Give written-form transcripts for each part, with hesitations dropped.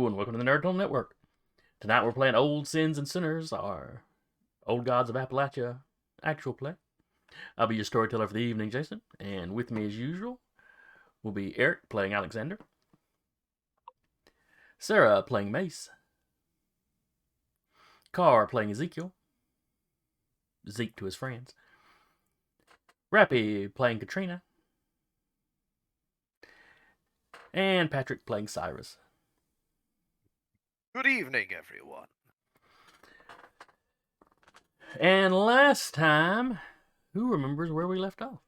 Hello, and welcome to the Nerd Home Network. Tonight we're playing Old Sins and Sinners, our Old Gods of Appalachia actual play. I'll be your storyteller for the evening, Jason, and with me as usual will be Eric playing Alexander, Sarah playing Mace, Carr playing Ezekiel, Zeke to his friends, Rappy playing Katrina, and Patrick playing Cyrus. Good evening, everyone. And last time, who remembers where we left off?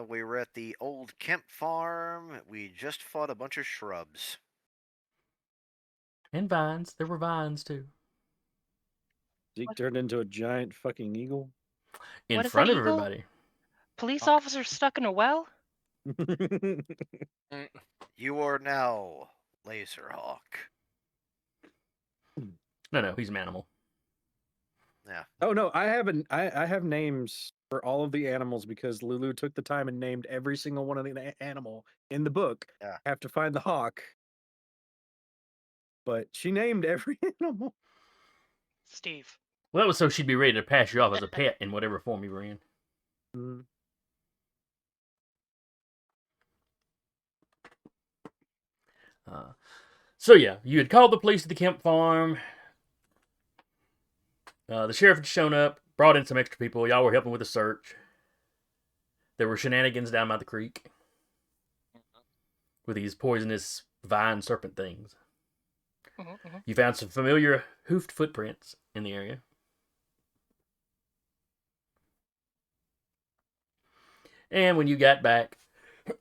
We were at the old Kemp farm. We just fought a bunch of shrubs. And vines. There were vines too. Zeke turned into a giant fucking eagle. In What is front that of eagle? everybody. Police officer stuck in a well? You are now Laserhawk. No, he's an animal. Yeah. Oh no, I have names for all of the animals because Lulu took the time and named every single one of the animal in the book. Yeah. Have to find the hawk. But she named every animal. Steve. Well, that was so she'd be ready to pass you off as a pet in whatever form you were in. Mm. So yeah, you had called the police at the Kemp farm. The sheriff had shown up, brought in some extra people. Y'all were helping with the search. There were shenanigans down by the creek with these poisonous vine serpent things. You found some familiar hoofed footprints in the area. And when you got back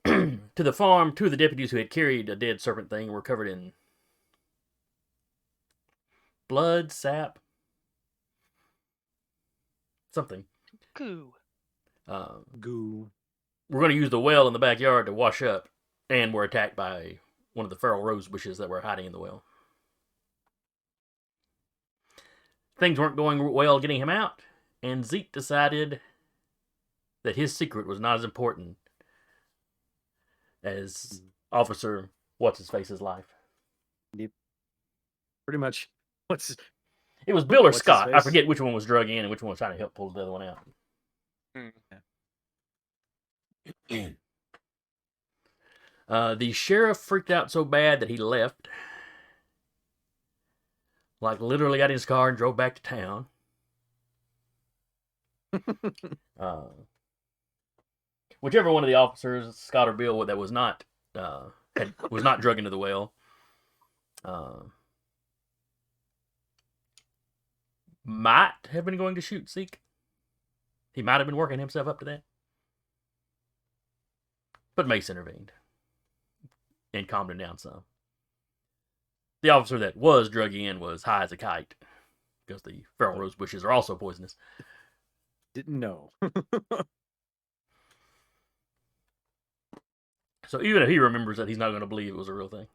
to the farm, two of the deputies who had carried a dead serpent thing were covered in blood, sap, something. Goo. Goo. We're going to use the well in the backyard to wash up, and were attacked by one of the feral rose bushes that were hiding in the well. Things weren't going well getting him out, and Zeke decided that his secret was not as important as Officer What's-His-Face's life. Yep. Pretty much. It was Bill or What's Scott. his I face? forget which one was drug in and which one was trying to help pull the other one out. The sheriff freaked out so bad that he left. Like, literally got in his car and drove back to town. Whichever one of the officers, Scott or Bill, that was not drug into the well, might have been going to shoot Zeke. He might have been working himself up to that. But Mace intervened and calmed him down some. The officer that was drug in was high as a kite because the feral rose bushes are also poisonous. Didn't know. So even if he remembers that, he's not going to believe it was a real thing.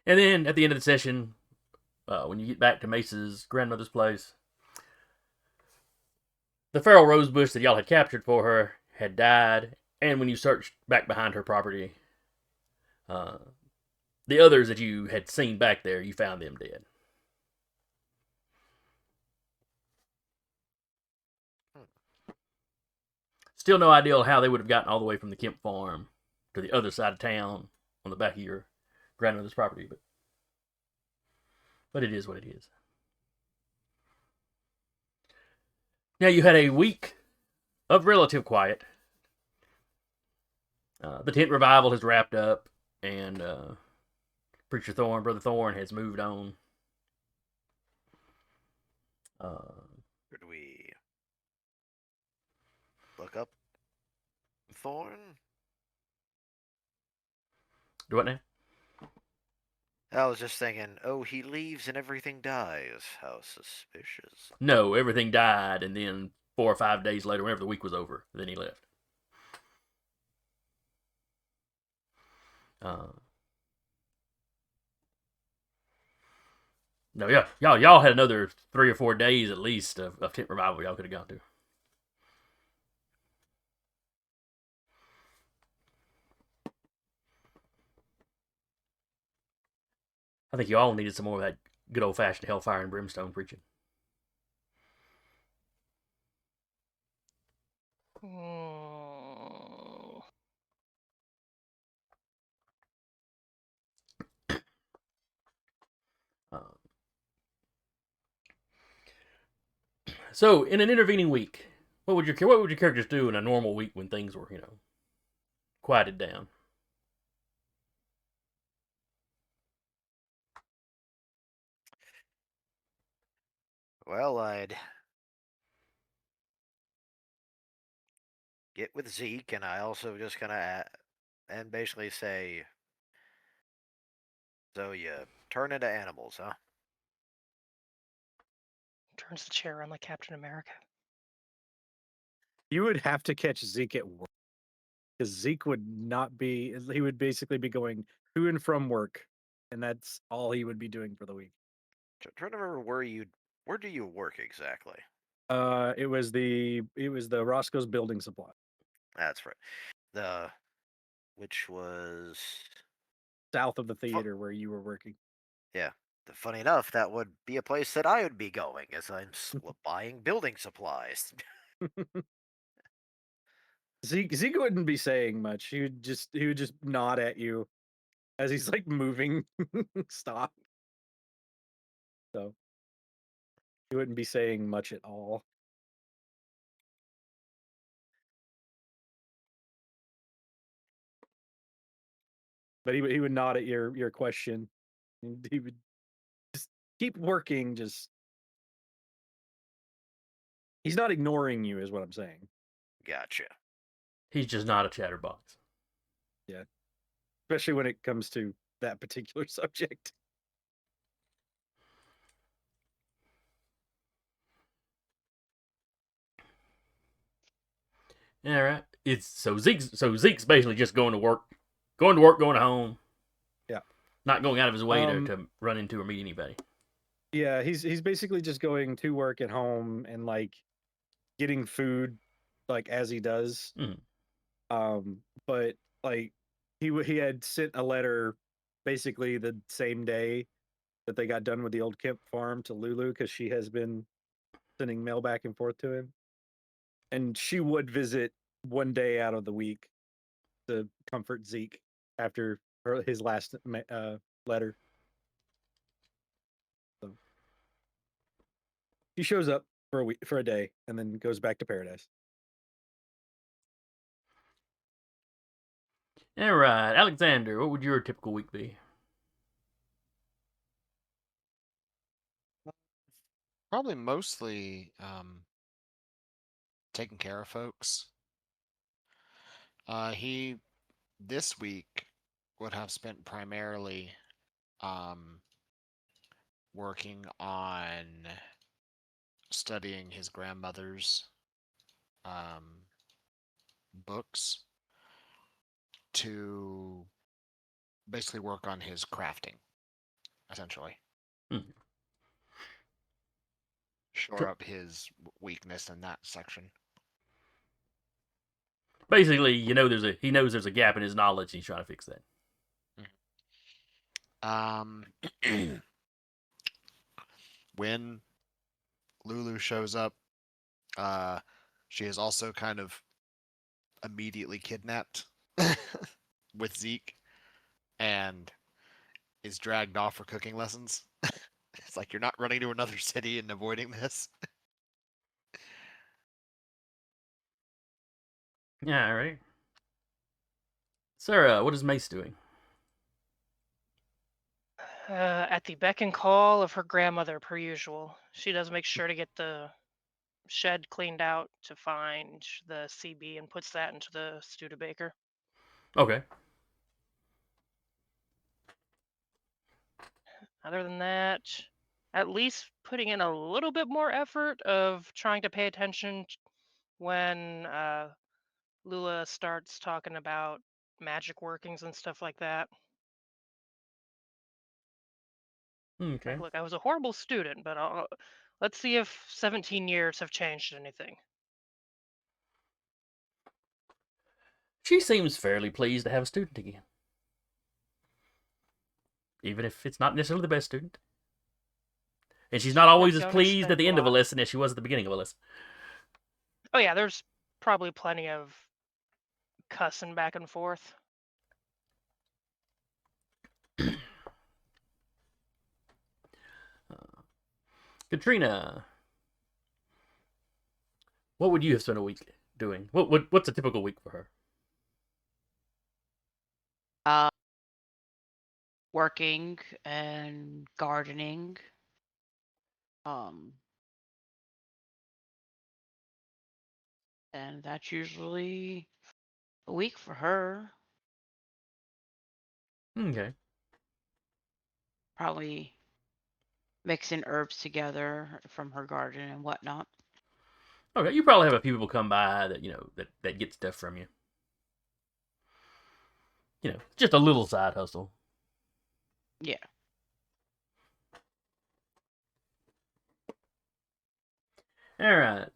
And then at the end of the session, when you get back to Mace's grandmother's place, the feral rose bush that y'all had captured for her had died, and when you searched back behind her property, the others that you had seen back there, you found them dead. Still no idea how they would have gotten all the way from the Kemp farm to the other side of town on the back of your grandmother's property, but it is what it is. Now you had a week of relative quiet. The tent revival has wrapped up, and Preacher Thorne, Brother Thorne, has moved on. Could we look up Thorn? Do what now? I was just thinking, oh, he leaves and everything dies. How suspicious. No, everything died, and then 4 or 5 days later, whenever the week was over, then he left. No, yeah, y'all had another 3 or 4 days at least of tent revival y'all could have gone to. I think you all needed some more of that good old fashioned hellfire and brimstone preaching. Mm. Um, so, in an intervening week, what would your characters do in a normal week when things were quieted down? Well, I'd get with Zeke, and I also just kind of and basically say, "So you turn into animals, huh?" Turns the chair on like Captain America. You would have to catch Zeke at work because Zeke would not be. He would basically be going to and from work, and that's all he would be doing for the week. Trying to remember where do you work exactly? It was the Roscoe's Building Supply, That's right. The which was south of the fu- theater where you were working. yeah. Funny enough, that would be a place that I would be going as I'm buying building supplies. Zeke wouldn't be saying much. He would just nod at you as he's like moving stock. So he wouldn't be saying much at all. But he would nod at your question. And he would just keep working. Just he's not ignoring you, is what I'm saying. Gotcha. He's just not a chatterbox. Yeah, especially when it comes to that particular subject. All right. Zeke's basically just going to home, Yeah. not going out of his way Um, to run into or meet anybody. Yeah, he's basically just going to work at home and like getting food like as he does. Mhm. But like he had sent a letter basically the same day that they got done with the old Kemp farm to Lulu because she has been sending mail back and forth to him, and she would visit one day out of the week to comfort Zeke after his last letter. So he shows up for a day and then goes back to paradise. All right, Alexander, what would your typical week be? Probably mostly taking care of folks. He this week would have spent primarily um, working on studying his grandmother's um, books to basically work on his crafting, essentially. Hmm. Shore up his weakness in that section. Basically, he knows there's a gap in his knowledge, and he's trying to fix that. Um, when Lulu shows up, she is also kind of immediately kidnapped with Zeke and is dragged off for cooking lessons. It's like you're not running to another city and avoiding this. Yeah, all right. Sarah, what is Mace doing? At the beck and call of her grandmother, per usual. She does make sure to get the shed cleaned out to find the CB and puts that into the Studebaker. Okay. Other than that, at least putting in a little bit more effort of trying to pay attention when Lula starts talking about magic workings and stuff like that. Okay. Like, look, I was a horrible student, but let's see if 17 years have changed anything. She seems fairly pleased to have a student again. even if it's not necessarily the best student. And she's not always as Don't pleased at expect the a end of a lot. lesson as she was at the beginning of a lesson. Oh yeah, there's probably plenty of cussing back and forth. Katrina, what would you have spent a week doing? What's a typical week for her? Working and gardening. And that's usually a week for her. Okay. Probably mixing herbs together from her garden and whatnot. Okay, you probably have a few people come by that that get stuff from you. Just a little side hustle. Yeah. All right.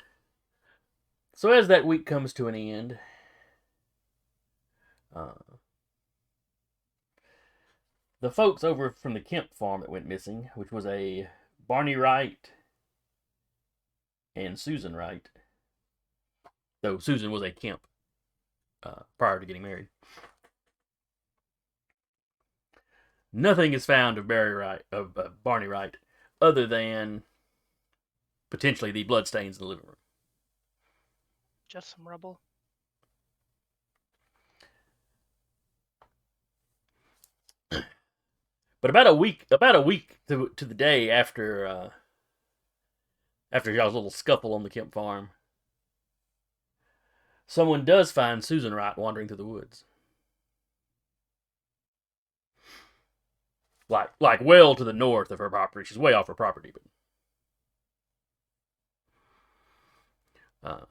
So as that week comes to an end, the folks over from the Kemp farm that went missing, which was a Barney Wright and Susan Wright, though Susan was a Kemp prior to getting married. Nothing is found of Barney Wright, other than potentially the bloodstains in the living room. Just some rubble. But about a week to the day after y'all's little scuffle on the Kemp farm, someone does find Susan Wright wandering through the woods. Like well to the north of her property. She's way off her property, but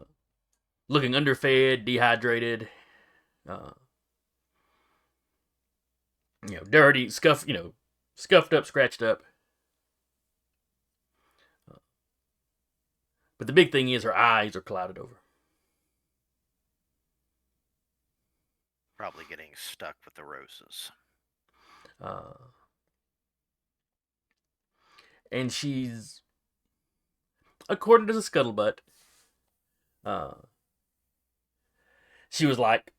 looking underfed, dehydrated, dirty, scuffed up, scratched up. But the big thing is her eyes are clouded over. Probably getting stuck with the roses. And she's, according to the scuttlebutt, she was like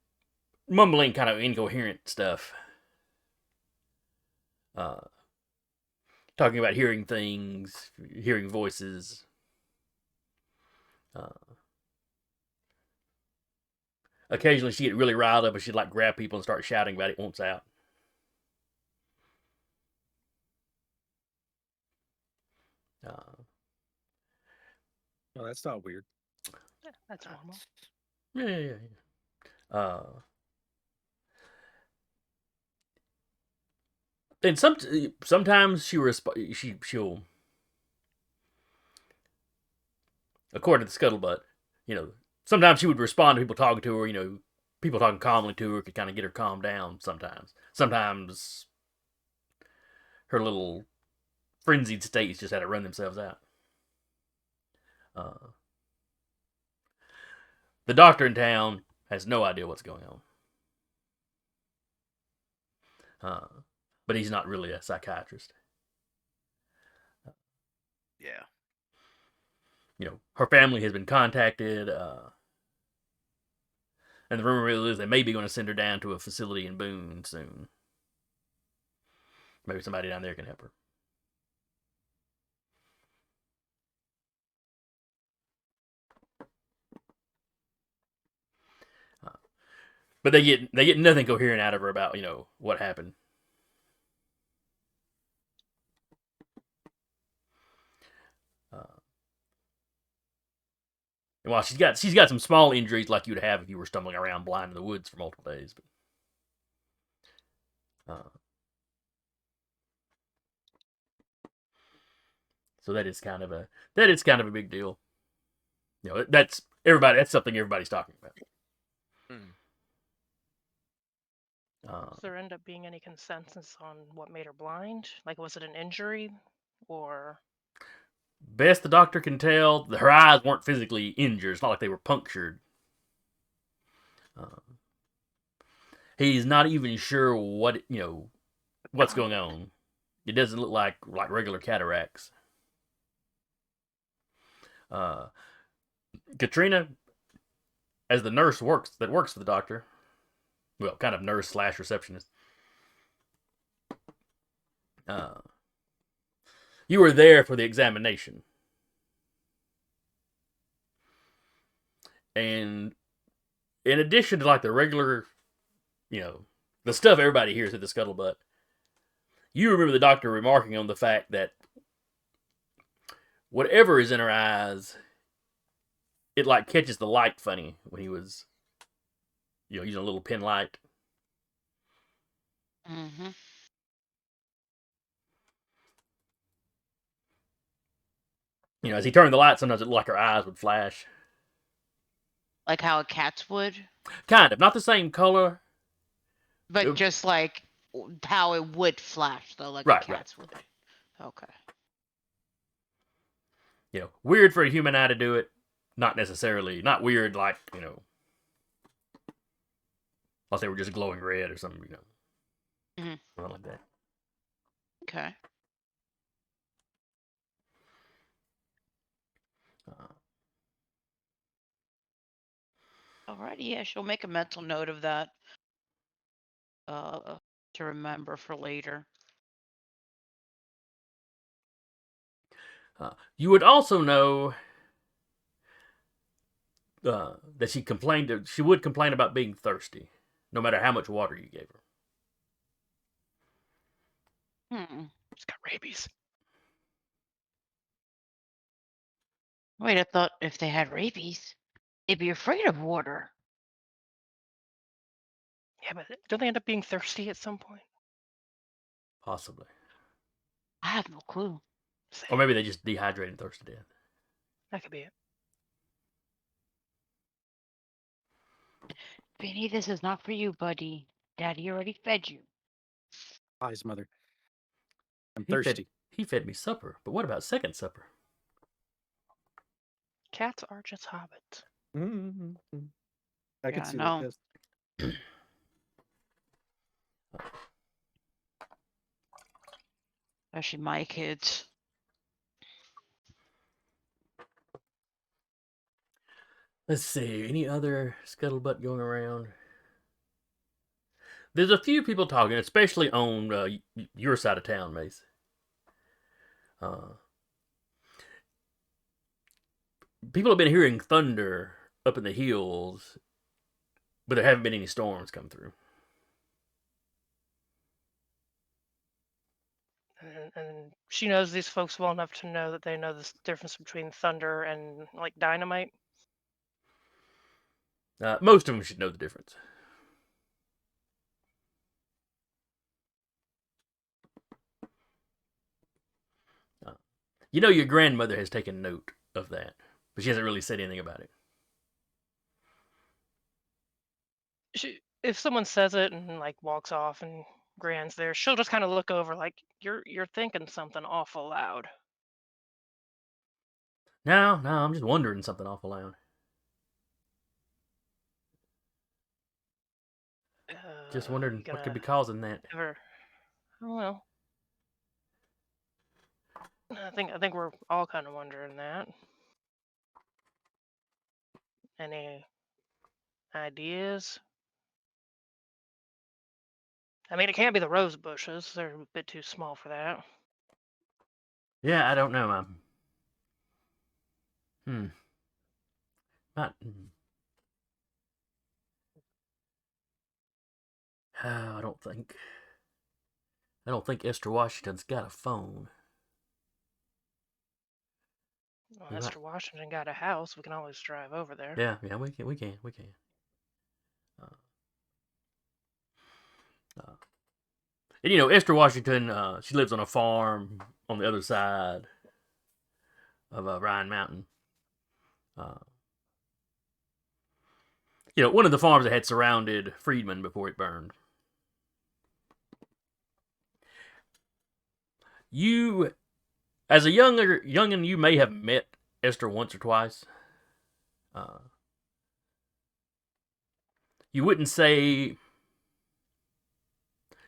mumbling kind of incoherent stuff. Talking about hearing things, hearing voices. Occasionally she'd get really riled up and she'd like grab people and start shouting about it once out. Oh, that's not weird. Yeah, that's normal. Yeah. And sometimes she'll, according to the scuttlebutt, sometimes she would respond to people talking to her. People talking calmly to her could kind of get her calmed down. Sometimes her little frenzied states just had to run themselves out. The doctor in town has no idea what's going on. But he's not really a psychiatrist. Yeah. Her family has been contacted, and the rumor is they may be going to send her down to a facility in Boone soon. Maybe somebody down there can help her. But they get nothing coherent out of her about what happened. And while she's got some small injuries like you'd have if you were stumbling around blind in the woods for multiple days, so that is kind of a big deal. That's something everybody's talking about. Does there end up being any consensus on what made her blind? Like, was it an injury, or? Best the doctor can tell, her eyes weren't physically injured. It's not like they were punctured. He's not even sure what's going on. It doesn't look like regular cataracts. Katrina, as the nurse that works for the doctor, well, kind of nurse / receptionist. You were there for the examination, and in addition to like the regular, the stuff everybody hears at the scuttlebutt, you remember the doctor remarking on the fact that whatever is in her eyes, it like catches the light funny when he was, using a little pin light. Mm-hmm. As he turned the light, sometimes it looked like her eyes would flash. Like how a cat's would, Kind of, not the same color. but just like how it would flash though, like a Right. cat's would. Okay. Weird for a human eye to do it. Not necessarily, not weird like, like they were just glowing red or something, Mhm. Something like that. Okay. Alrighty, yeah, she'll make a mental note of that. To remember for later. You would also know that she would complain about being thirsty, no matter how much water you gave her. She's got rabies. Wait, I thought if they had rabies, they'd be afraid of water. Yeah, but don't they end up being thirsty at some point? Possibly. I have no clue. Or maybe they just dehydrate and thirst to death. That could be it. Benny, this is not for you, buddy. Daddy already fed you. Pies, mother. I'm thirsty. He fed me supper, but what about second supper? Cats are just hobbits. Mm-hmm. I could Yeah, see no. that. Especially my kids. Let's see, any other scuttlebutt going around? There's a few people talking, especially on your side of town, Mace. People have been hearing thunder up in the hills, but there haven't been any storms come through. And she knows these folks well enough to know that they know the difference between thunder and like dynamite. Most of them should know the difference. Your grandmother has taken note of that, but she hasn't really said anything about it. If someone says it and like walks off and Gran's there, she'll just kind of look over like you're thinking something awful loud. No, I'm just wondering something awful loud. Just wondering what could be causing that. Well, I think we're all kind of wondering that. Any ideas? I mean, it can't be the rose bushes. They're a bit too small for that. Yeah, I don't know. Not. I don't think Esther Washington's got a phone. Well, Esther Washington got a house. We can always drive over there. Yeah, we can. And Esther Washington, she lives on a farm on the other side of Ryan Mountain. One of the farms that had surrounded Freedman before it burned. You, as a youngin', you may have met Esther once or twice. You wouldn't say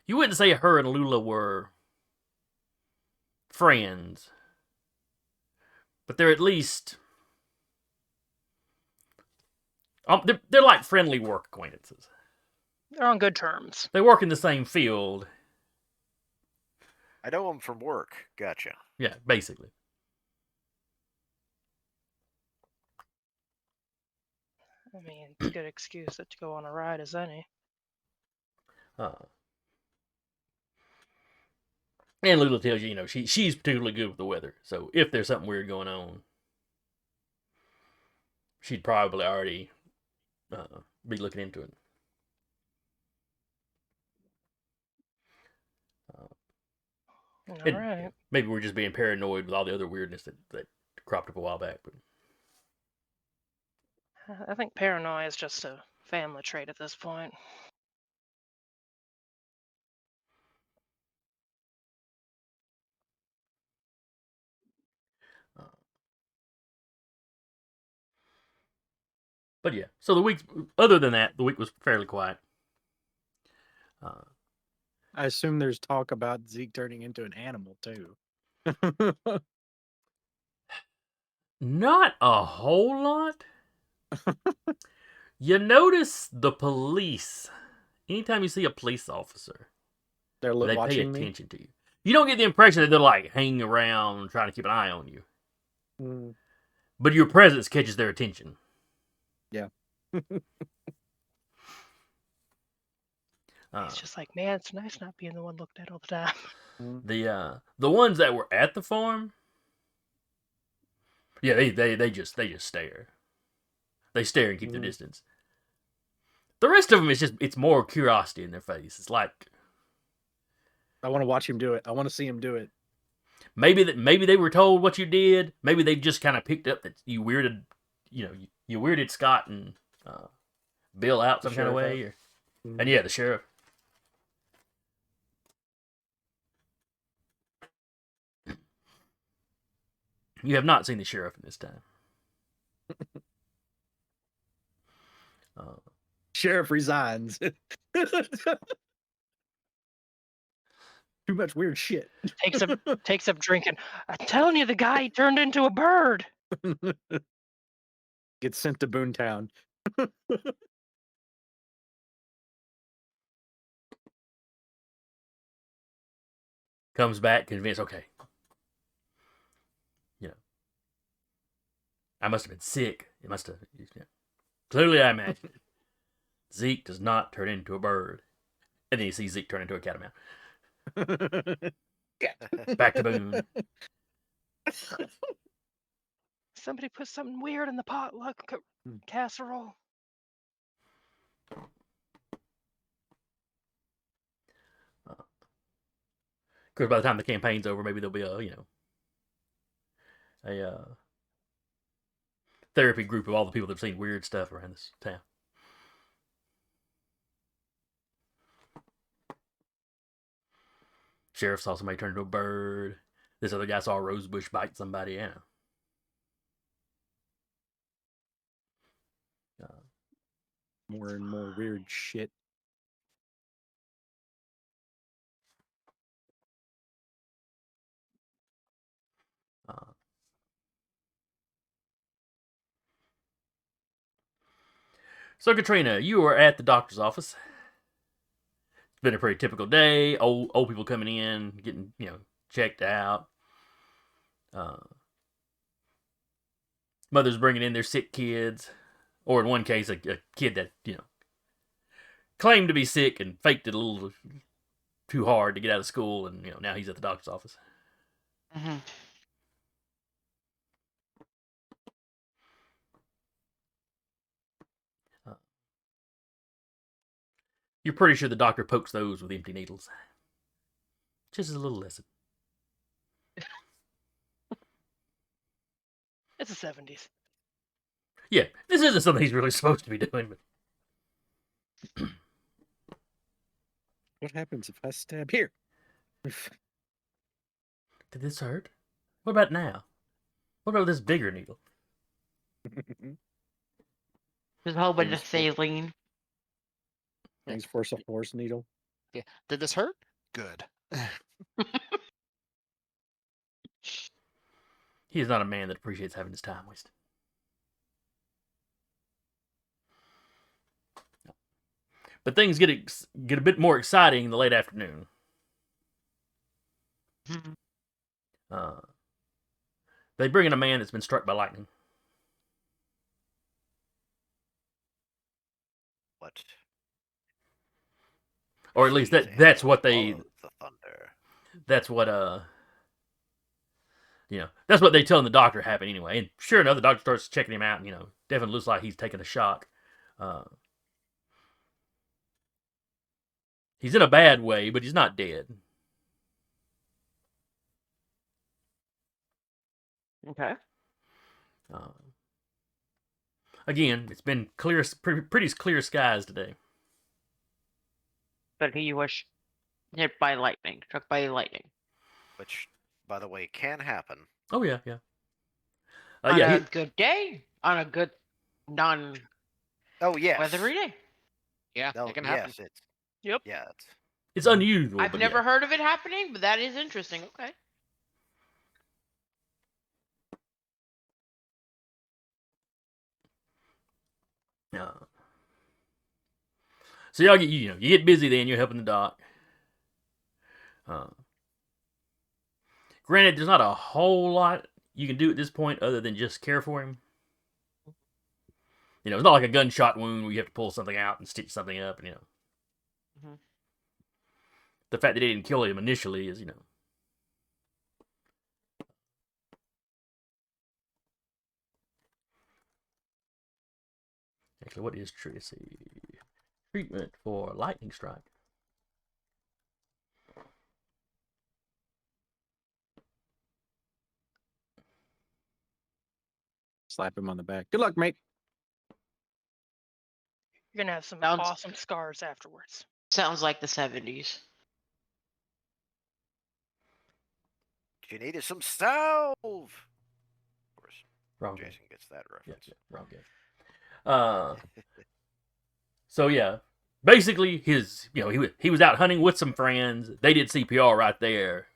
her and Lula were friends, but they're at least they're like friendly work acquaintances. They're on good terms. They work in the same field. I know him from work. Gotcha. Yeah, basically. I mean, it's a good excuse to go on a ride as any. And Lula tells you, she's particularly good with the weather. So if there's something weird going on, she'd probably already be looking into it. All right. Maybe we're just being paranoid with all the other weirdness that cropped up a while back. But I think paranoia is just a family trait at this point. But yeah, so other than that, the week was fairly quiet. I assume there's talk about Zeke turning into an animal too. Not a whole lot. You notice the police. Anytime you see a police officer, They're they pay watching me. attention to you. You don't get the impression that they're like hanging around trying to keep an eye on you. Mm, But your presence catches their attention. yeah. It's just like, man, it's nice not being the one looked at all the time. The ones that were at the farm, yeah, they just stare. They stare and keep their distance. The rest of them it's more curiosity in their face. It's like, I want to watch him do it. I want to see him do it. maybe they were told what you did. Maybe they just kind of picked up that you weirded, you weirded Scott and Bill out some kind of way, and yeah, the sheriff. You have not seen the sheriff in this time. Sheriff resigns. Too much weird shit. Takes up drinking. I'm telling you, the guy turned into a bird. Gets sent to Boontown. Comes back convinced, okay. I must have been sick. It must have. Clearly, I imagined it. Zeke does not turn into a bird. And then you see Zeke turn into a catamount. Back to Boone. Somebody put something weird in the potluck casserole. Because by the time the campaign's over, maybe there'll be a therapy group of all the people that've seen weird stuff around this town. Sheriff saw somebody turn into a bird. This other guy saw a rosebush bite somebody. Yeah. More and more weird shit. So Katrina, you were at the doctor's office. It's been a pretty typical day. Old people coming in, getting checked out. Mothers bringing in their sick kids, or in one case, a kid that claimed to be sick and faked it a little too hard to get out of school, and now he's at the doctor's office. Mm-hmm. You're pretty sure the doctor pokes those with empty needles. Just as a little lesson. It's the 70s. Yeah, this isn't something he's really supposed to be doing, but What happens if I stab here? did this hurt? What about now? What about this bigger needle? There's a whole bunch of Thanks saline. Thanks for a horse needle. Yeah. Did this hurt? Good. He is not a man that appreciates having his time wasted. But things get a bit more exciting in the late afternoon. They bring in a man that's been struck by lightning. What? Or at least Seas that's and what they follow the thunder. that's what that's what they tell the doctor happened anyway. And sure enough, the doctor starts checking him out, and definitely looks like he's taking a shock. He's in a bad way, but he's not dead. Okay. Again, it's been pretty clear skies today. But he was hit by lightning, struck by lightning. Which, by the way, can happen. Oh yeah, yeah. On Yeah, a good day, on a good non-weathery Oh yes. day. Yeah, No, it can happen. yes, it's Yep. yeah. it's unusual. I've but never yeah. heard of it happening, but that is interesting. Okay. So y'all you get busy then. You're helping the doc. Granted, there's not a whole lot you can do at this point other than just care for him. It's not like a gunshot wound where you have to pull something out and stitch something up. And the fact that they didn't kill him initially is Actually, what is treatment for lightning strike? Slap him on the back. Good luck, mate. You're gonna have some Sounds- awesome scars afterwards. Sounds like the 70s. You needed some stove. Of course, Wrong game. Jason gets that Yeah, reference. wrong game. So yeah, basically he was out hunting with some friends. They did CPR right there.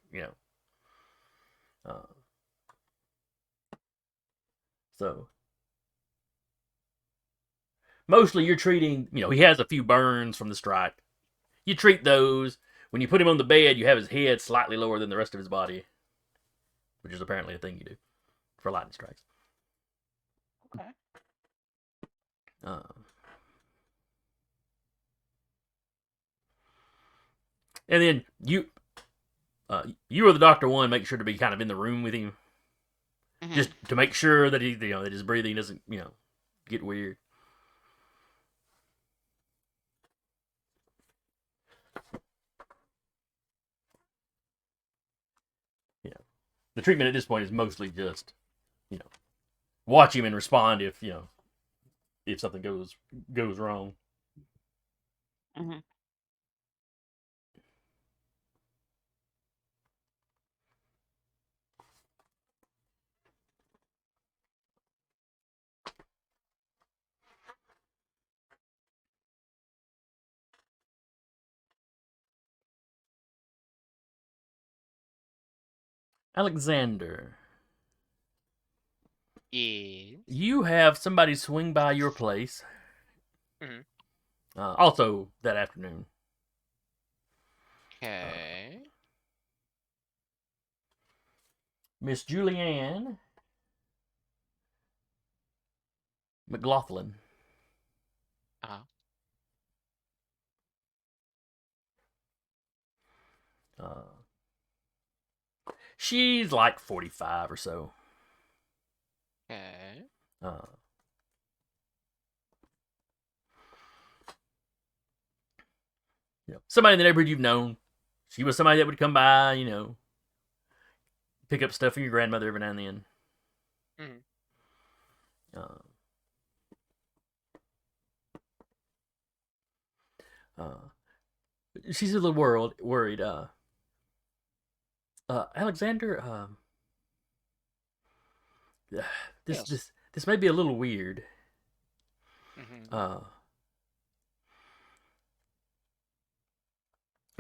So mostly you're treating. He has a few burns from the strike. You treat those. When you put him on the bed, you have his head slightly lower than the rest of his body, which is apparently a thing you do for lightning strikes. Okay. And then you or the doctor one make sure to be kind of in the room with him, just to make sure that that his breathing doesn't get weird. The treatment at this point is mostly just watch him and respond if if something goes wrong. Mm-hmm. Alexander, Yeah. you have somebody swing by your place. Mhm. Also that afternoon. Okay. Miss Julianne McLaughlin. Uh-huh. She's like 45 or so. Okay. Somebody in the neighborhood you've known. She was somebody that would come by, pick up stuff for your grandmother every now and then. She's a little worried. Alexander, Yes. this may be a little weird. Mm-hmm.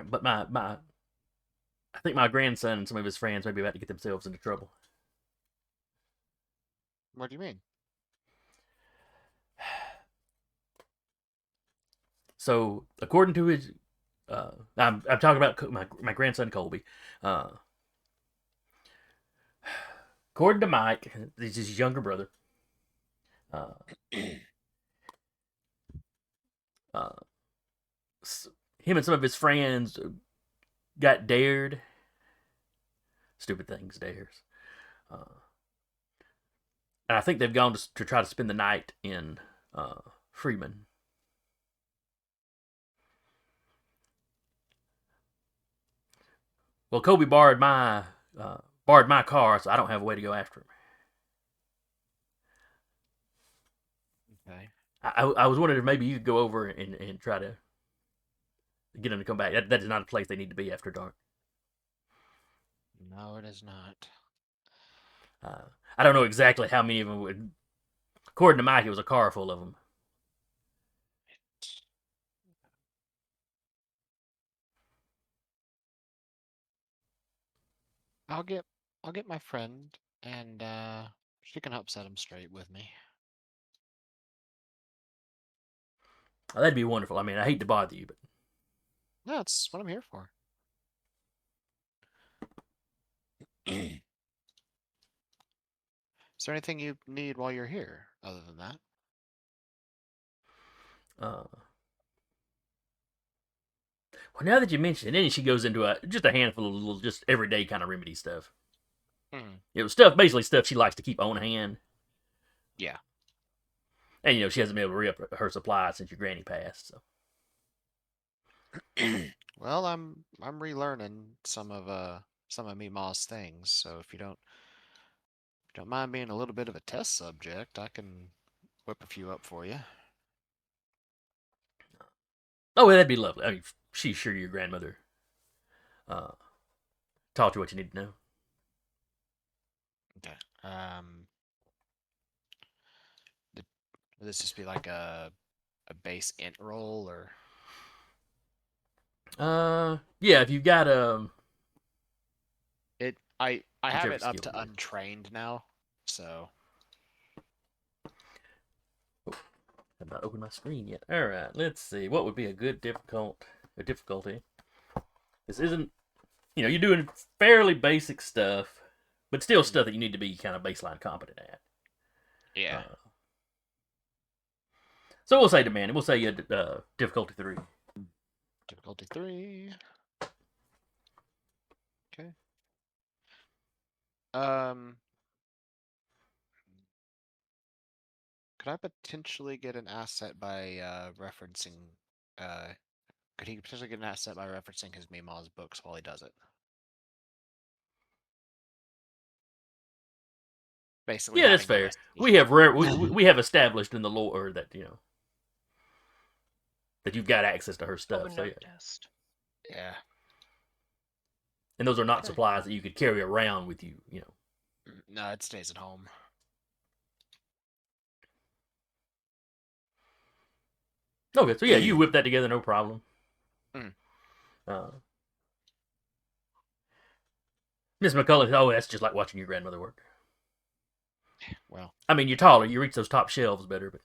But I think my grandson and some of his friends may be about to get themselves into trouble. What do you mean? So, according to his, I'm talking about my grandson Colby. Uh, according to Mike, this is his younger brother. Uh, uh, him and some of his friends got dared. Stupid things, dares. Uh, and I think they've gone to try to spend the night in Freedman. Well, Kobe borrowed my car, so I don't have a way to go after him. Okay. I was wondering if maybe you could go over and try to get him to come back. That is not a place they need to be after dark. No, it is not. I don't know exactly how many of them would. According to Mike, it was a car full of them. I'll get my friend, and she can help set him straight with me. Oh, that'd be wonderful. I mean, I hate to bother you, but No, that's what I'm here for. Is there anything you need while you're here, other than that? well, now that you mention it, then she goes into just a handful of little, just everyday kind of remedy stuff. Hmm. It was stuff, basically stuff she likes to keep on hand. Yeah. And she hasn't been able to re-up her supply since your granny passed. So. Well, I'm relearning some of Mima's things, so if you don't mind being a little bit of a test subject, I can whip a few up for you. Oh, well, that'd be lovely. I mean, she's sure your grandmother uh, taught you what you need to know. Okay. Would this just be like a base int roll, or Yeah, if you've got it? I have whichever it up skill to it is. untrained now, so I've not opened my screen yet. All right, let's see. What would be a good difficulty? This isn't. You're doing fairly basic stuff, but still stuff that you need to be kind of baseline competent at. yeah. So we'll say demanding. We'll say difficulty 3. Difficulty 3. Okay. Could I potentially get an asset by referencing? Could he potentially get an asset by referencing his Mima's books while he does it? Basically, Yeah, that's having the fair. recipe. We have established in the lore that that you've got access to her stuff. Open So note yeah. test. Yeah. And those are not Okay. supplies that you could carry around with you. No, it stays at home. Okay, so yeah, you whip that together, no problem. Mm. Miss McCullough, oh, that's just like watching your grandmother work. Well, I mean, you're taller, you reach those top shelves better, but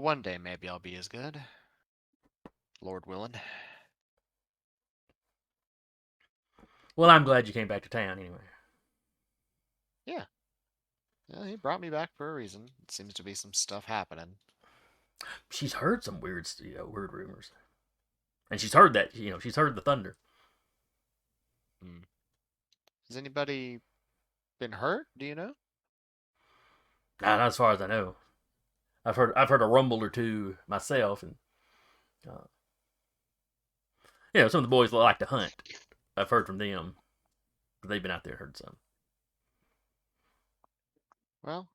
one day maybe I'll be as good. Lord willing. well, I'm glad you came back to town anyway. Yeah. Yeah, he brought me back for a reason. It seems to be some stuff happening. She's heard some weird rumors, and she's heard that she's heard the thunder. Has anybody been hurt? Do you know? Not as far as I know. I've heard a rumble or two myself, and some of the boys like to hunt. I've heard from them. They've been out there and heard some. Well,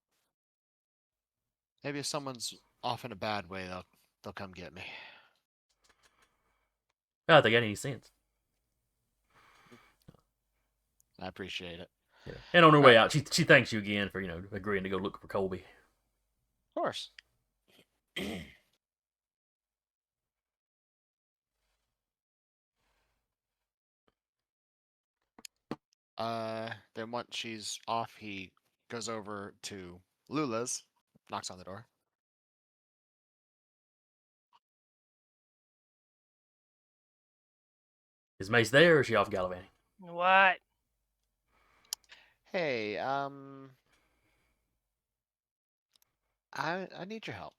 maybe if someone's off in a bad way, they'll come get me. I don't think they got any sense. I appreciate it. Yeah. And on her way out, she thanks you again for agreeing to go look for Colby. Of course. Then once she's off, he goes over to Lula's, knocks on the door. Is Mace there, or is she off gallivanting? What? Hey, I need your help.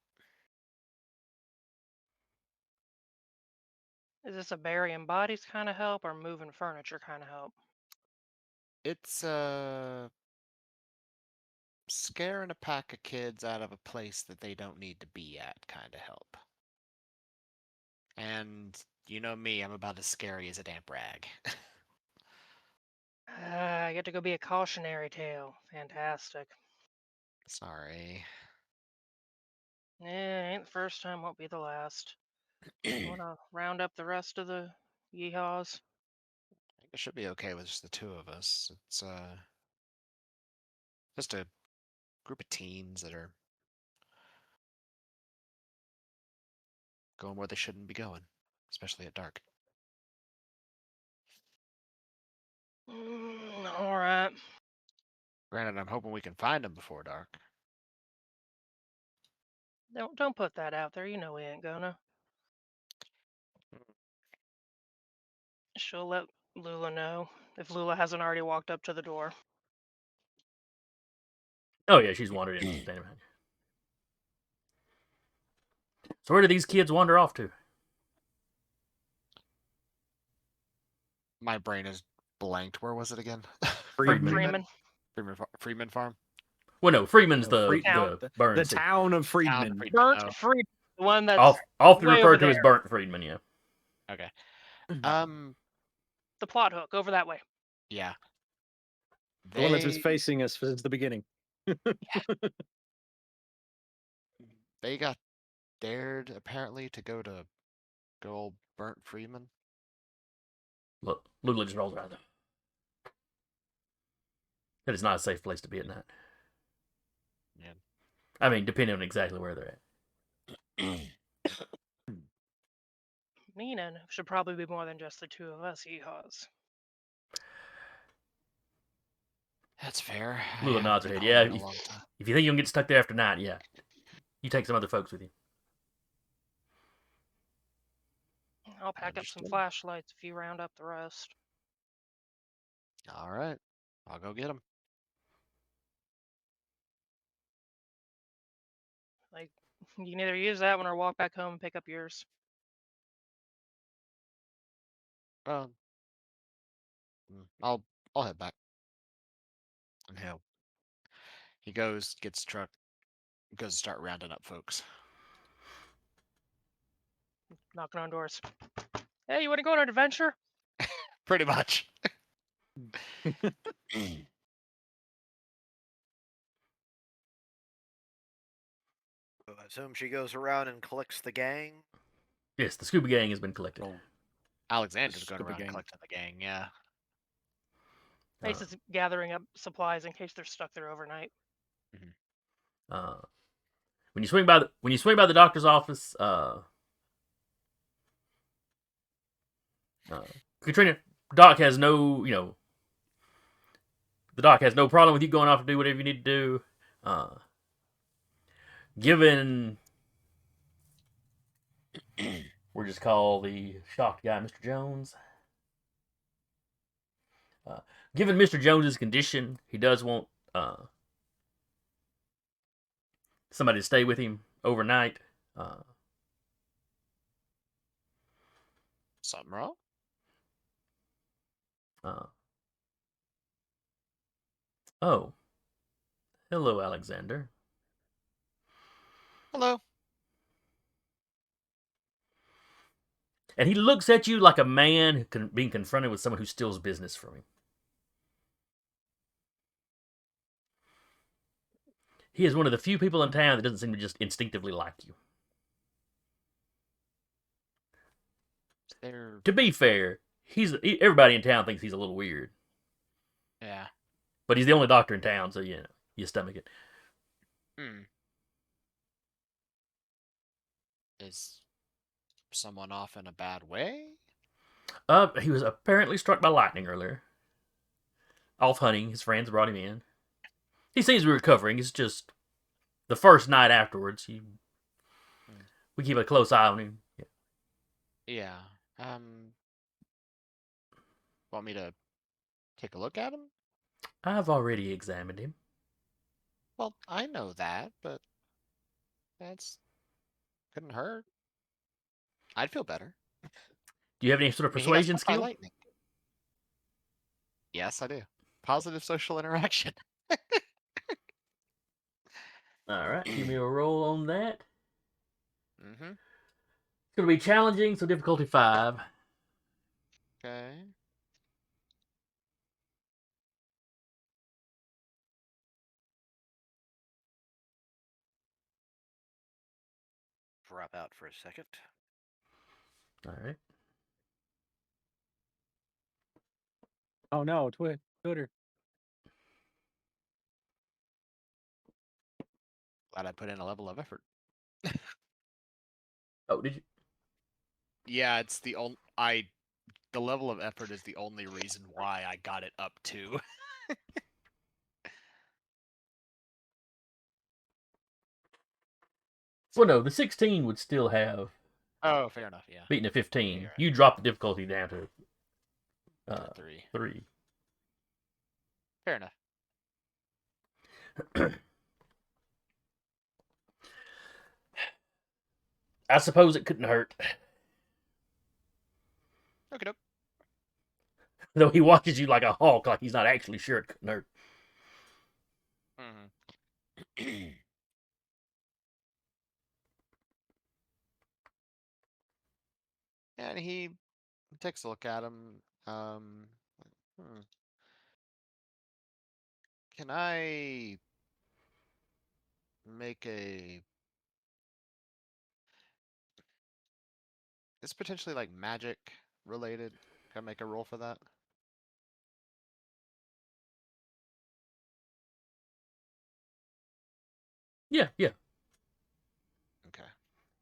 Is this a burying bodies kind of help or moving furniture kind of help? It's scaring a pack of kids out of a place that they don't need to be at kind of help. And you know me, I'm about as scary as a damp rag. I get to go be a cautionary tale. Fantastic. Sorry. Ain't the first time, won't be the last. Wanna round up the rest of the yeehaws? I think it should be okay with just the two of us. It's just a group of teens that are going where they shouldn't be going, especially at dark. All right. Granted, I'm hoping we can find them before dark. Don't put that out there. You know we ain't gonna. She'll let Lula know if Lula hasn't already walked up to the door. Oh yeah, she's wandered in. Standing behind you. So where do these kids wander off to? My brain is blanked. Where was it again? Freedman. Freedman Farm. Well, no, Freeman's No, the burn the city. town of Freedman. Freedman. Burnt Oh, Freedman, the one that's Often way referred over to as there. Burnt Freedman. Yeah. okay. The plot hook over that way. Yeah. The one that's been facing us since the beginning. They got dared apparently to go old Burnt Freeman. Look, Lula just rolls around. That is not a safe place to be at night. Yeah. I mean, depending on exactly where they're at. Nina should probably be more than just the two of us yeehaws. That's fair. Lula I nods haven't her been head. home Yeah, in a long time. if you think you'll get stuck there after night, yeah, you take some other folks with you. I'll pack up some Understood. flashlights if you round up the rest. All right. I'll go get them. Like, you can either use that one or walk back home and pick up yours. I'll head back. And he goes, gets truck, goes to start rounding up folks. Knocking on doors. Hey, you want to go on an adventure? Pretty much. I assume she goes around and collects the gang. Yes, the scuba gang has been collected. Oh, Alexander's going Scuba around gang. collecting the gang, yeah. Mace is gathering up supplies in case they're stuck there overnight. When you swing by the doctor's office, Katrina, Doc has no, the doc has no problem with you going off to do whatever you need to do. Given, we'll just call the shocked guy Mr. Jones. Given Mr. Jones's condition, he does want somebody to stay with him overnight. Something wrong? Oh, hello, Alexander. Hello. And he looks at you like a man being confronted with someone who steals business from him. He is one of the few people in town that doesn't seem to just instinctively like you. To be fair, everybody in town thinks he's a little weird. Yeah. But he's the only doctor in town, so you stomach it. Is someone off in a bad way? He was apparently struck by lightning earlier. off hunting. His friends brought him in. He seems to be recovering. It's just the first night afterwards. We keep a close eye on him. Yeah. Want me to take a look at him? I've already examined him. Well, I know that, but that's couldn't hurt. I'd feel better. Do you have any sort of I mean, he got persuasion struck by skill? lightning. Yes, I do. Positive social interaction. All right, give me a roll on that. Mm-hmm. It's going to be challenging, so difficulty 5. Okay. Drop out for a second. All right. Oh no, Twitter. Glad I put in a level of effort. Oh, did you? Yeah, it's the only the level of effort is the only reason why I got it up to. Well, no, the 16 would still have Oh, fair enough. Yeah. beaten a 15. You're right. You drop the difficulty down to To 3. 3. Fair enough. I suppose it couldn't hurt. Okay, doke. Though he watches you like a hawk, like he's not actually sure it couldn't hurt. Mm-hmm. And he takes a look at him. Can I make a? It's potentially like magic related. Can I make a roll for that? Yeah. Okay.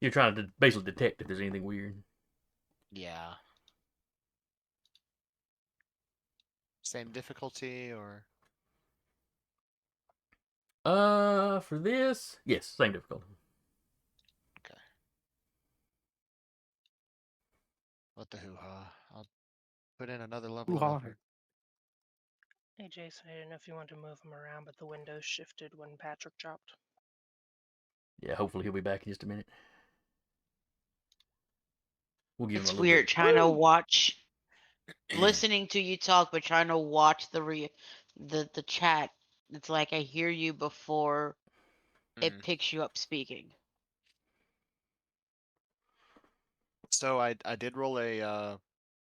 You're trying to basically detect if there's anything weird. Yeah. Same difficulty or? For this, yes, same difficulty. Okay. What the hoo-ha. I'll put in another level of Hoo-ha. effort. Hey, Jason, I didn't know if you wanted to move him around, but the windows shifted when Patrick dropped. Yeah, hopefully he'll be back in just a minute. We'll give him a It's little weird bit. trying to watch, listening to you talk, but trying to watch the chat. It's like I hear you before it Mhm. picks you up speaking. So I did roll a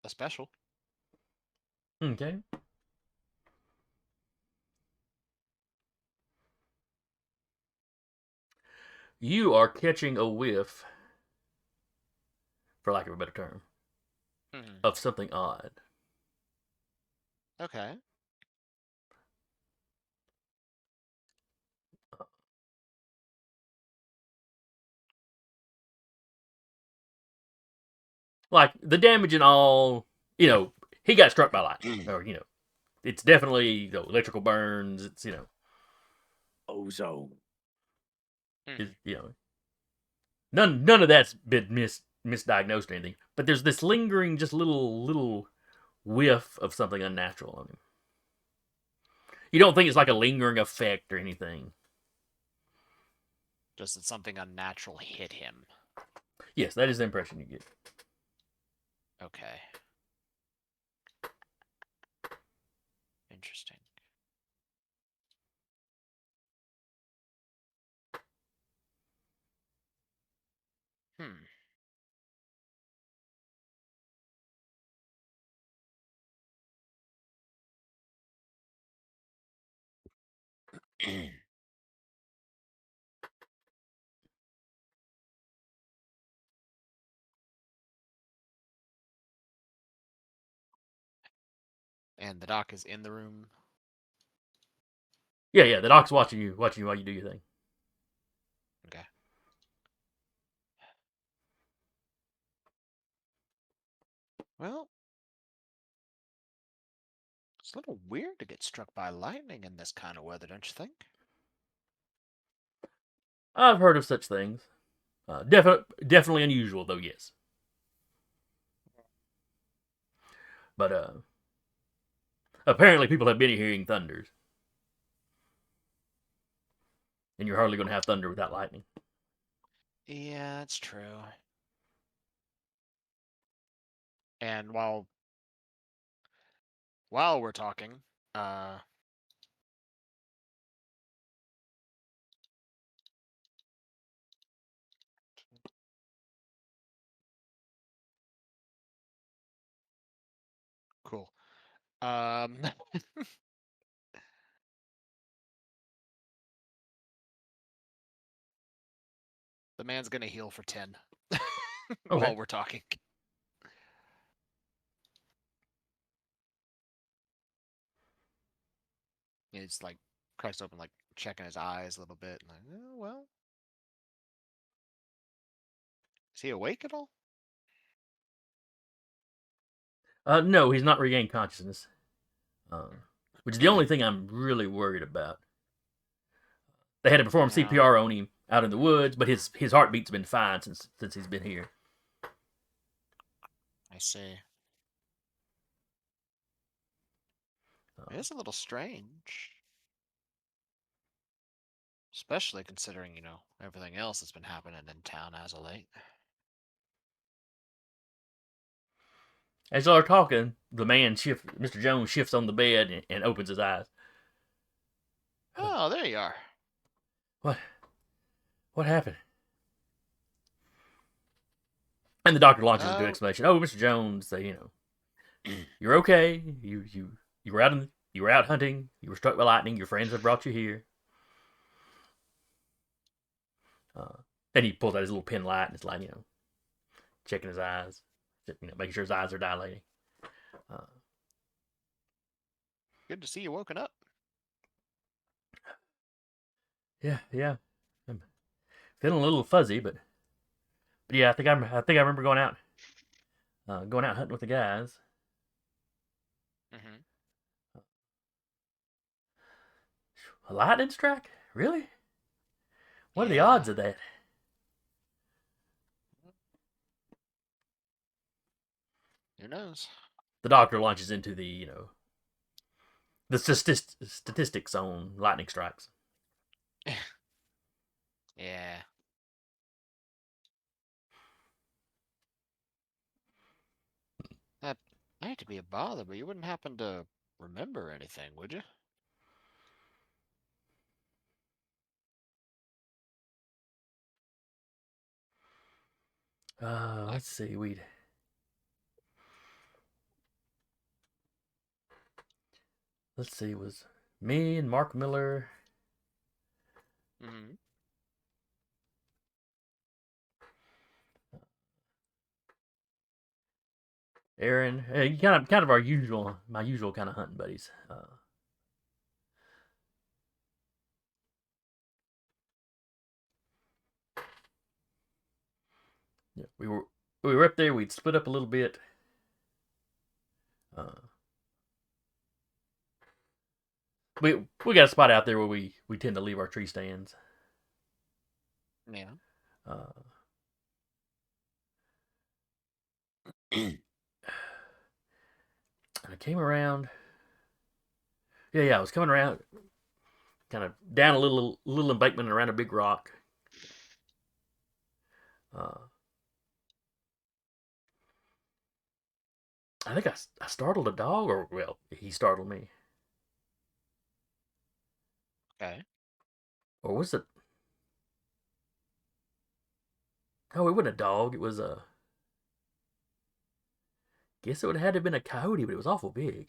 special. Okay. You are catching a whiff, for lack of a better term, Mhm. of something odd. Okay. Like the damage and all, he got struck by lightning, or it's definitely electrical burns. It's Ozone. it's, none of that's been misdiagnosed or anything. But there's this lingering, just little whiff of something unnatural on him. You don't think it's like a lingering effect or anything. Just that something unnatural hit him. Yes, that is the impression you get. Okay. Interesting. Hmm. And the doc is in the room. Yeah. The doc's watching you while you do your thing. Okay. Well, It's a little weird to get struck by lightning in this kind of weather, don't you think? I've heard of such things. Definitely unusual, though, yes. But apparently people have been hearing thunders. And you're hardly going to have thunder without lightning. Yeah, that's true. And while we're talking, cool. The man's gonna heal for 10 while we're talking. It's like cracks open, like checking his eyes a little bit. Like, oh, well, is he awake at all? No, he's not regained consciousness. Which is the only thing I'm really worried about. They had to perform Yeah. CPR on him out in the woods, but his heartbeat's been fine since he's been here. I see. It is a little strange. Especially considering, everything else that's been happening in town as of late. As y'all are talking, the man Mr. Jones shifts on the bed and opens his eyes. Oh, there you are. What happened? And the doctor launches into an explanation. Oh, Mr. Jones, you're okay. You were out hunting. You were struck by lightning. Your friends have brought you here. Then he pulls out his little pin light and it's like, checking his eyes, making sure his eyes are dilating. Good to see you woken up. Yeah. I'm feeling a little fuzzy, but yeah, I think I remember going out hunting with the guys. Mm-hmm. A lightning strike? Really? What are the Yeah. odds of that? Who knows? The doctor launches into the statistics on lightning strikes. Yeah. I hate to be a bother, but you wouldn't happen to remember anything, would you? Let's see. It was me and Mark Miller. Mm-hmm. Aaron, kind of my usual kind of hunting buddies. Yeah, we were up there. We'd split up a little bit. We got a spot out there where we tend to leave our tree stands. Yeah. And I came around. Yeah, I was coming around, kind of down a little embankment and around a big rock. I think I startled a dog, or well, he startled me. Okay. Or was it? No, it wasn't a dog. It was a. Guess it would have had to have been a coyote, but it was awful big.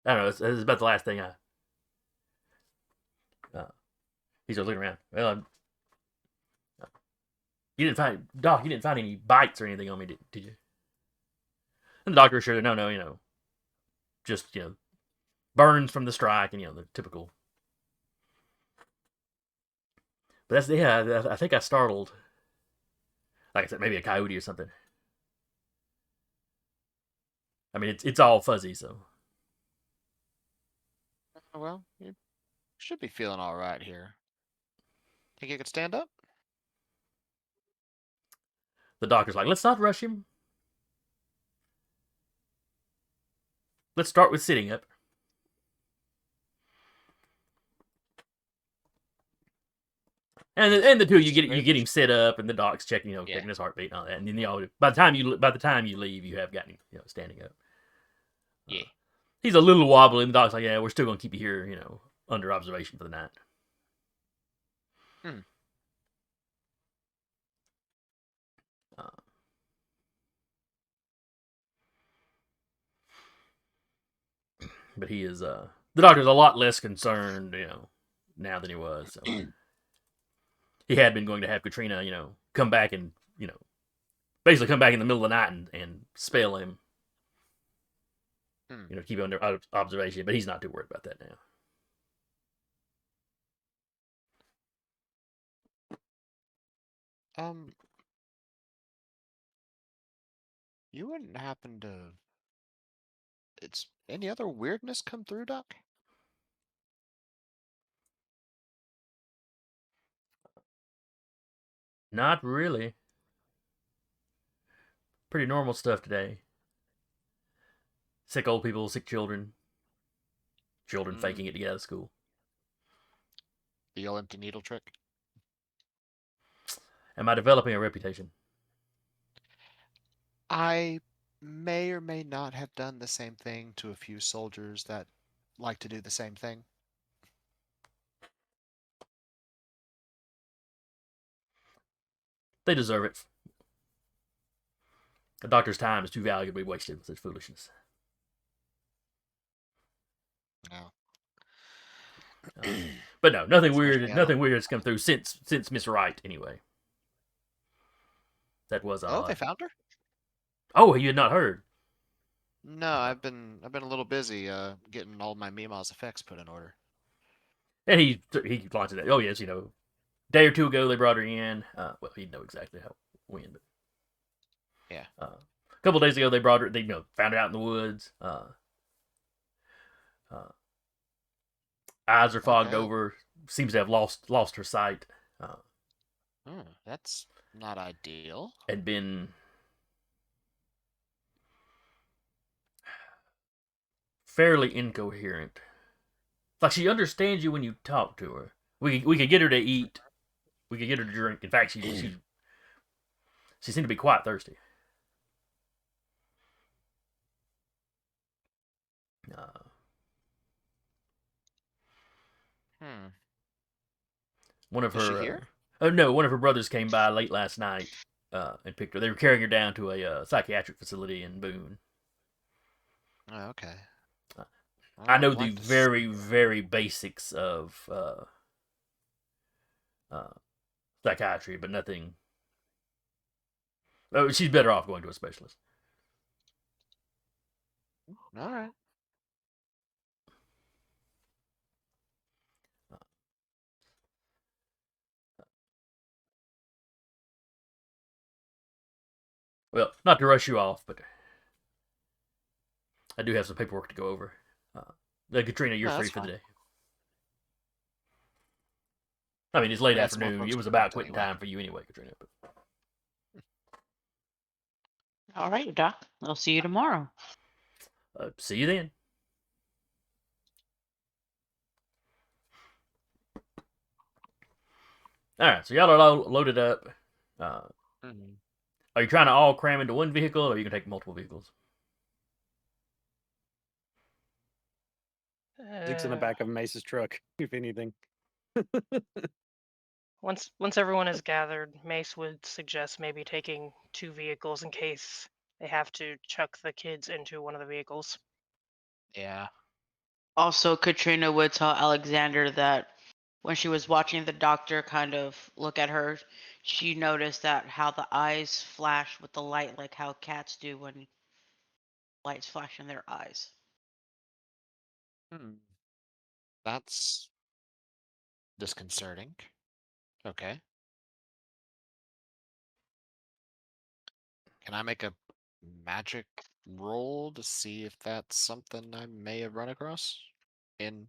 I don't know. This is about the last thing I. He's just looking around. Well, you didn't find Doc. You didn't find any bites or anything on me, did you? And the doctor assured her, no, just burns from the strike and the typical. But I think I startled. Like I said, maybe a coyote or something. I mean, it's all fuzzy, so. Well, you should be feeling all right here. Think you could stand up? The doctor's like, let's not rush him. Let's start with sitting up. And the two you get him set up, and the doc's checking Yeah. checking his heartbeat and all that, and then by the time you leave, you have gotten him standing up. Yeah. He's a little wobbly, and the doc's like, yeah, we're still gonna keep you here, under observation for the night. Hmm. But he is the doctor's a lot less concerned, now than he was. So. He had been going to have Katrina, come back and, basically come back in the middle of the night and spell him. Keep him under observation, but he's not too worried about that now. You wouldn't happen to... It's any other weirdness come through, Doc? Not really. Pretty normal stuff today. Sick old people, sick children. Children faking it to get out of school. The old empty needle trick? Am I developing a reputation? I may or may not have done the same thing to a few soldiers that like to do the same thing. They deserve it. The doctor's time is too valuable to be wasted with such foolishness. No. But no, nothing Especially weird. on Nothing weird has come through since Miss Wright. Anyway, that was Oh, they found her? Oh, you had not heard? No, I've been a little busy getting all my Mima's effects put in order. And he launched it. Oh yes, day or two ago they brought her in. Well, he'd know exactly when, but yeah. A couple days ago they brought her. They found her out in the woods. Eyes are fogged over. Seems to have lost her sight. That's not ideal. Had been fairly incoherent. Like she understands you when you talk to her. We could get her to eat. We could get her to drink. In fact, she seemed to be quite thirsty. One of Is she her here? no, one of her brothers came by late last night and picked her. They were carrying her down to a psychiatric facility in Boone. Oh, okay. I know the very, very basics of psychiatry, but nothing. Oh, she's better off going to a specialist. All right. Well, not to rush you off, but I do have some paperwork to go over. Katrina, you're free for the day. I mean, it's late afternoon. It was about quitting time for you anyway, Katrina. But... All right, Doc. I'll see you tomorrow. See you then. All right, so y'all are loaded up. Are you trying to all cram into one vehicle, or are you gonna take multiple vehicles? Zeke's in the back of Mace's truck, if anything. Once everyone is gathered, Mace would suggest maybe taking 2 vehicles in case they have to chuck the kids into one of the vehicles. Yeah. Also, Katrina would tell Alexander that when she was watching the doctor kind of look at her, she noticed that how the eyes flash with the light, like how cats do when lights flash in their eyes. That's disconcerting. Okay. Can I make a magic roll to see if that's something I may have run across in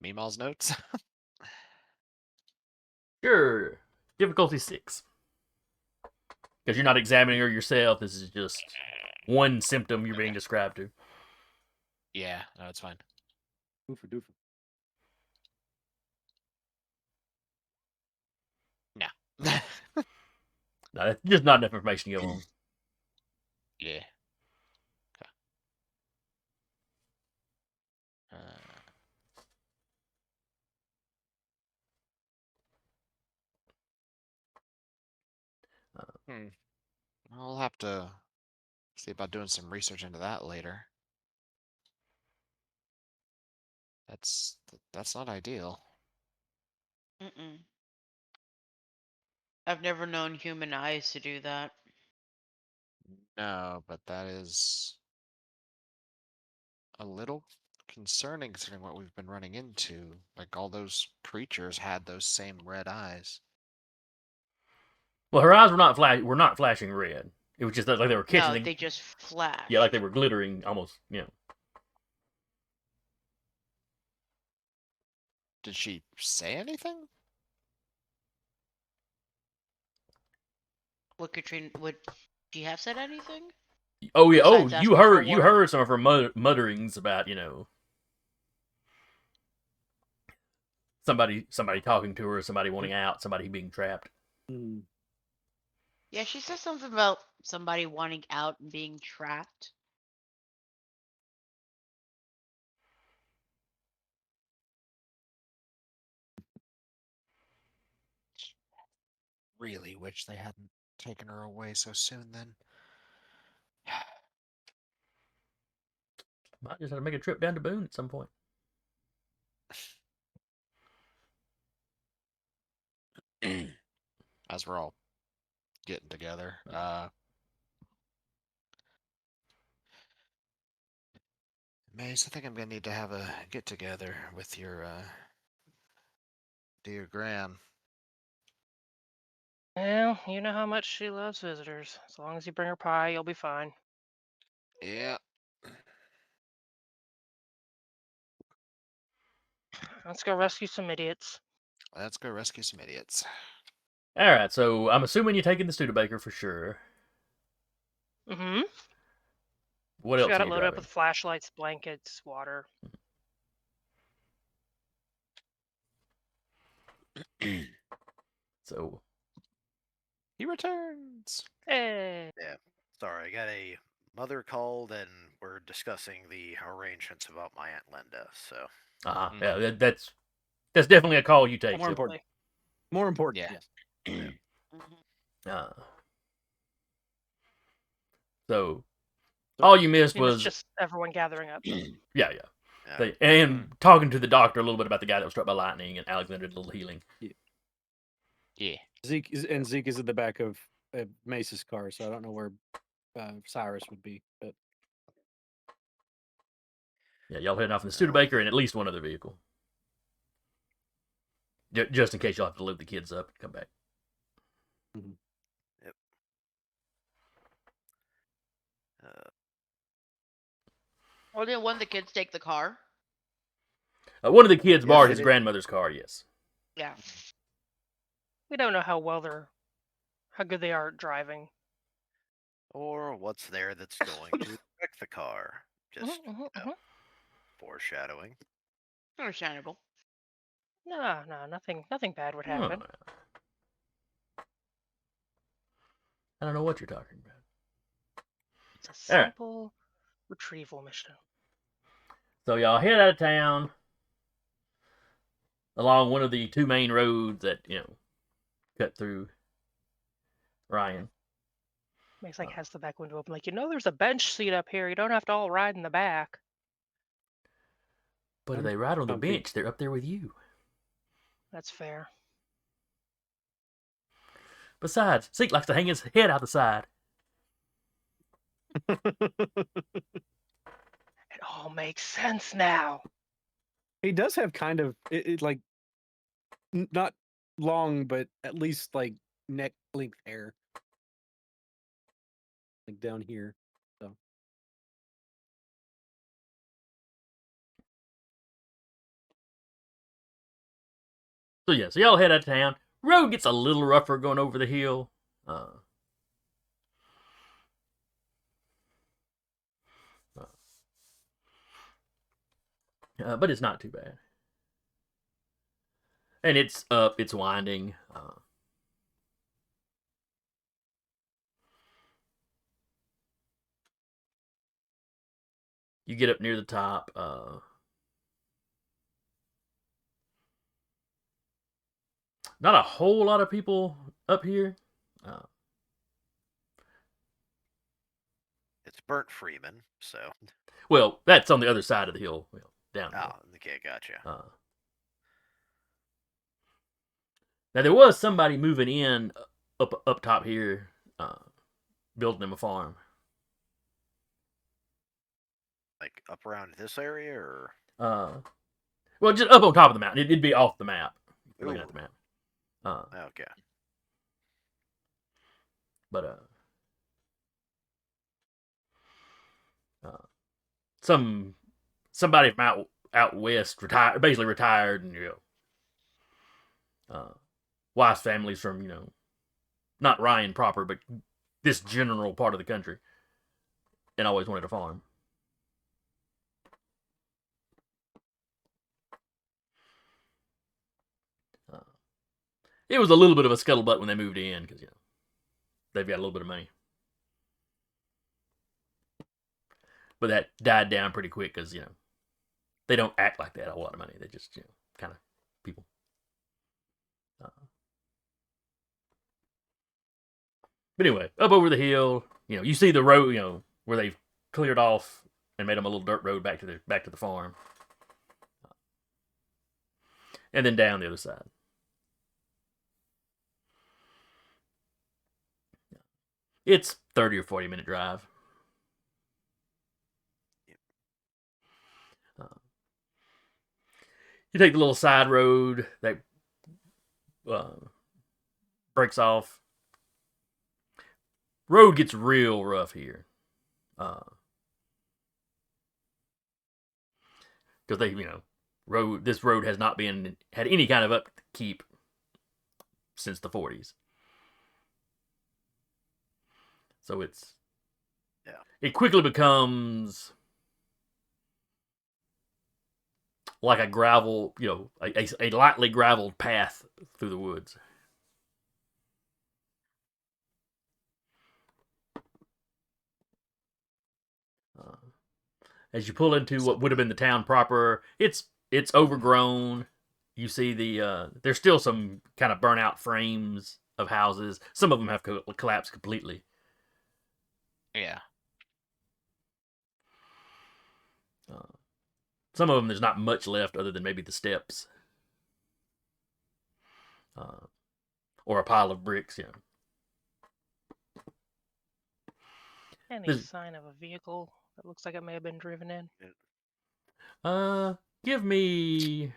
Meemaw's notes? Sure. Difficulty 6. Because you're not examining her yourself. This is just one symptom you're being described to. Yeah, no, it's fine. Oofa doofa. No. No, that's just not enough information to go on. Yeah. Okay. I'll have to see about doing some research into that later. That's not ideal. Mm-mm. I've never known human eyes to do that. No, but that is a little concerning considering what we've been running into. Like all those creatures had those same red eyes. Well, her eyes were not flashing red. It was just that, like they were catching No, the, they just flash. yeah, like they were glittering almost. Did she say anything? Would Katrina, would she have said anything? Oh yeah. Oh, Besides asking for you work? heard some of her mutterings about somebody talking to her, somebody wanting out, somebody being trapped. Mm. Yeah, she said something about somebody wanting out and being trapped. Really wish they hadn't taken her away so soon then. Might just have to make a trip down to Boone at some point. As we're all getting together. Mace, I think I'm gonna need to have a get together with your dear Gran. Well, you know how much she loves visitors. As long as you bring her pie, you'll be fine. Yeah. Let's go rescue some idiots. Let's go rescue some idiots. All right, so I'm assuming you're taking the Studebaker for sure. Mm-hmm. What She else got are it you loaded up driving? with flashlights, blankets, water. So He returns. Hey. Yeah. Sorry, I got a mother called and we're discussing the arrangements about my Aunt Linda, so. yeah, that's definitely a call you take. More So, important. More important. Yeah. Yes. Mhm. uh, so all you missed It was was just everyone gathering up. yeah. Yeah. And talking to the doctor a little bit about the guy that was struck by lightning, and Alexander did a little healing. Yeah. Zeke is in the back of Mace's car, so I don't know where Cyrus would be. But Yeah, y'all heading off in the No. Studebaker and at least one other vehicle, just in case y'all have to load the kids up and come back. Yep. Well, did one of the kids take the car? One of the kids Yes, borrowed they his did. grandmother's car. Yes. Yeah. We don't know how good they are at driving. Or what's there that's going to wreck the car. Just foreshadowing. Understandable. No, nothing bad would happen. I don't know what you're talking about. It's a All right. simple retrieval mission. So y'all head out of town along one of the two main roads that cut through Ryan. Makes has the back window open. Like, there's a bench seat up here. You don't have to all ride in the back. But if they ride on the comfy. bench, they're up there with you. That's fair. Besides, Zeke likes to hang his head out the side. It all makes sense now. he does have kind of it like not long, but at least like neck length hair, like down here. So So yeah, so y'all head out of town. Road gets a little rougher going over the hill. But it's not too bad. And it's up, it's winding. You get up near the top. Not a whole lot of people up here. It's burnt Freeman, so. Well, that's on the other side of the hill. Well, down the hill. Oh, okay, gotcha. Now there was somebody moving in up top here, building them a farm. Like up around this area, or? Well, just up on top of the mountain. It'd be off the map. Looking at the map. Okay. But somebody from out west basically retired, and wife's family's from not Ryan proper, but this general part of the country, and always wanted a farm. It was a little bit of a scuttlebutt when they moved in because they've got a little bit of money, but that died down pretty quick because they don't act like they had a lot of money. They just kind of people. But anyway, up over the hill, you see the road, where they've cleared off and made them a little dirt road back to the farm, and then down the other side. It's 30 or 40-minute drive. You take the little side road that breaks off. Road gets real rough here. Because this road has not had any kind of upkeep since the 40s. So it quickly becomes like a gravel, a lightly graveled path through the woods. As you pull into what would have been the town proper, it's overgrown. You see there's still some kind of burnt-out frames of houses. Some of them have collapsed completely. Yeah. Some of them, there's not much left other than maybe the steps. Or a pile of bricks, Any sign of a vehicle that looks like it may have been driven in? Give me...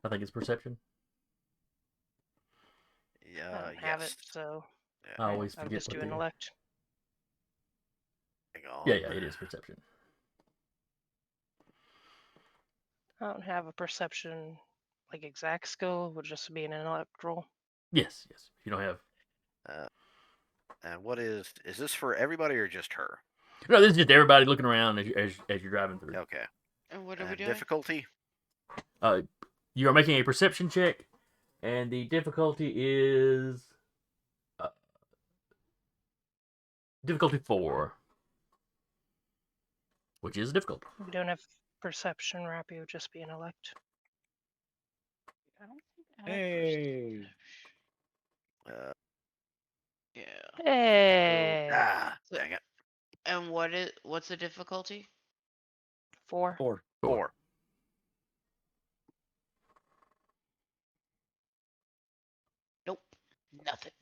I think it's perception. Yeah, I don't have it, so I always I'll forget just what do they an are. elect. Hang on. Yeah, it is perception. I don't have a perception like exact skill. Would just be an electoral. Yes. You don't have... And what is this for everybody or just her? No, this is just everybody looking around as you're driving through. Okay. And what are we And doing? difficulty? You are making a perception check, and the difficulty is difficulty 4, which is difficult. We don't have perception, Rappy. Would just be an elect. I don't think I have Hey. Yeah. Hey. So- Dang it. And what's the difficulty? 4. 4. Nope. Nothing.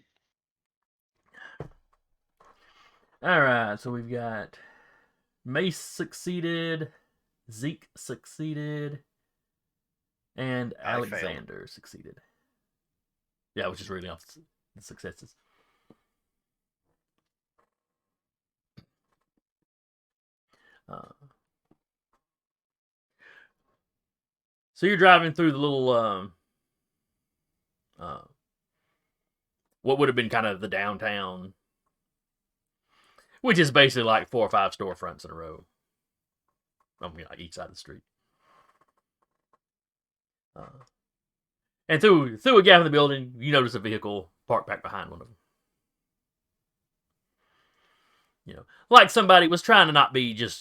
All right, so we've got Mace succeeded, Zeke succeeded, and I failed. Alexander succeeded. Yeah, which is really off the successes. So you're driving through the little what would have been kind of the downtown, which is basically like 4 or 5 storefronts in a row on like each side of the street. And through a gap in the building, you notice a vehicle parked back behind one of them. You know, like somebody was trying to not be just,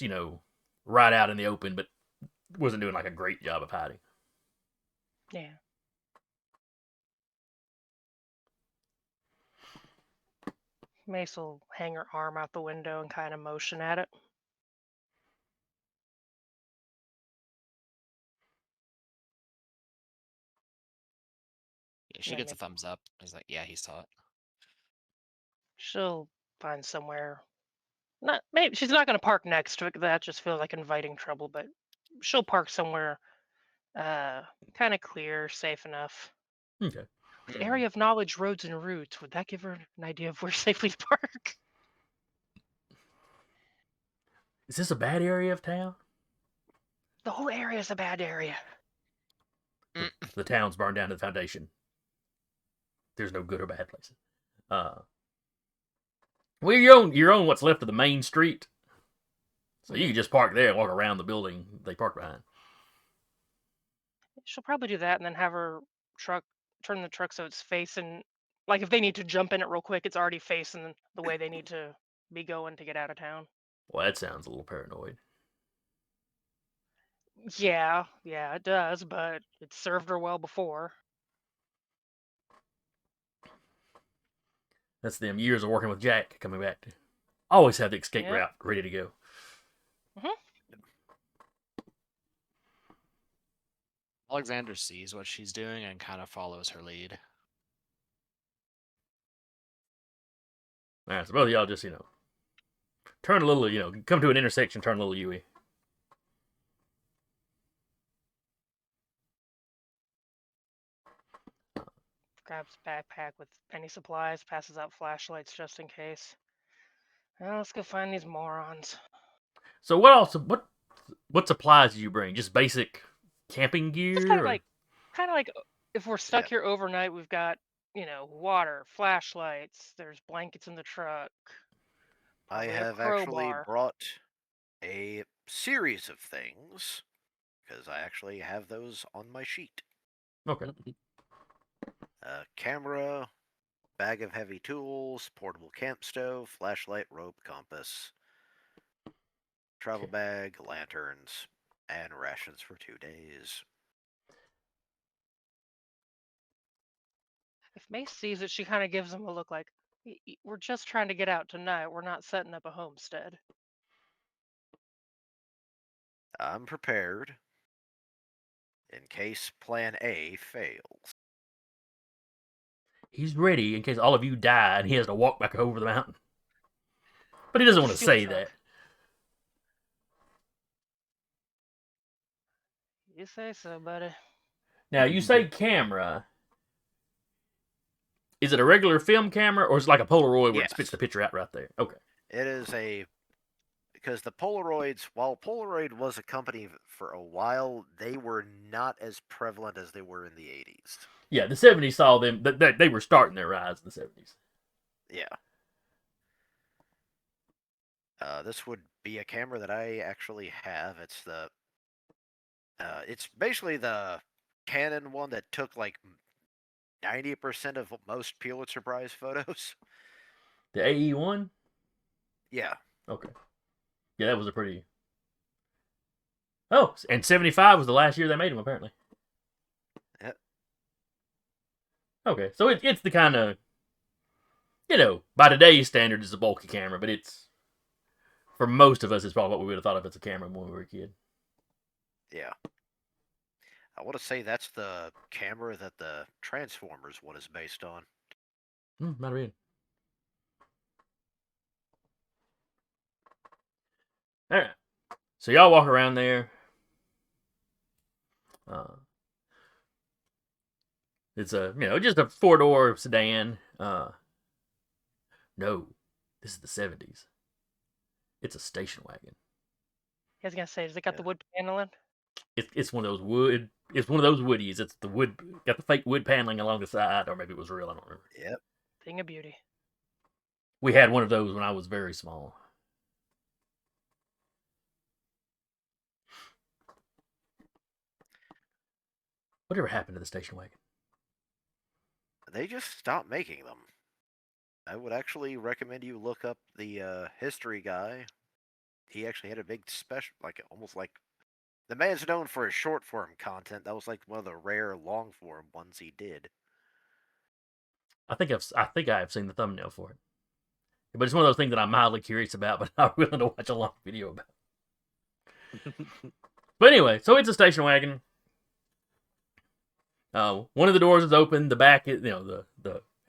right out in the open, but wasn't doing like a great job of hiding. Yeah. Mace will hang her arm out the window and kind of motion at it. Yeah, she Yeah, gets a maybe. thumbs up. He's like, yeah, he saw it. She'll find somewhere. Not maybe she's not going to park next to it. 'Cause that just feels like inviting trouble. But she'll park somewhere, kind of clear, safe enough. Okay. With area of knowledge, roads and routes, would that give her an idea of where safely to park? Is this a bad area of town? The whole area is a bad area. The town's burned down to the foundation. There's no good or bad places. Well, you're on what's left of the main street, so you can just park there and walk around the building they park behind. She'll probably do that and then have her truck turn the truck so it's facing. Like if they need to jump in it real quick, it's already facing the way they need to be going to get out of town. Well, that sounds a little paranoid. Yeah, it does, but it served her well before. That's them years of working with Jack coming back to always have the escape Yeah. route ready to go. Alexander sees what she's doing and kind of follows her lead. All right, so both of y'all just, turn a little, come to an intersection, turn a little U-Y. Grabs backpack with any supplies, passes out flashlights just in case. Well, let's go find these morons. So what else? What supplies do you bring? Just basic camping gear? Just kind of like if we're stuck Yeah. here overnight, we've got water, flashlights. There's blankets in the truck. I Probably a have actually crowbar. brought a series of things because I actually have those on my sheet. Okay. A camera, bag of heavy tools, portable camp stove, flashlight, rope, compass, travel Okay. bag, lanterns, and rations for 2 days. If Mace sees it, she kind of gives him a look like, we're just trying to get out tonight. We're not setting up a homestead. I'm prepared in case Plan A fails. He's ready in case all of you die and he has to walk back over the mountain. But he doesn't want to Steal the say truck. that. You say so, buddy. Now, you say camera. Is it a regular film camera or is it like a Polaroid where it spits Yes. the picture out right there? Okay. It is because the Polaroids, while Polaroid was a company for a while, they were not as prevalent as they were in the 80s. Yeah, the 70s saw them. They were starting their rise in the 70s. Yeah. This would be a camera that I actually have. It's basically the Canon one that took like 90% of most Pulitzer Prize photos. The AE1? Yeah. Okay. Yeah, that was a pretty... Oh, and 75 was the last year they made them, apparently. Yep. Okay, so it's the kind of... by today's standards, it's a bulky camera, but it's... For most of us, it's probably what we would have thought of as a camera when we were a kid. Yeah. I want to say that's the camera that the Transformers one is based on. Might have been. Alright. So y'all walk around there. It's a, just a 4-door sedan. No, this is the 70s. It's a station wagon. I was gonna say, does it got the Yeah. wood paneling? It's one of those wood It's one of those woodies. It's the wood, got the fake wood paneling along the side, or maybe it was real. I don't remember. Yep. Thing of beauty. We had one of those when I was very small. Whatever happened to the station wagon? They just stopped making them. I would actually recommend you look up the history guy. He actually had a big special, like almost like the man's known for his short form content. That was like one of the rare long form ones he did. I think I've seen the thumbnail for it, but it's one of those things that I'm mildly curious about, but not willing to watch a long video about. But anyway, so it's a station wagon. One of the doors is open. The back is, the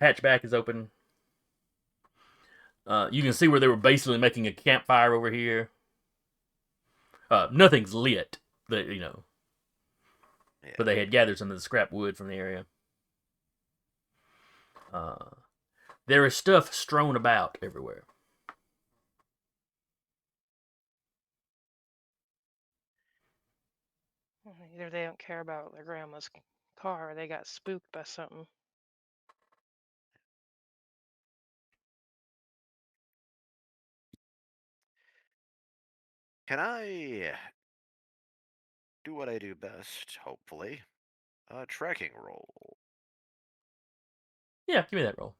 hatchback is open. You can see where they were basically making a campfire over here. Nothing's lit, but they had gathered some of the scrap wood from the area. There is stuff strewn about everywhere. Either they don't care about their grandma's car or they got spooked by something. Can I do what I do best, hopefully? Tracking roll. Yeah, give me that roll.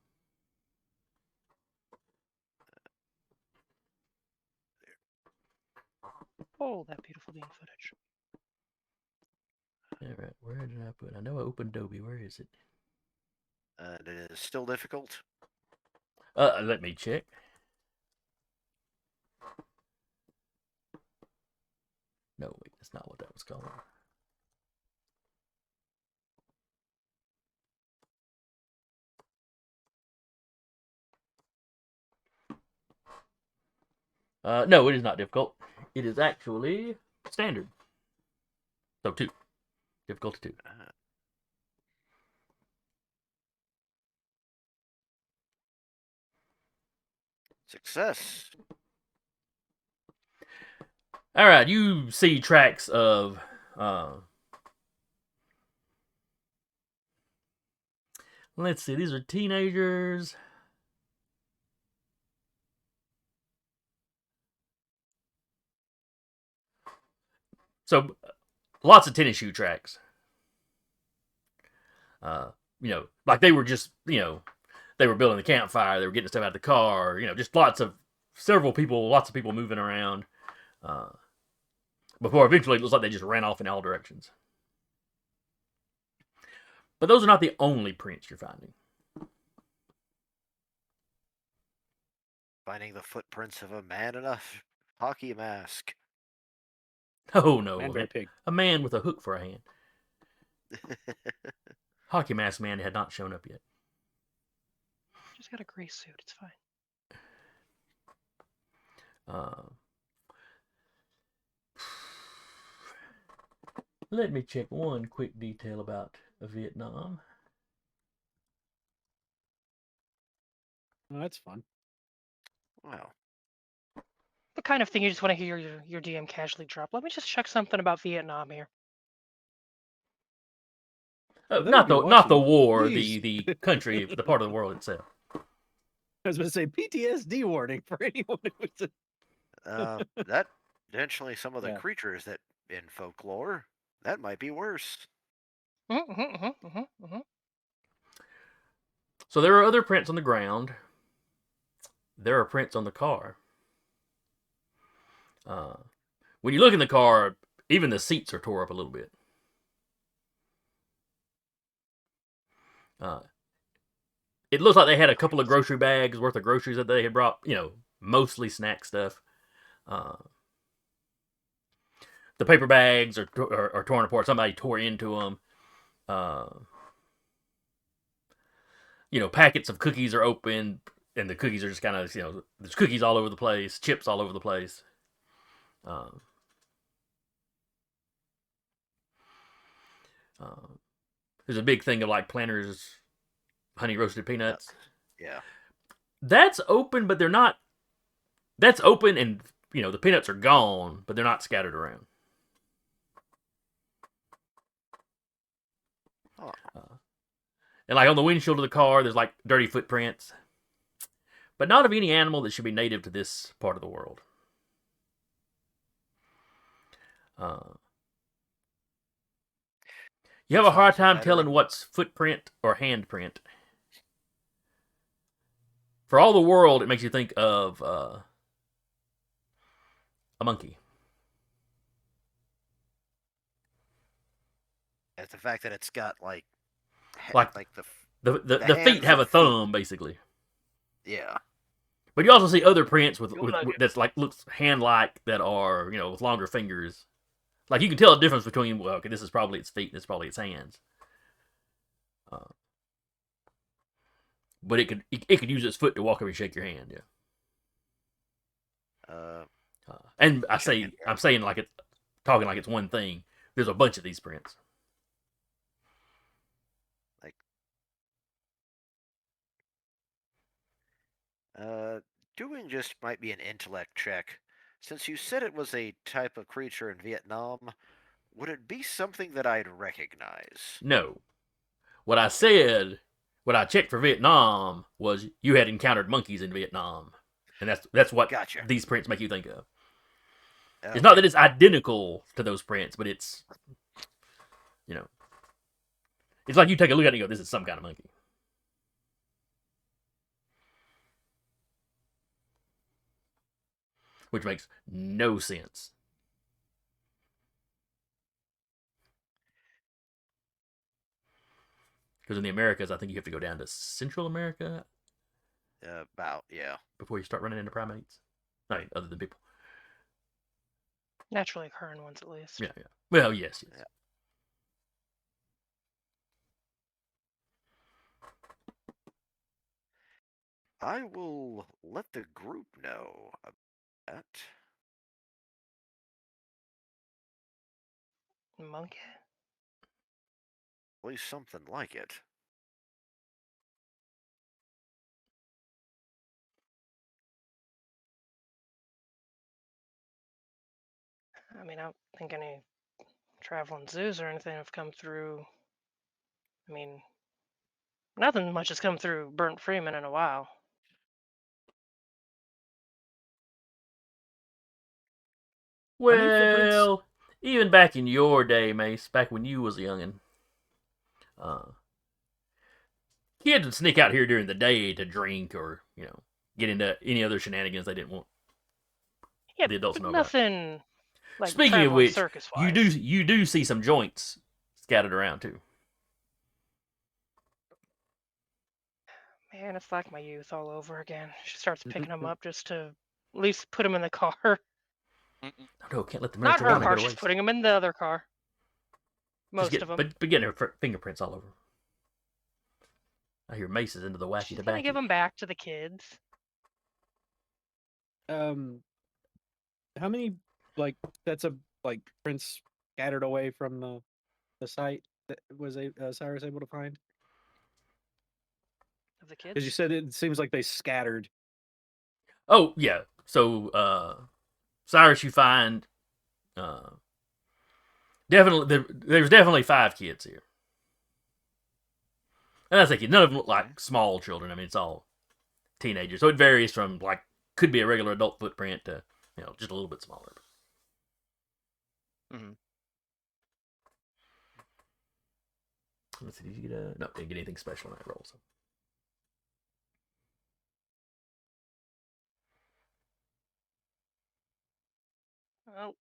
Oh, that beautiful bean footage. All right, where did I put? I know I opened Adobe. Where is it? It is still difficult. Let me check. No, wait, that's not what that was called. No, it is not difficult. It is actually standard. So 2. Difficulty 2. Success. All right, you see tracks of let's see, these are teenagers. So lots of tennis shoe tracks. Like they were just, they were building the campfire, they were getting stuff out of the car, just lots of people moving around. Before eventually it looks like they just ran off in all directions. But those are not the only prints you're finding. Finding the footprints of a man in a hockey mask. Oh no, Man by pig. a man with a hook for a hand. Hockey mask man had not shown up yet. Just got a gray suit. It's fine. Let me check one quick detail about Vietnam. Oh, that's fun. Wow. The kind of thing you just want to hear your DM casually drop. Let me just check something about Vietnam here. Not the war, please. the country, the part of the world itself. I was going to say PTSD warning for anyone who's That potentially some of the Yeah. creatures that in folklore that might be worse. So there are other prints on the ground. There are prints on the car. When you look in the car, even the seats are tore up a little bit. It looks like they had a couple of grocery bags worth of groceries that they had brought, mostly snack stuff. The paper bags are torn apart. Somebody tore into them. Packets of cookies are open, and the cookies are just kind of, there's cookies all over the place, chips all over the place. There's a big thing of like Planters honey roasted peanuts. Yeah. That's open, but they're not. That's open, and the peanuts are gone, but they're not scattered around. And like on the windshield of the car, there's like dirty footprints, but not of any animal that should be native to this part of the world. You have a hard time telling what's footprint or handprint. For all the world, it makes you think of a monkey. It's the fact that it's got like Like the feet have a thumb, basically. Yeah. But you also see other prints with that's like looks hand-like that are with longer fingers. Like you can tell a difference between okay, this is probably its feet, and this is probably its hands. But it could use its foot to walk up and shake your hand, yeah. And I'm saying like it's talking like it's one thing. There's a bunch of these prints. Like, doing just might be an intellect check. Since you said it was a type of creature in Vietnam, would it be something that I'd recognize? No. What I said, what I checked for Vietnam was you had encountered monkeys in Vietnam, and that's what these prints make you think of. Okay. It's not that it's identical to those prints, but it's it's like you take a look at it and go, this is some kind of monkey. Which makes no sense. Because in the Americas, I think you have to go down to Central America. Yeah. Before you start running into primates. I mean, other than people. Naturally occurring ones, at least. Yeah. Well, yes. Yeah. I will let the group know about that. Monkey? At least something like it. I mean, I don't think any traveling zoos or anything have come through. I mean, nothing much has come through Burnt Freeman in a while. Well, even back in your day, Mace, back when you was a youngin', kids would sneak out here during the day to drink or, get into any other shenanigans they didn't want the adults to know nothing about. Like Speaking of which, circus-wise. you do see some joints scattered around too. Man, it's like my youth all over again. She starts picking them up just to at least put them in the car. No, can't let the Not marijuana her go car. to She's waste. putting them in the other car. Most of them. But getting her fingerprints all over. I hear Mace's into the wacky She's tobacco. gonna give them back to the kids. How many sets of prints scattered away from the site that was Cyrus able to find? Of the kids? Because you said it seems like they scattered. Oh yeah. So Cyrus, you find definitely there's definitely 5 kids here. And I think none of them look like small children. I mean, it's all teenagers. So it varies from could be a regular adult footprint to just a little bit smaller. Mm-hmm. Let's see, did you get no, didn't get anything special in that roll. So. Oh,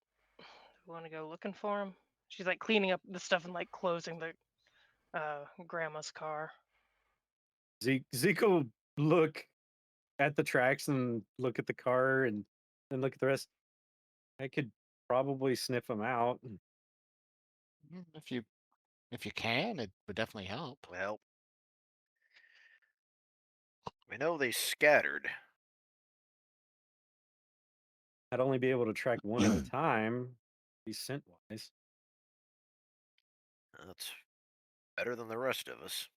we want to go looking for him? She's cleaning up the stuff and closing the grandma's car. Zeke will look at the tracks and look at the car and then look at the rest. I could probably sniff them out. If you can, it would definitely help. Well, we know they scattered. I'd only be able to track one at a time, be scent wise. That's better than the rest of us.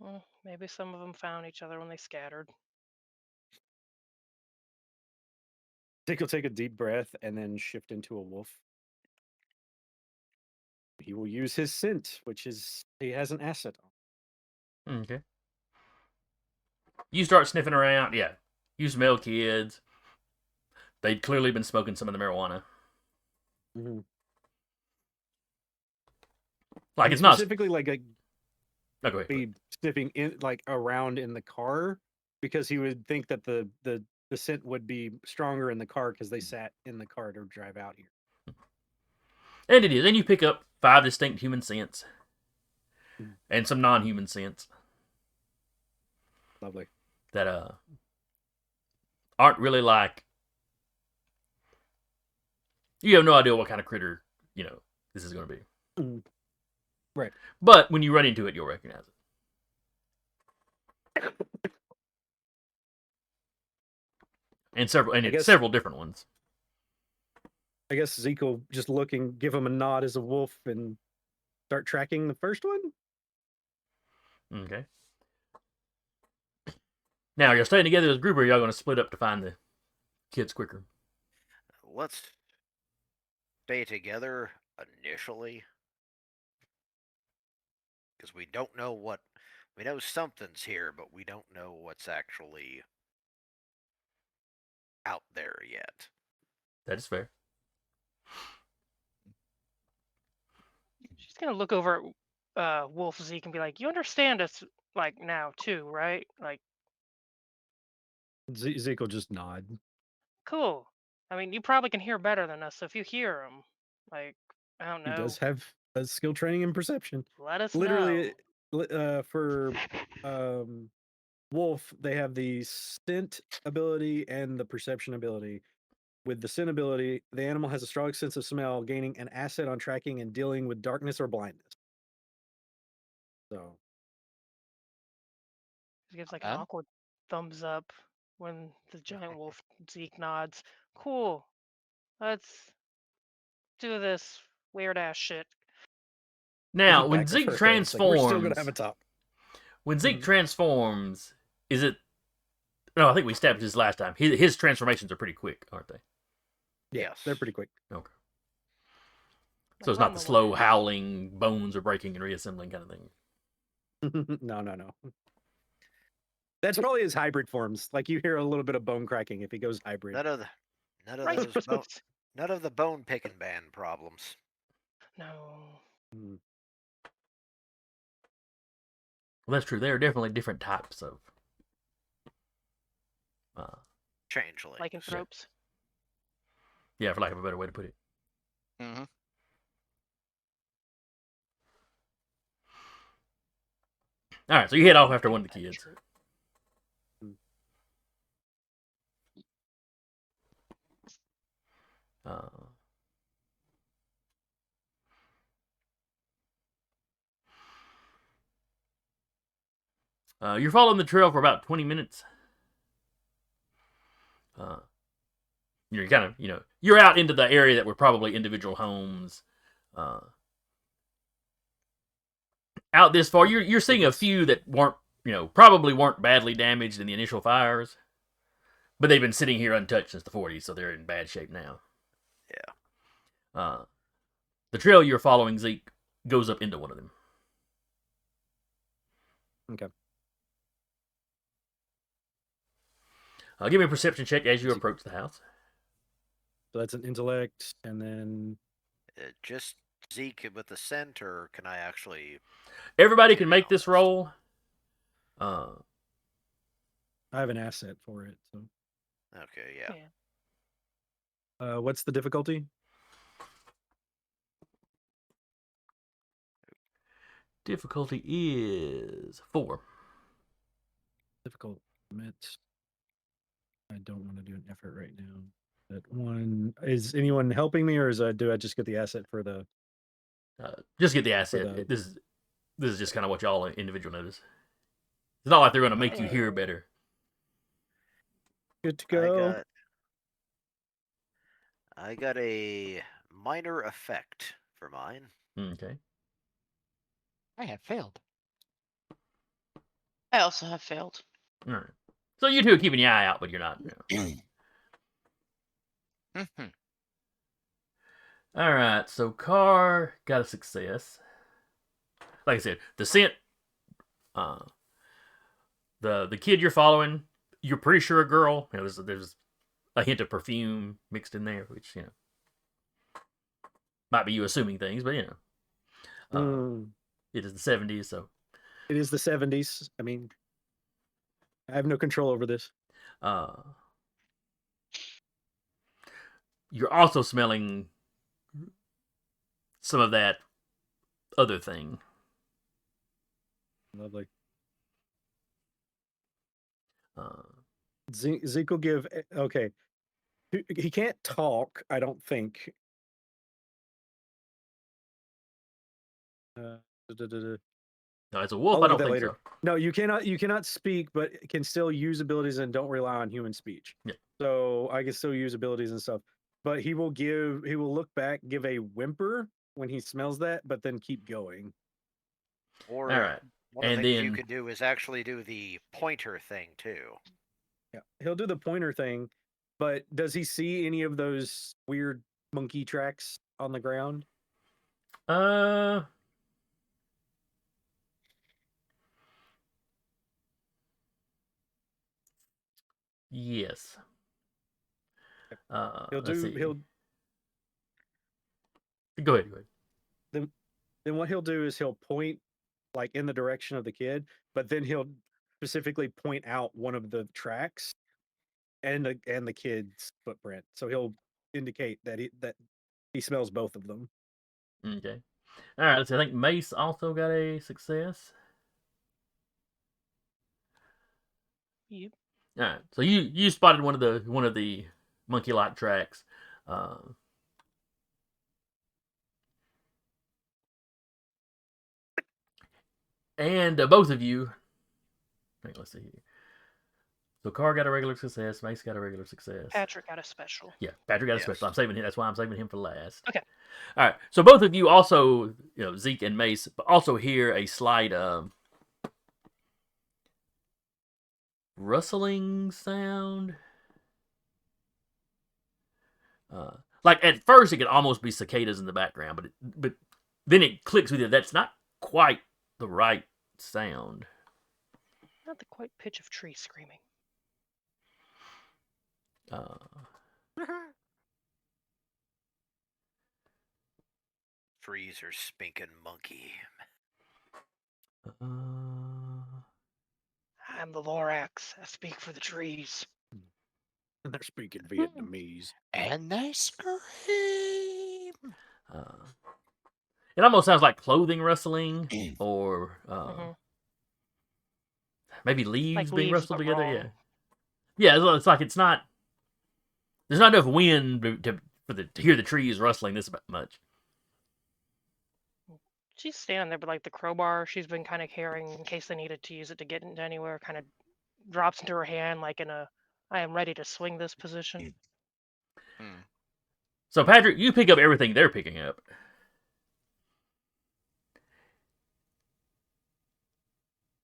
Well, maybe some of them found each other when they scattered. Dick will take a deep breath and then shift into a wolf. he will use his scent, which is he has an asset on. Okay. You start sniffing around. Yeah. You smell kids. They'd clearly been smoking some of the marijuana. Mm-hmm. Like, And it's not. specifically like a Oh, go ahead. be sniffing in like around in the car because he would think that the scent would be stronger in the car because they sat in the car to drive out here. And it is. And you pick up 5 distinct human scents. Mhm. And some non-human scents. Lovely. That aren't really like... You have no idea what kind of critter, this is going to be. Mhm. Right. But when you run into it, you'll recognize it. And it's several different ones. I guess Zeke will just look and give him a nod as a wolf and start tracking the first one. Okay. Now, you're staying together as a group, or y'all going to split up to find the kids quicker? Let's stay together initially. Because we don't know what... We know something's here, but we don't know what's actually out there yet. That is fair. She's gonna look over at Wolf Zeke and be like, "You understand us like now too, right? Like, Zeke will just nod. cool. I mean, you probably can hear better than us, so if you hear them, like, I don't He know, does have a skill training and perception. let us Literally, know." for Wolf, they have the scent ability and the perception ability. With the scent ability, the animal has a strong sense of smell, gaining an asset on tracking and dealing with darkness or blindness. So He gives like an bad. awkward thumbs up when the giant wolf Zeke nods. Cool. Let's do this weird ass shit. Now, when back of Zeke her head, it's like, we're still gonna transforms, have a talk. when Zeke Mhm. transforms, is it? No, I think we established this last time. His transformations are pretty quick, aren't they? Yeah, Yes. they're pretty quick. Okay. So it's not the slow Nonetheless, howling, bones are breaking and reassembling kind of thing. No. That's probably his hybrid forms. Like you hear a little bit of bone cracking if he goes hybrid. None of right? the bone picking band problems. No. Mm. Well, that's true. There are definitely different types of Changelings. Lycanthropes. yeah, for lack of a better way to put it. Mm-hmm. All right, so you head off after one of the kids. You're following the trail for about 20 minutes. You're kind of, you're out into the area that were probably individual homes. Out this far, you're seeing a few that weren't, probably weren't badly damaged in the initial fires, but they've been sitting here untouched since the 40s, so they're in bad shape now. Yeah. The trail you're following, Zeke, goes up into one of them. Okay. Give me a perception check as you approach the house. So that's an intellect, and then Just Zeke with the scent, or can I actually... Everybody can make this roll. I have an asset for it. So Okay, yeah. what's the difficulty? Difficulty is 4. Difficult. I don't want to do an effort right now. That one is anyone helping me, or do I just get the asset for the? Just get the asset. This is just kind of what y'all individual notice. It's not like they're going to make you hear better. Good to go. I got a minor effect for mine. Okay. I have failed. I also have failed. All right. So you two are keeping your eye out, but you're not. Mm-hmm. All right, so Carr got a success. Like I said, the scent, uh, the kid you're following, you're pretty sure a girl. You know, there's a hint of perfume mixed in there, which might be you assuming things, but it is the 70s, so It is the 70s. I mean, I have no control over this. uh, you're also smelling some of that other thing. Lovely. Uh, Zeke will give. Okay. He can't talk, I don't think. Uh, no, it's a wolf. I'll I look at don't that think later. so. No, you cannot speak, but can still use abilities and don't rely on human speech. Yeah. So I can still use abilities and stuff. But he will look back, give a whimper when he smells that, but then keep going. Or All right, one of the and things you then could do is actually do the pointer thing too. Yeah. He'll do the pointer thing, but does he see any of those weird monkey tracks on the ground? yes. He'll Let's do see. he'll Go ahead. Go ahead. then what he'll do is he'll point like in the direction of the kid, but then he'll specifically point out one of the tracks and the kid's footprint. So he'll indicate that he smells both of them. Okay. All right. So I think Mace also got a success. Yep. All right. So you spotted one of the monkey-like tracks. Uh, and both of you. Let's see here. So Carr got a regular success. Mace got a regular success. Patrick got a special. Yeah, Patrick got a Yes. special. I'm saving him. That's why I'm saving him for last. Okay. All right. So both of you also, Zeke and Mace, also hear a slight rustling sound. Like at first, it could almost be cicadas in the background, but then it clicks with you. That's not quite the right sound. Not the quite pitch of tree screaming. Trees are spinking monkey. I'm the Lorax. I speak for the trees. And they're speaking Vietnamese. And they scream. It almost sounds like clothing rustling or maybe leaves Like being leaves, rustled but together. wrong. Yeah. It's like it's not. There's not enough wind to hear the trees rustling this much. She's standing there, but like the crowbar she's been kind of carrying in case they needed to use it to get into anywhere kind of drops into her hand like in a I am ready to swing this position. So Patrick, you pick up everything they're picking up.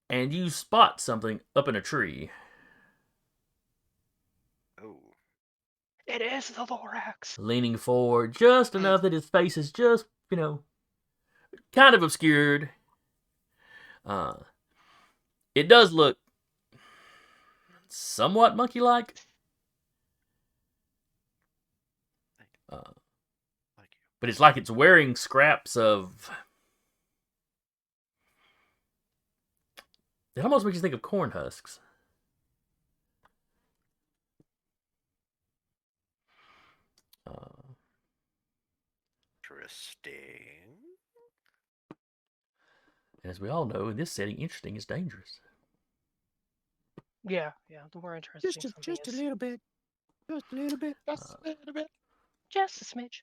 And you spot something up in a tree. Oh. It is the Lorax. Leaning forward just enough that his face is just, kind of obscured. It does look somewhat monkey-like. But it's like it's wearing scraps of... It almost makes you think of corn husks. Interesting. And as we all know, in this setting, interesting is dangerous. Yeah. The more interesting Just something a is. little bit. Just a little bit. Just a little bit. Just a smidge.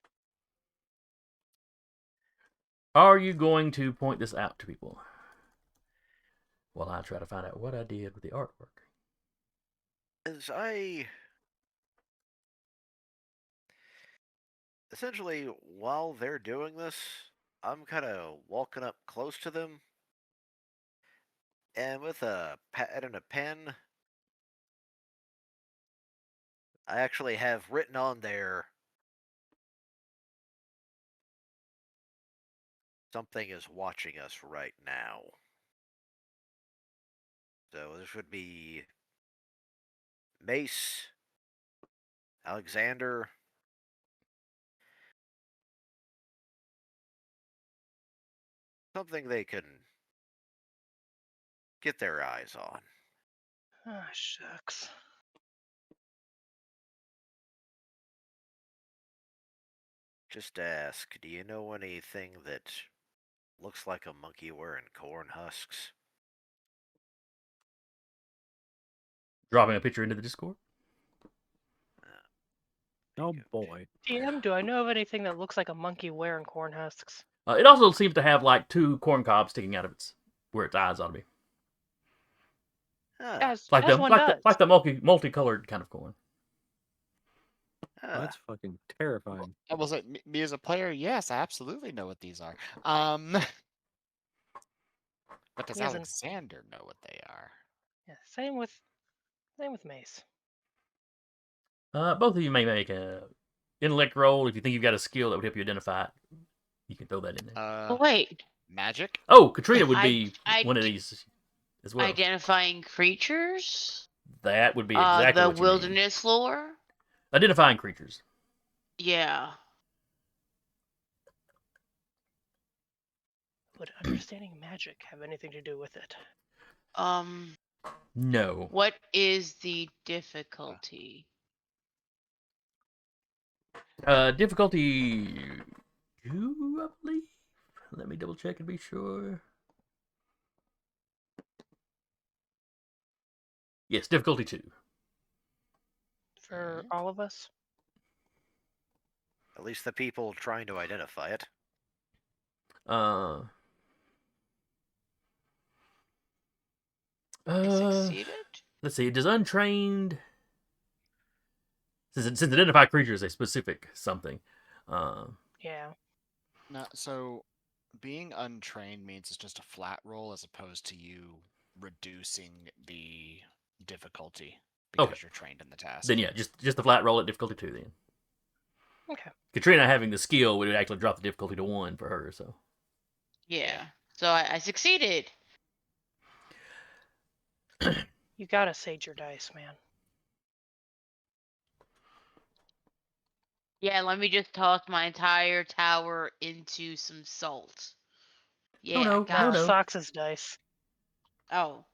Are you going to point this out to people? While I try to find out what I did with the artwork. Essentially, while they're doing this, I'm kind of walking up close to them, and with a pad and a pen, I actually have written on there something is watching us right now. So this would be Mace, Alexander, something they can get their eyes on. Ah, shucks. Just ask, do you know anything that looks like a monkey wearing corn husks? Dropping a picture into the Discord. Oh boy. DM, do I know of anything that looks like a monkey wearing corn husks? It also seems to have like 2 corn cobs sticking out of where its eyes ought to be. Huh. As, Like as one does. the multicolored kind of corn. Oh, Huh. that's fucking terrifying. I was like, me as a player, yes, I absolutely know what these are. But does He isn't. Alexander know what they are? Yeah, same with Mace. Both of you may make a intellect roll if you think you've got a skill that would help you identify it. You can throw that in there. Oh, wait. Magic? Oh, Katrina would I- be I one of d- these as well. Identifying creatures? That would be exactly The what you wilderness lore? need. Identifying creatures. Yeah. Would understanding magic have anything to do with it? No. What is the difficulty? Difficulty 2, I believe. Let me double check and be sure. Yes, difficulty 2. For all of us? At least the people trying to identify it. I succeeded? Let's see. Does untrained, since identify creature is a specific something. Yeah. No, so being untrained means it's just a flat roll as opposed to you reducing the difficulty because Okay. you're trained in the task. Then yeah, just the flat roll at difficulty 2 then. Okay. Katrina having the skill would actually drop the difficulty to 1 for her. So Yeah. So I succeeded. You gotta sage your dice, man. Yeah, let me just toss my entire tower into some salt. Yeah, no, got no. Sox's dice. Oh.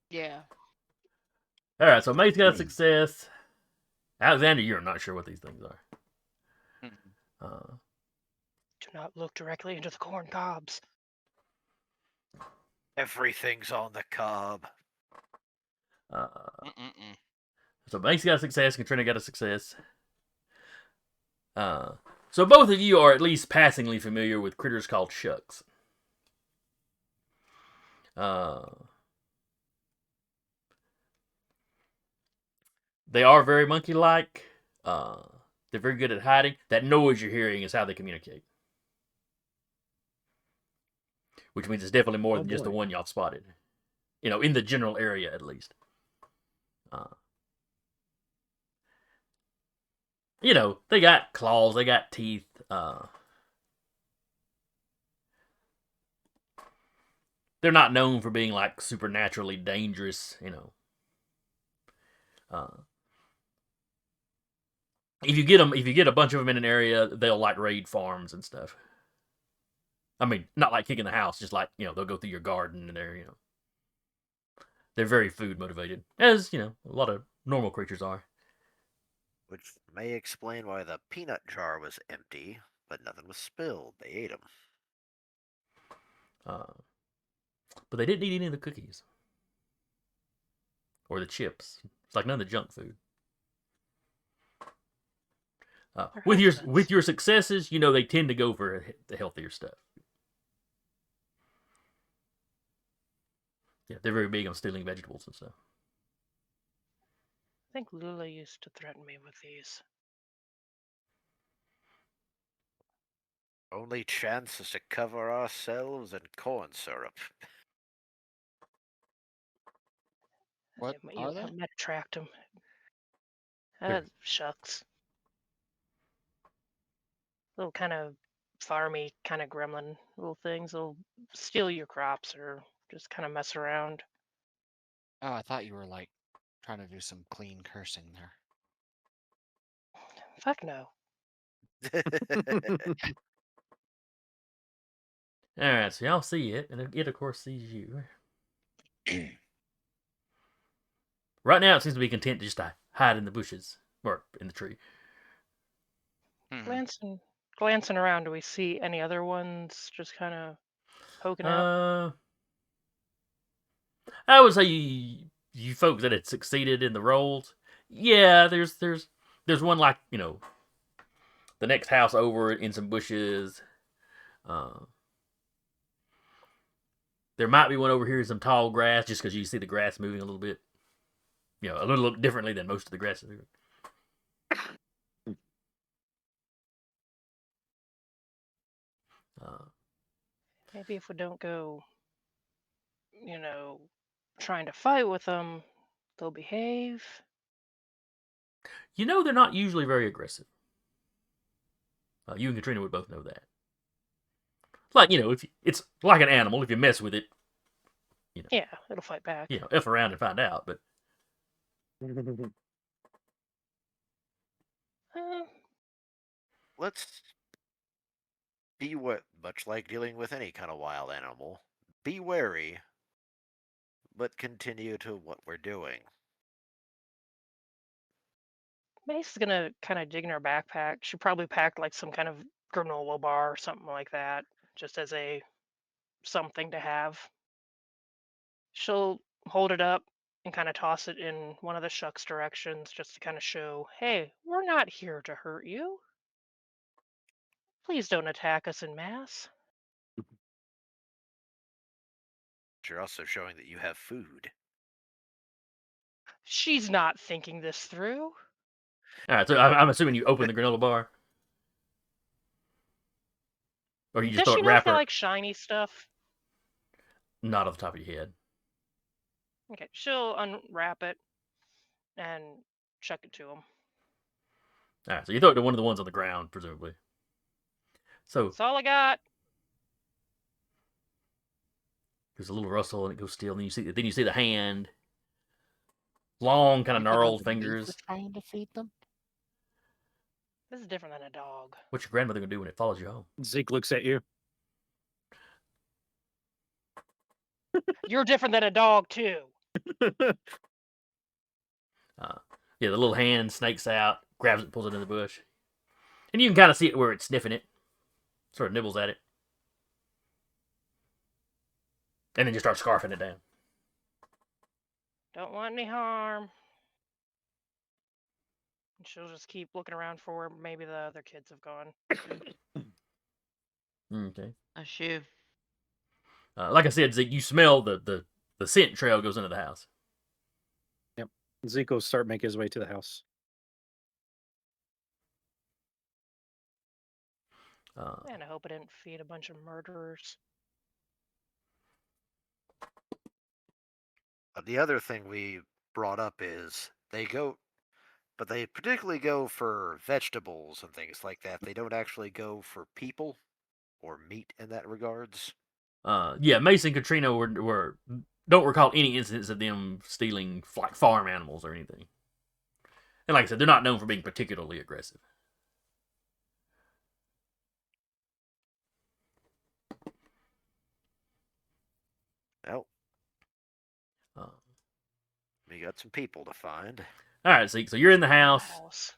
Yeah. All right, so Mate's got a success. Alexander, you're not sure what these things are. Do not look directly into the corn cobs. Everything's on the cob. So Mate's got a success. Katrina got a success. So both of you are at least passingly familiar with critters called shucks. They are very monkey-like. They're very good at hiding. That noise you're hearing is how they communicate. Which means it's definitely more than just the one y'all spotted. You know, in the general area at least. You know, they got claws, they got teeth. They're not known for being like supernaturally dangerous, you know. If you get a bunch of them in an area, they'll like raid farms and stuff. I mean, not like kicking the house, just like, you know, they'll go through your garden and they're very food motivated, as, you know, a lot of normal creatures are. Which may explain why the peanut jar was empty, but nothing was spilled. They ate them. But they didn't eat any of the cookies. Or the chips. It's like none of the junk food. With your successes, you know they tend to go for the healthier stuff. Yeah, they're very big on stealing vegetables and stuff. I think Lula used to threaten me with these. Only chance is to cover ourselves in corn syrup. What You are they? might attract him. Here. Shucks. Little kind of farmy kind of gremlin little things. They'll steal your crops or just kind of mess around. Oh, I thought you were like trying to do some clean cursing there. Fuck no. All right, so y'all see it, and it of course sees you. Right now, it seems to be content to just hide in the bushes or in the tree. Glancing around, do we see any other ones just kind of poking out? I would say you folks that had succeeded in the roles. Yeah, there's one like the next house over in some bushes. There might be one over here in some tall grass, just because you see the grass moving a little bit. A little differently than most of the grass is moving. Maybe if we don't go, trying to fight with them, they'll behave. They're not usually very aggressive. You and Katrina would both know that. Like, if it's like an animal, if you mess with it, Yeah, it'll fight back. F around and find out. But Let's be much like dealing with any kind of wild animal. Be wary, but continue to what we're doing. Mace is gonna kind of dig in her backpack. She probably packed like some kind of granola bar or something like that, just as a something to have. She'll hold it up and kind of toss it in one of the shucks directions just to kind of show, hey, we're not here to hurt you. Please don't attack us en masse. You're also showing that you have food. She's not thinking this through. all right, so I'm assuming you open the granola bar, or you just Does throw she it know if they wrapper. like shiny stuff? Not off the top of your head. Okay, she'll unwrap it and chuck it to him. All right, so you throw it to one of the ones on the ground, presumably. So That's all I got. there's a little rustle and it goes still. And then you see the hand, long, kind of gnarled fingers. Trying to feed them. This is different than a dog. What's your grandmother gonna do when it follows you home? Zeke looks at you. You're different than a dog too. Yeah, the little hand snakes out, grabs it, pulls it in the bush, and you can kind of see it where it's sniffing it, sort of nibbles at it, and then just starts scarfing it down. Don't want any harm. And she'll just keep looking around for where maybe the other kids have gone. Okay. A shoe. Like I said, Zeke, you smell the scent trail goes into the house. Yep. Zeke will start making his way to the house. And I hope I didn't feed a bunch of murderers. The other thing we brought up is they particularly go for vegetables and things like that. They don't actually go for people or meat in that regards. Yeah, Mace and Katrina don't recall any incidents of them stealing like farm animals or anything. And like I said, they're not known for being particularly aggressive. Well, we got some people to find. All right, Zeke. So you're in the house.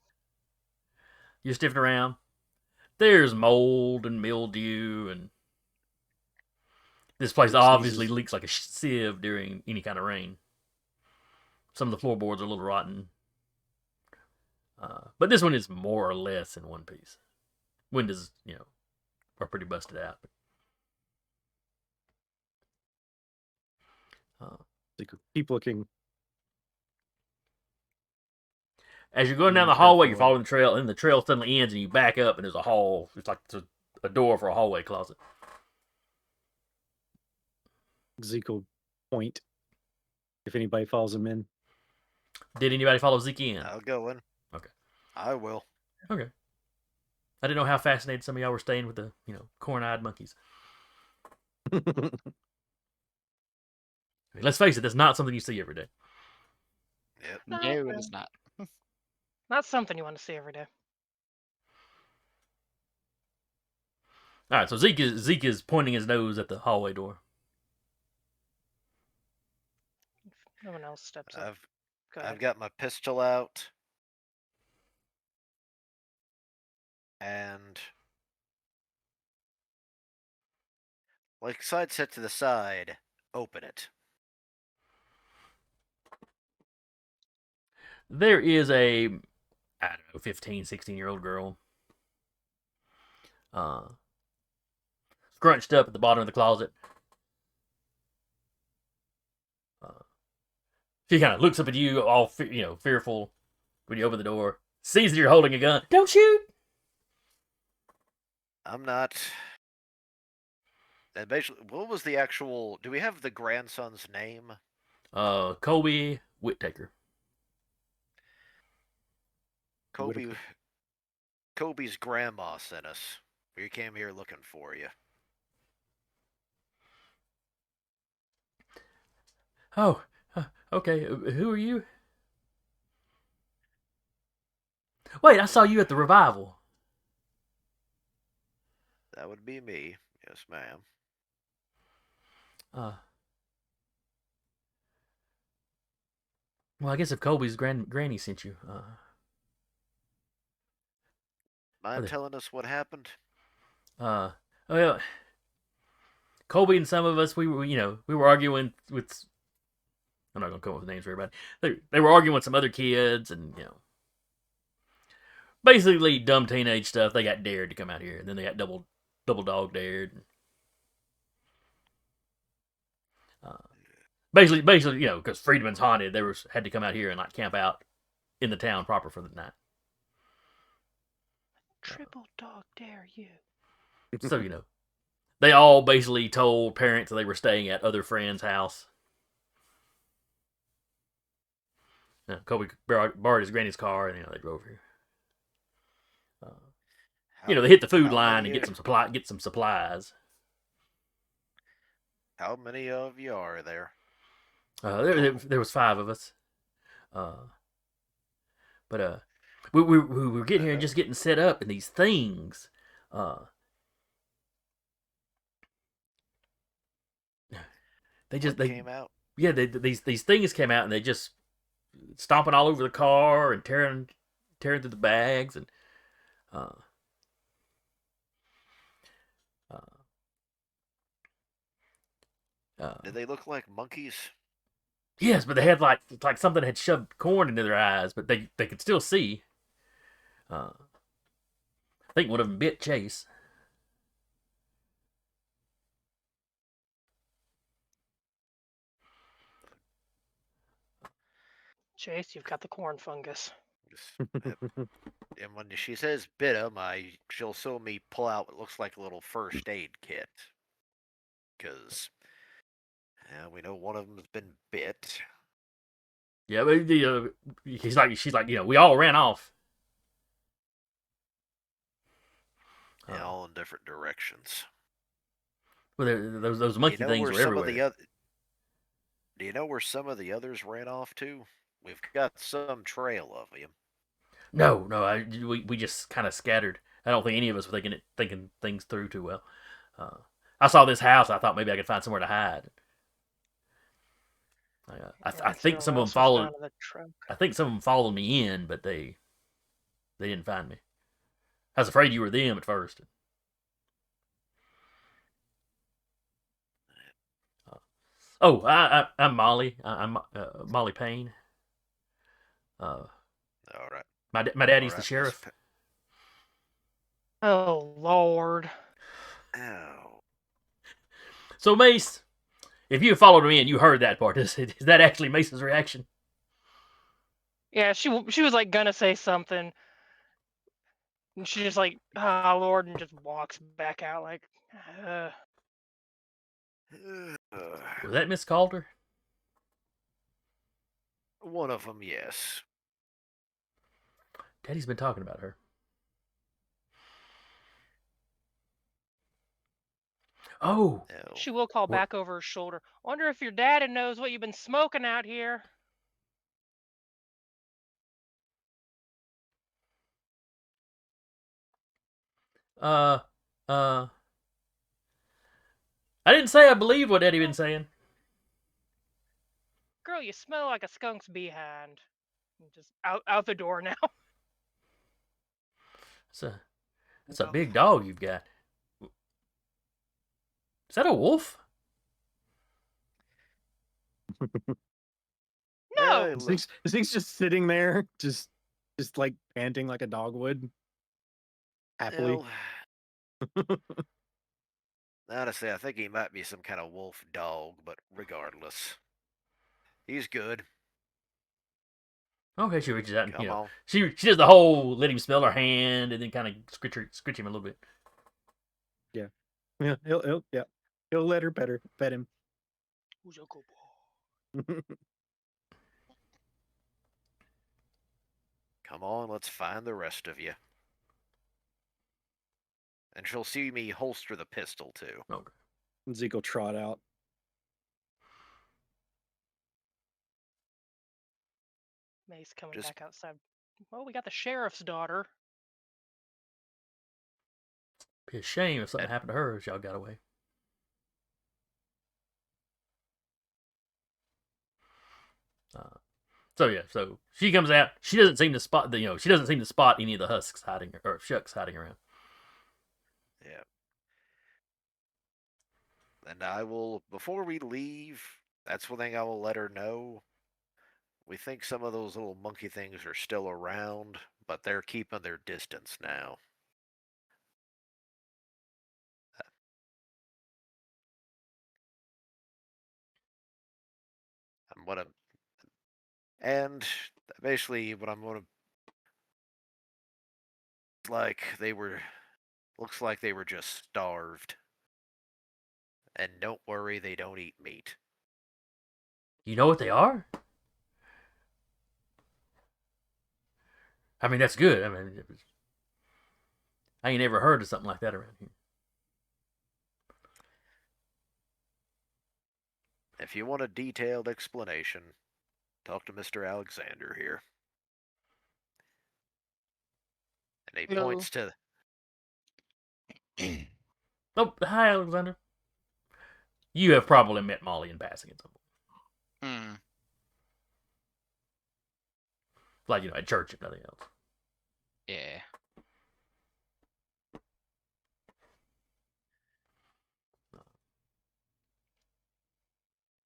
You're sniffing around. There's mold and mildew, and this place obviously leaks like a sieve during any kind of rain. Some of the floorboards are a little rotten. But this one is more or less in one piece. Windows, are pretty busted out. Keep looking. As you're going down the hallway, you're following the trail, and the trail suddenly ends, and you back up, and there's a hall. It's like a door for a hallway closet. Zeke will point if anybody follows him in. Did anybody follow Zeke in? I'll go in. Okay. I will. Okay. I didn't know how fascinated some of y'all were staying with the corn-eyed monkeys. I mean, let's face it, that's not something you see every day. Yep. No, it is not. Not something you want to see every day. All right, so Zeke is pointing his nose at the hallway door. No one else steps up. Go I've ahead. got my pistol out. And like side set to the side, open it. There is a, I don't know, 15, 16-year-old girl. Scrunched up at the bottom of the closet. She kind of looks up at you, all fearful, when you open the door. Sees that you're holding a gun. Don't shoot! I'm not. And basically, what was the actual? Do we have the grandson's name? Colby Whittaker. Kobe's grandma sent us. We came here looking for you. Oh, okay. Who are you? Wait, I saw you at the revival. That would be me. Yes, ma'am. Well, I guess if Colby's granny sent you, Mind telling us what happened? well, Colby and some of us, we were arguing with. I'm not gonna come up with names for everybody. They were arguing with some other kids, and basically dumb teenage stuff. They got dared to come out here, and then they got double dog dared. Basically, because Freedman's haunted, they had to come out here and like camp out in the town proper for the night. Triple dog dare you. So they all basically told parents that they were staying at other friends' house. Kobe borrowed his granny's car, and they drove here. They hit the food line and get some supplies. How many of you are there? There was 5 of us. But we were getting here and just getting set up, and these things. They came out. Yeah, these things came out, and they just stomping all over the car and tearing through the bags, and Did they look like monkeys? yes, but they had like something had shoved corn into their eyes, but they could still see. I think one of them bit Chase. Chase, you've got the corn fungus. And when she says bit him, she'll show me pull out what looks like a little first aid kit. Because we know one of them's been bit. Yeah, but she's like, we all ran off. All in different directions. Well, those monkey things were everywhere. Do you know where some of the others ran off to? We've got some trail of them. No, we just kind of scattered. I don't think any of us were thinking things through too well. I saw this house. I thought maybe I could find somewhere to hide. I think some of them followed. I think some of them followed me in, but they didn't find me. I was afraid you were them at first. I'm Molly. I'm Molly Payne. All right. My daddy's the sheriff. Oh Lord. Ow. So Mace, if you followed me and you heard that part, is that actually Mace's reaction? Yeah, she was like gonna say something, and she just like, oh Lord, and just walks back out like. Was that Miss Calder? One of them, yes. Daddy's been talking about her. Oh, No. She will call What- back over her shoulder. Wonder if your daddy knows what you've been smoking out here. uh, uh. I didn't say I believed what Eddie been saying. Girl, you smell like a skunk's behind. Just out the door now. That's a big dog you've got. Is that a wolf? No. Yeah, This thing's just sitting there, just like panting like a dog would, happily. well, honestly, I think he might be some kind of wolf dog, but regardless, he's good. Okay, she reaches out and Come on. she does the whole let him smell her hand and then kind of scritch him a little bit. Yeah, he'll let her pet him. Who's your good boy? Come on, let's find the rest of you. And she'll see me holster the pistol, too. Okay. Zeke will trot out. May's coming Just- back outside. Well, we got the sheriff's daughter. Be a shame if something happened to her as y'all got away. So she comes out. She doesn't seem to spot she doesn't seem to spot any of the husks hiding or shucks hiding around. Yeah. And I will, before we leave, that's one thing I will let her know. We think some of those little monkey things are still around, but they're keeping their distance now. And basically what I'm gonna, looks like they were just starved. And don't worry, they don't eat meat. You know what they are? I mean, that's good. I mean, I ain't ever heard of something like that around here. If you want a detailed explanation, talk to Mr. Alexander here. And he Hello. points to Oh, hi, Alexander. You have probably met Molly in passing at some point. Hmm. Like, at church and nothing else. Yeah.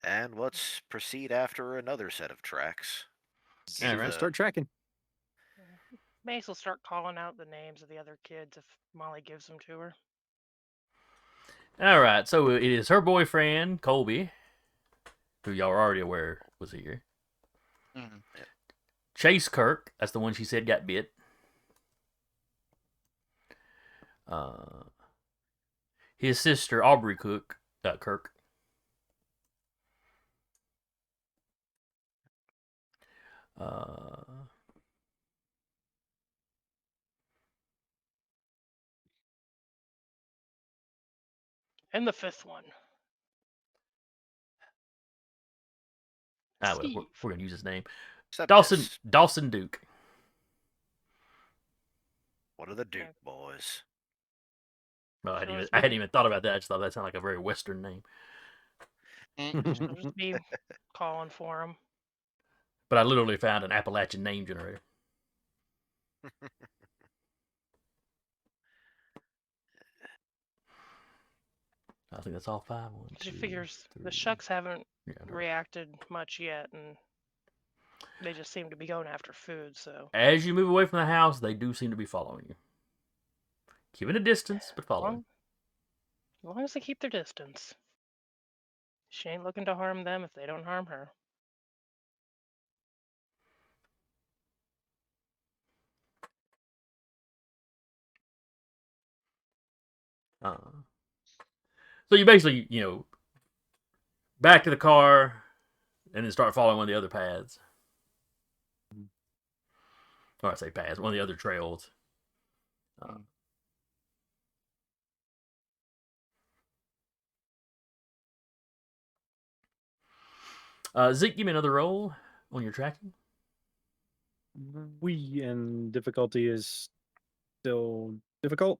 and let's proceed after another set of tracks. All right. Start tracking. Mace will start calling out the names of the other kids if Molly gives them to her. All right. So it is her boyfriend, Colby, who y'all are already aware was here. Hmm. Chase Kirk, that's the one she said got bit. His sister, Aubrey Kirk. And the fifth one. Well, Steve. we're gonna use his name. Except Dawson this, Dawson Duke. one of the Duke Okay. boys. Well, I She'll hadn't even thought about that. I just thought that sounded like a very Western name. She'll just be calling for him. But I literally found an Appalachian name generator. I think that's all five. One, She two, figures the three. shucks haven't Yeah, no. reacted much yet, and they just seem to be going after food, so. As you move away from the house, they do seem to be following you. Keeping a distance, but following. As long as they keep their distance. She ain't looking to harm them if they don't harm her. So you basically, back to the car and then start following one of the other paths. Or I say paths, one of the other trails. Zeke, give me another roll on your tracking. And difficulty is still difficult.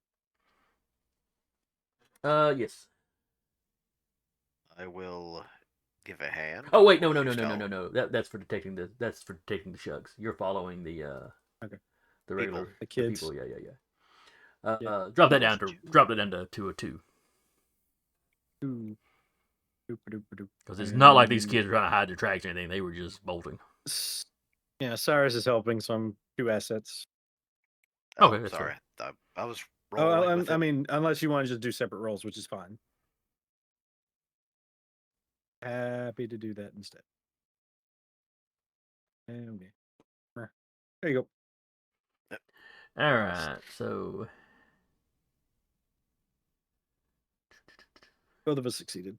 Yes. I will give a hand. Oh wait, no. or you still- That's for detecting the shugs. You're following the Okay. the People. regular The the kids. people. Yeah. Yeah. Drop that down to 202. Ooh. Doop-a-doop-a-doop. Because it's not like these And kids were trying to hide their tracks or anything. They were just bolting. Yeah, Cyrus is helping, so I'm 2 assets. Oh, Okay, that's sorry. I was Oh, rolling with I it. mean, unless you want to just do separate rolls, which is fine. Happy to do that instead. Okay. There you go. All right. So Both of us succeeded.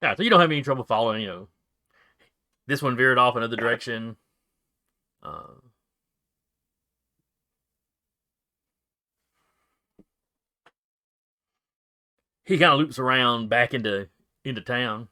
yeah, so you don't have any trouble following. This one veered off another direction. He kind of loops around back into town.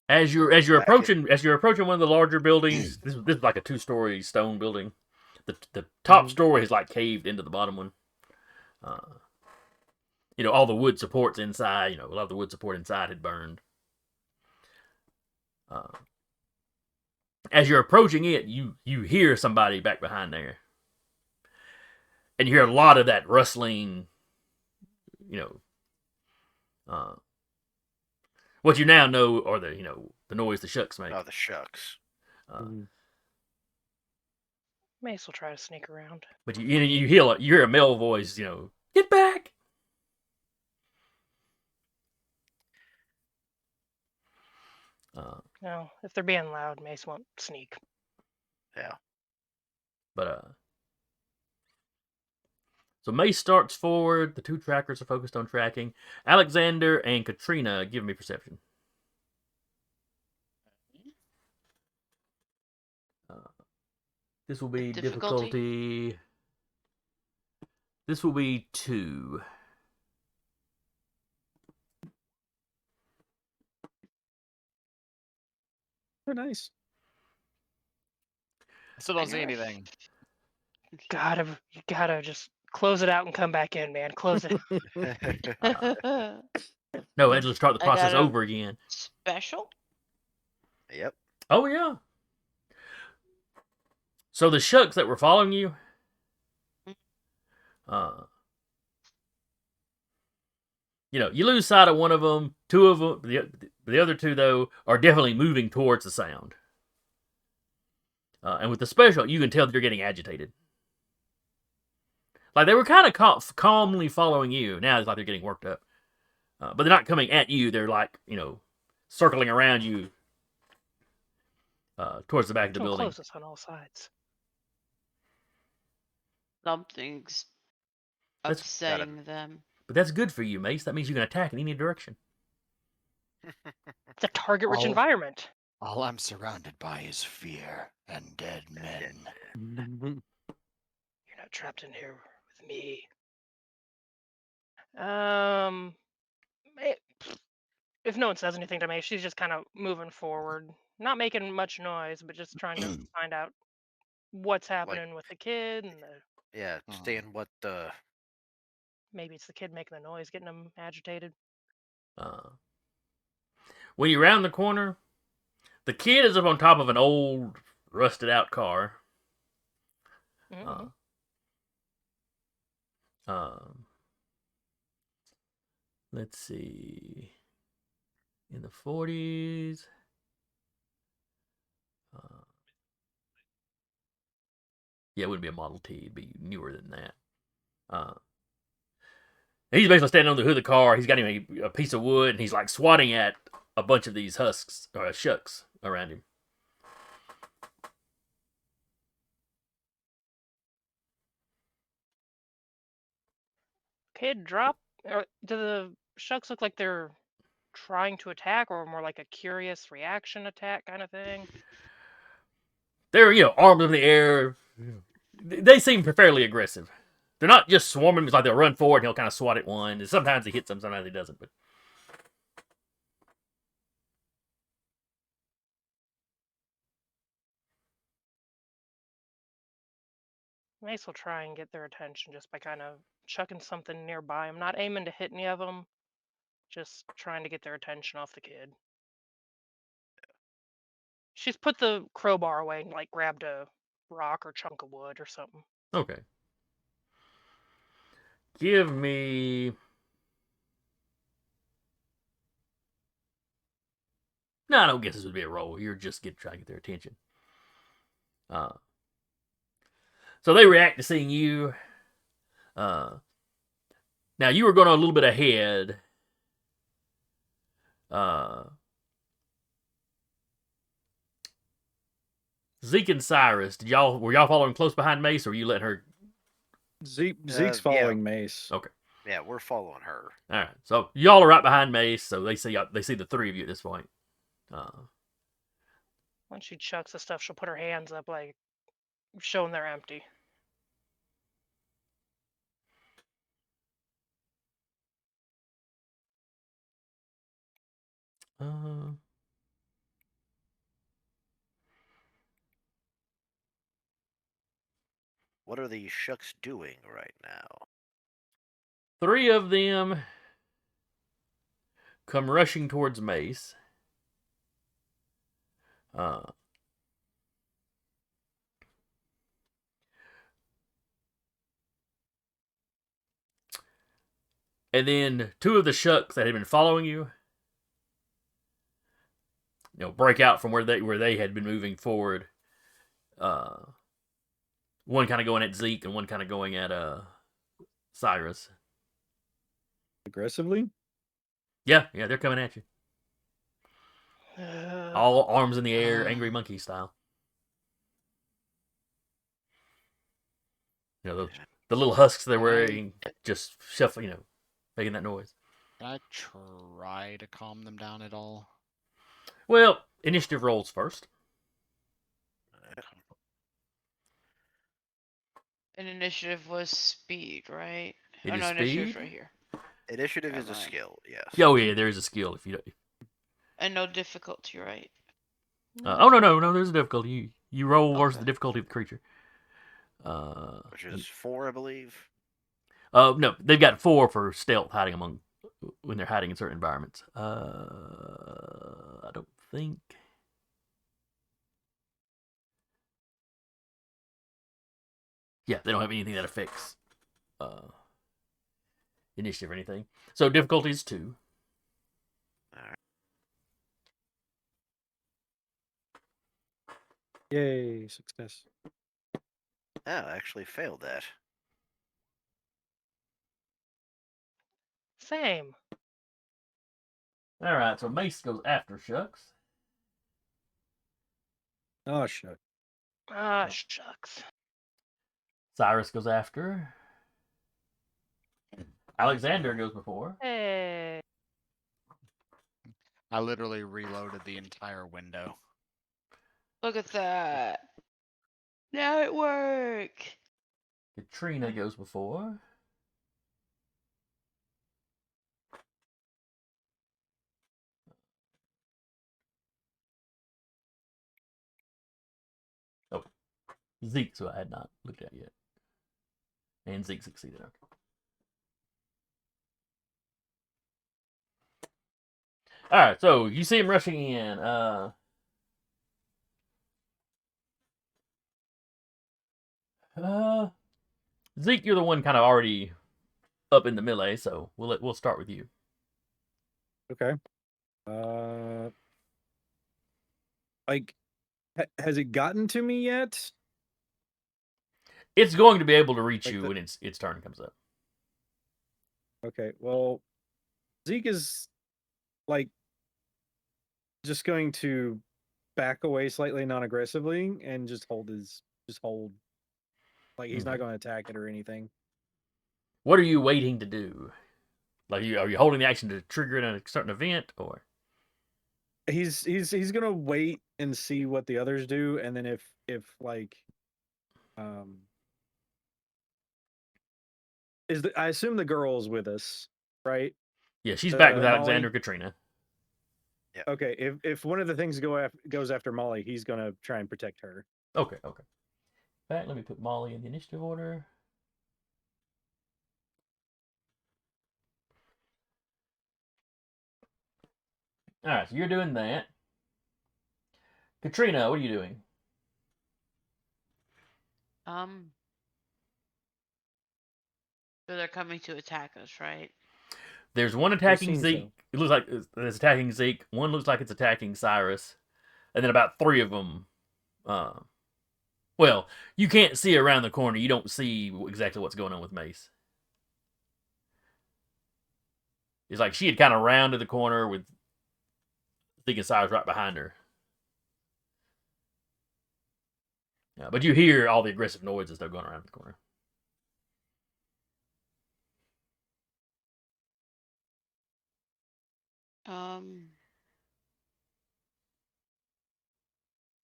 As you're approaching one of the larger buildings, this is like a 2-story stone building. The top story is like caved into the bottom one. All the wood supports inside. A lot of the wood support inside had burned. As you're approaching it, you hear somebody back behind there, and you hear a lot of that rustling. What you now know are the noise the shucks make. Oh, the shucks. Mace will try to sneak around. But you hear a male voice. Get back. No, if they're being loud, Mace won't sneak. Yeah. But so Mace starts forward. The 2 trackers are focused on tracking. Alexander and Katrina, give me perception. This will be difficulty. This will be 2. Oh, nice. I still don't see anything. You gotta just close it out and come back in, man. Close it. No, let's start the I process got a- over again. Special? Yep. Oh yeah. So the shucks that were following you, you lose sight of one of them. 2 of them, the other 2 though, are definitely moving towards the sound. And with the special, you can tell that they're getting agitated. Like they were kind of calmly following you. Now it's like they're getting worked up. But they're not coming at you. They're like, circling around you towards the back of the building. Close us on all sides. Something's upsetting them. But that's good for you, Mace. That means you can attack in any direction. It's a target-rich Oh. environment. All I'm surrounded by is fear and dead men. You're not trapped in here with me. If no one says anything to me, she's just kind of moving forward, not making much noise, but just trying to find out what's happening with the kid and Yeah, seeing what maybe it's the kid making the noise, getting them agitated. When you round the corner, the kid is up on top of an old, rusted-out car. Let's see. In the 40s. Yeah, it wouldn't be a Model T. It'd be newer than that. He's basically standing on the hood of the car. He's got him a piece of wood, and he's like swatting at a bunch of these husks or shucks around him. Kid, drop. Or do the shucks look like they're trying to attack, or more like a curious reaction attack kind of thing? They're, arms in the air. They seem fairly aggressive. They're not just swarming. It's like they'll run forward and he'll kind of swat at one. And sometimes he hits them, sometimes he doesn't. But Mace will try and get their attention just by kind of chucking something nearby. I'm not aiming to hit any of them, just trying to get their attention off the kid. She's put the crowbar away and like grabbed a rock or chunk of wood or something. okay. Give me. No, I don't guess this would be a roll. You're just trying to get their attention. So they react to seeing you. Now you were going a little bit ahead. Zeke and Cyrus, were y'all following close behind Mace, or were you letting her? Zeke's yeah. following Mace. Okay. Yeah, we're following her. All right. So y'all are right behind Mace, so they see the three of you at this point. When she chucks the stuff, she'll put her hands up, like showing they're empty. What are these shucks doing right now? Three of them come rushing towards Mace. And then two of the shucks that had been following you, break out from where they had been moving forward. One kind of going at Zeke and one kind of going at Cyrus. Aggressively? Yeah, they're coming at you. All arms in the air, angry monkey style. The little husks they're wearing just shuffling, making that noise. Can I try to calm them down at all? Well, initiative rolls first. And initiative was speed, right? It oh is no, initiative's speed? right here. Initiative is a Never mind. skill, yes. Oh yeah, there is a skill if you don't. And no difficulty, right? Oh no, there's a difficulty. You roll versus the Okay. difficulty of the creature. Which is 4, I believe. No, they've got 4 for stealth, hiding when they're hiding in certain environments. I don't think. Yeah, they don't have anything that affects initiative or anything. So difficulty is 2. Alright. Yay, success. Oh, I actually failed that. Same. All right, so Mace goes after Shucks. Oh, shit. Ah, shucks. Cyrus goes after. Alexander goes before. Hey. I literally reloaded the entire window. Look at that. Now it worked. Katrina goes before. Oh, Zeke, so I had not looked at yet. And Zeke succeeded. Okay. All right, so you see him rushing in. Zeke, you're the one kind of already up in the melee, so we'll start with you. Okay. Has it gotten to me yet? It's going to be able to reach Like you the- when its turn comes up. Okay, well, Zeke is like just going to back away slightly non-aggressively and just hold. Like he's not Okay. going to attack it or anything. What are you waiting to do? Like, are you holding the action to trigger it in a certain event, or? He's gonna wait and see what the others do, and then if like um I assume the girl's with us, right? Yeah, she's back with Molly. Alexander and Katrina. Okay, if one of the things goes after Molly, he's gonna try and protect her. Okay. In fact, let me put Molly in the initiative order. All right, so you're doing that. Katrina, what are you doing? So they're coming to attack us, right? There's one attacking Zeke. It looks like it's attacking Zeke. One looks like it's attacking Cyrus, and then about 3 of them. Well, you can't see around the corner. You don't see exactly what's going on with Mace. It's like she had kind of rounded the corner with Zeke and Cyrus right behind her. But you hear all the aggressive noises that are going around the corner.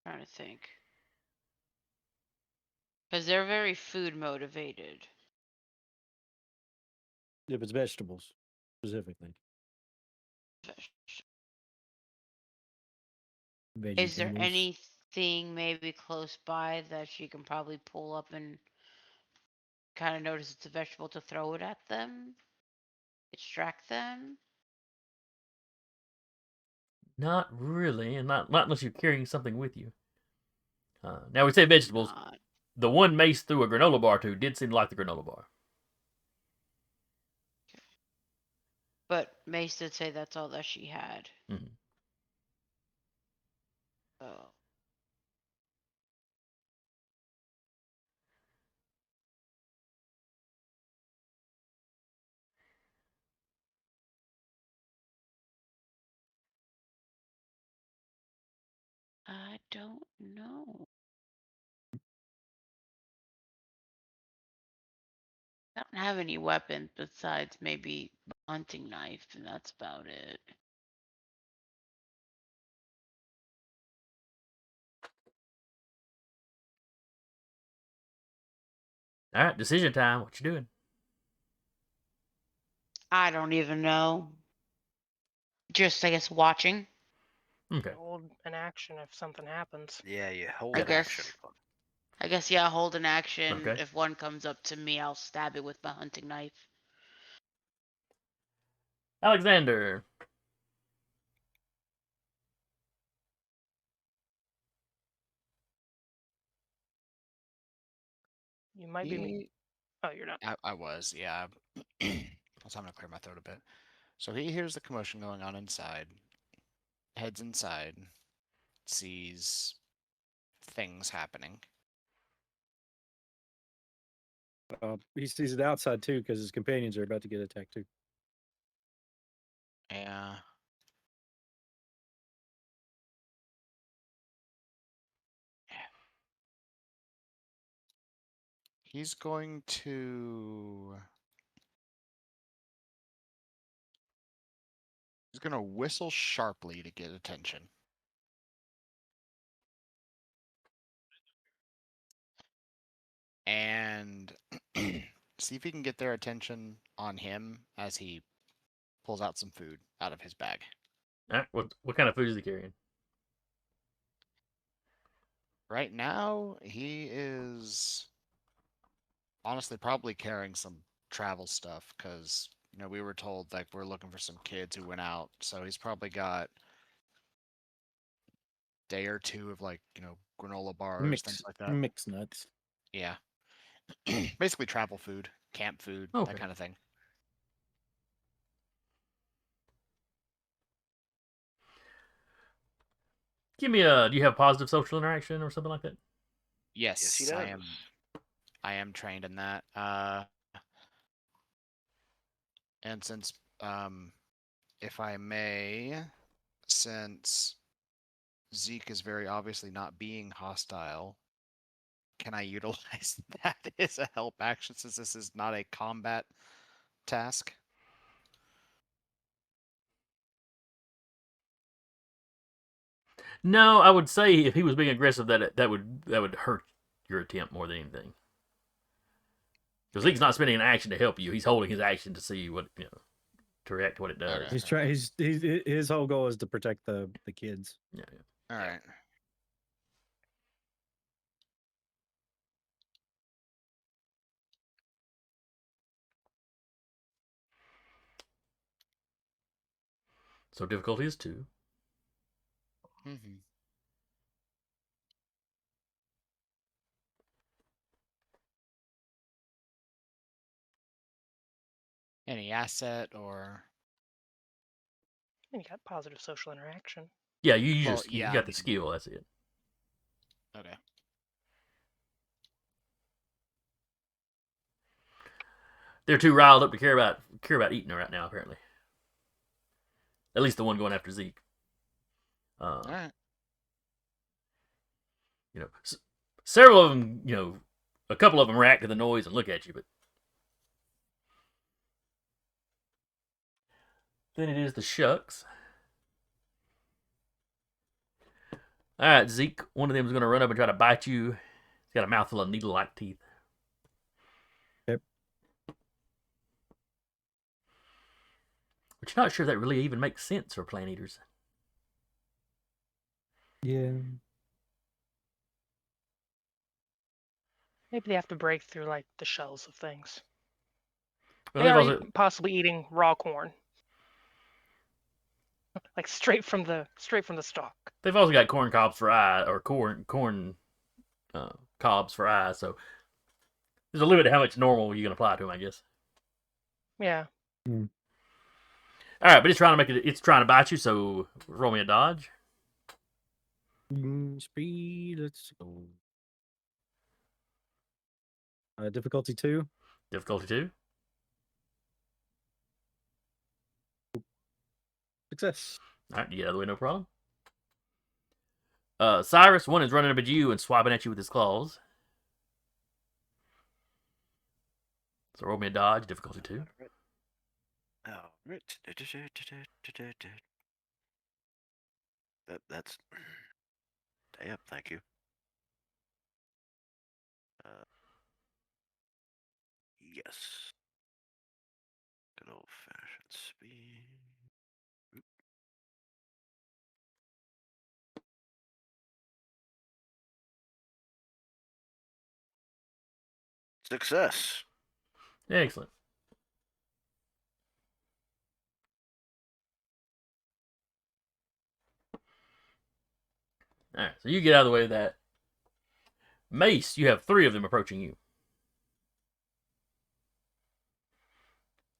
Trying to think. Because they're very food motivated. If it's vegetables, specifically. Is there anything maybe close by that she can probably pull up and kind of notice it's a vegetable to throw it at them? Distract them? Not really, and not unless you're carrying something with you. Now we say vegetables. Not. The one Mace threw a granola bar to did seem like the granola bar. But Mace did say that's all that she had. Mm-hmm. Oh. I don't know. I don't have any weapons besides maybe a hunting knife, and that's about it. All right, decision time. What you doing? I don't even know. Just, I guess, watching. Okay. Hold an action if something happens. Yeah, you hold I an guess. action. I guess, yeah, hold an action. Okay. If one comes up to me, I'll stab it with my hunting knife. Alexander. You might be. Oh, you're not. I was, yeah. I was having to clear my throat a bit. So he hears the commotion going on inside, heads inside, sees things happening. He sees it outside too because his companions are about to get attacked too. Yeah. He's going to whistle sharply to get attention. And see if he can get their attention on him as he pulls out some food out of his bag. All right, what kind of food is he carrying? Right now, he is honestly probably carrying some travel stuff because we were told like we're looking for some kids who went out, so he's probably got day or two of like granola bars, things like that. Mixed nuts. Yeah, basically travel food, camp food, Okay. that kind of thing. Give me a. Do you have positive social interaction or something like that? Yes, he Yes, does. I am trained in that. And since if I may, since Zeke is very obviously not being hostile, can I utilize that as a help action since this is not a combat task? No, I would say if he was being aggressive, that would hurt your attempt more than anything. Because Zeke's not spending an action to help you; he's holding his action to see what to react to what it does. Okay. He's trying. He's his whole goal is to protect the kids. Yeah. All right. So difficulty is 2. Mm-hmm. Any asset or And you got positive social interaction. Yeah, you Well, just you yeah, I got the mean- skill. That's it. okay. They're too riled up to care about eating her right now. Apparently, at least the one going after Zeke. All right. You know, several of them. A couple of them react to the noise and look at you, but then it is the shucks. All right, Zeke. One of them is going to run up and try to bite you. He's got a mouthful of needle-like teeth. Yep. But you're not sure that really even makes sense for plant eaters. Yeah. Maybe they have to break through like the shells of things. Well, They they've are also possibly eating raw corn, like straight from the stalk. they've also got corn cobs for eye or corn cobs for eyes. So there's a limit to how much normal you can apply to them, I guess. Yeah. All right, but it's trying to bite you. So roll me a dodge. Speed. Let's go. Difficulty 2. Difficulty 2. Success. All right, you get out of the way, no problem. Cyrus, one is running up at you and swiping at you with his claws. So roll me a dodge. Difficulty 2. Oh, that's damn. Thank you. Yes. Good old fashioned speed. Success. Excellent. All right, so you get out of the way of that. Mace, you have 3 of them approaching you.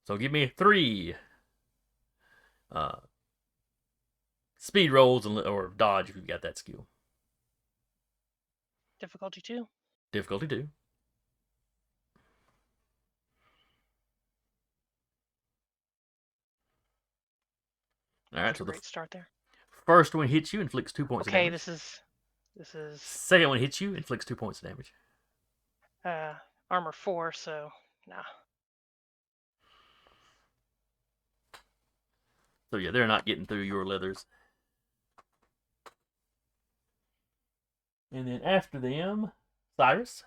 So give me 3 speed rolls or dodge if you've got that skill. Difficulty 2. Difficulty 2. All right, That's so a the great start there. first one hits you, inflicts 2 points of Okay, damage. this is Second one hits you, inflicts 2 points of damage. armor 4, so nah. So yeah, they're not getting through your leathers. And then after them, Cyrus.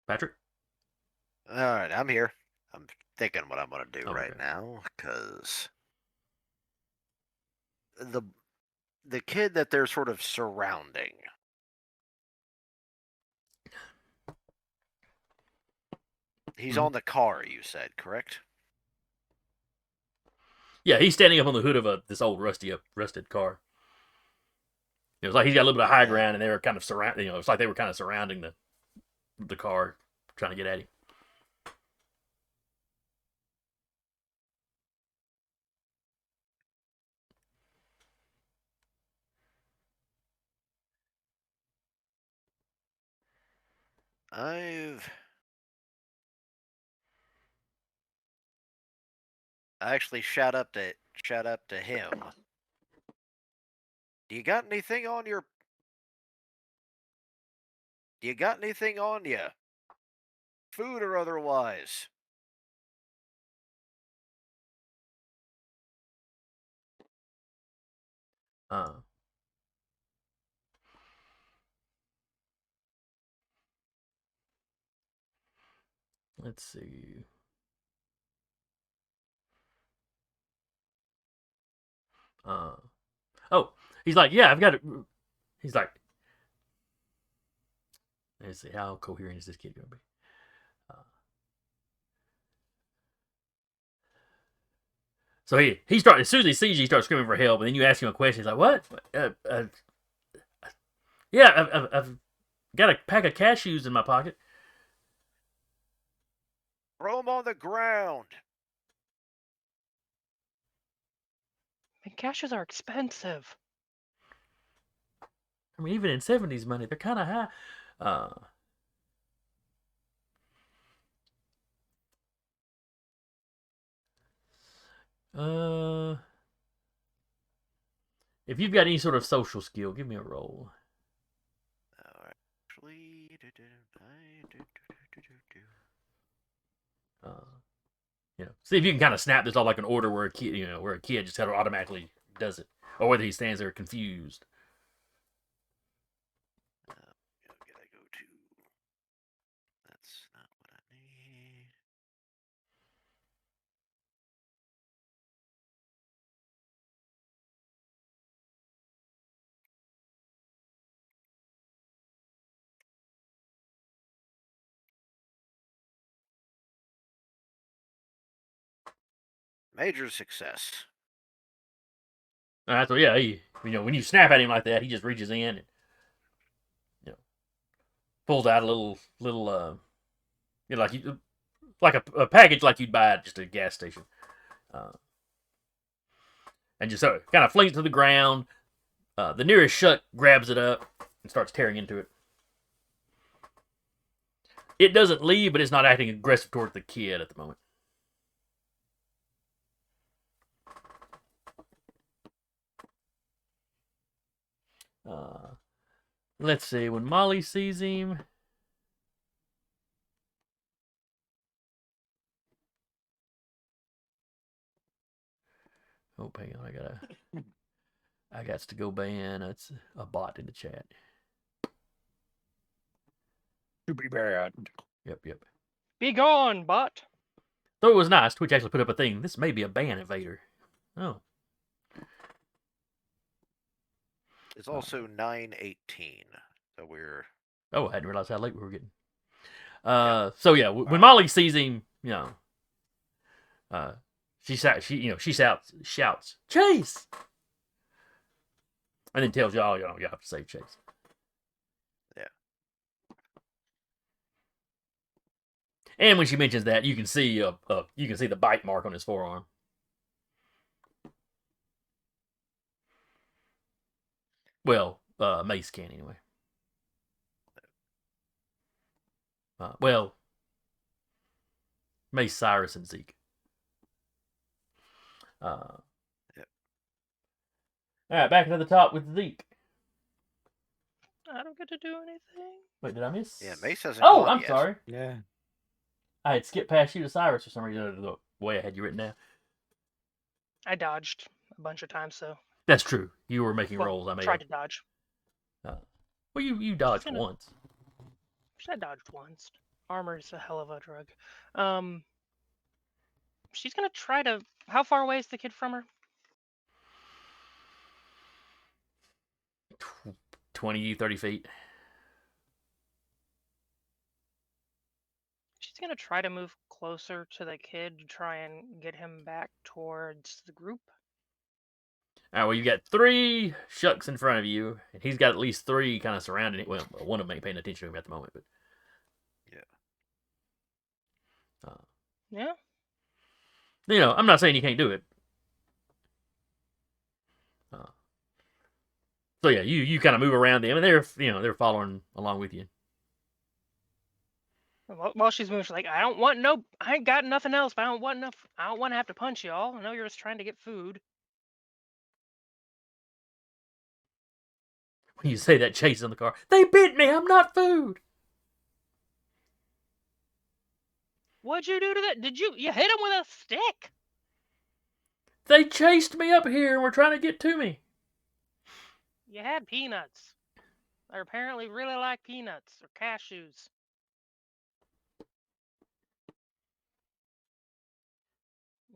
Patrick. All right, I'm here. I'm thinking what I'm gonna do Oh, right okay. now because the kid that they're sort of surrounding. He's Mhm. on the car, you said, correct? Yeah, he's standing up on the hood of this old rusted car. It was like he's got a little bit of high Yeah. ground, and they were kind of surrounding. It's like they were kind of surrounding the car, trying to get at him. I actually shout up to him. Do you got anything on your? Do you got anything on you? Food or otherwise? Uh, let's see. Oh, he's like, yeah, I've got it. He's like, let's see, how coherent is this kid going to be? So he starts, as soon as he sees you, he starts screaming for help, and then you ask him a question. He's like, what? Yeah, I've got a pack of cashews in my pocket. Throw them on the ground. And cashews are expensive. I mean, even in 70s money, they're kind of high. If you've got any sort of social skill, give me a roll. Actually, See if you can kind of snap this all like an order where a kid just kind of automatically does it, or whether he stands there confused. gotta go to. That's not what I need. Major success. All right, so yeah, when you snap at him like that, he just reaches in and pulls out a little like a package like you'd buy at just a gas station, and just kind of flings it to the ground. The nearest shuck grabs it up and starts tearing into it. It doesn't leave, but it's not acting aggressive toward the kid at the moment. Let's see. When Molly sees him, oh, hang on, I got to go ban. It's a bot in the chat. To be bad. Yep. Be gone, bot. So it was nice. Twitch actually put up a thing. This may be a ban invader. Oh. It's also 9:18, so we're. Oh, I hadn't realized how late we were getting. So yeah, when Molly sees him, she shouts, Chase, and then tells y'all, you have to save Chase. Yeah. And when she mentions that, you can see the bite mark on his forearm. Well, Mace can anyway. Mace, Cyrus, and Zeke. All right, back to the top with Zeke. I don't get to do anything. Wait, did I miss? Yeah, Mace hasn't Oh, gone I'm yet. sorry. Yeah. I had skipped past you to Cyrus for some reason. The way I had you written down. I dodged a bunch of times, so. That's true. You were making Well, rolls. I may tried have. to dodge. Well, you dodged once. I dodged once. Armor's a hell of a drug. She's gonna try to. How far away is the kid from her? 20, 30 feet. She's gonna try to move closer to the kid to try and get him back towards the group. All right, well, you got 3 shucks in front of you, and he's got at least 3 kind of surrounding it. Well, one of them ain't paying attention to him at the moment, but Yeah. I'm not saying you can't do it. So yeah, you kind of move around them, and they're following along with you. While she's moving, she's like, I ain't got nothing else, but I don't want to have to punch y'all. I know you're just trying to get food. When you say that, Chase is in the car. They bit me. I'm not food. What'd you do to that? You hit him with a stick? They chased me up here and were trying to get to me. You had peanuts. I apparently really like peanuts or cashews.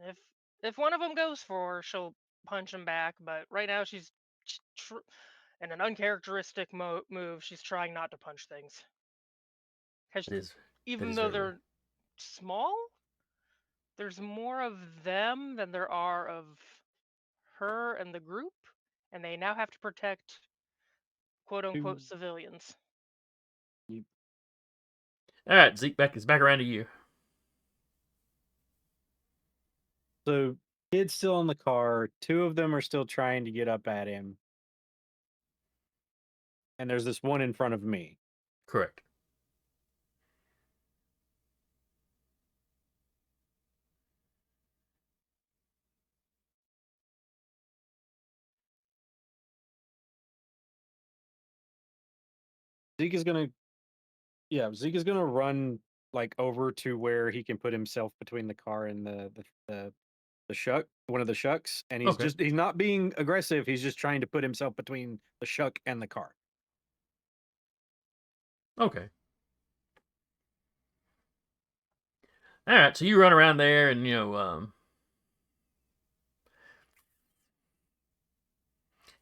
If if one of them goes for her, she'll punch him back. But right now she's in an uncharacteristic move. She's trying not to punch things because That is even though very rare. they're small, there's more of them than there are of her and the group, and they now have to protect quote unquote civilians. All right, Zeke, it's back around to you. So, kid's still in the car. Two of them are still trying to get up at him. And there's this one in front of me. Correct. Zeke is gonna run like over to where he can put himself between the car and the shuck, one of the shucks, and he's not being aggressive. He's just trying to put himself between the shuck and the car. Okay. All right, so you run around there and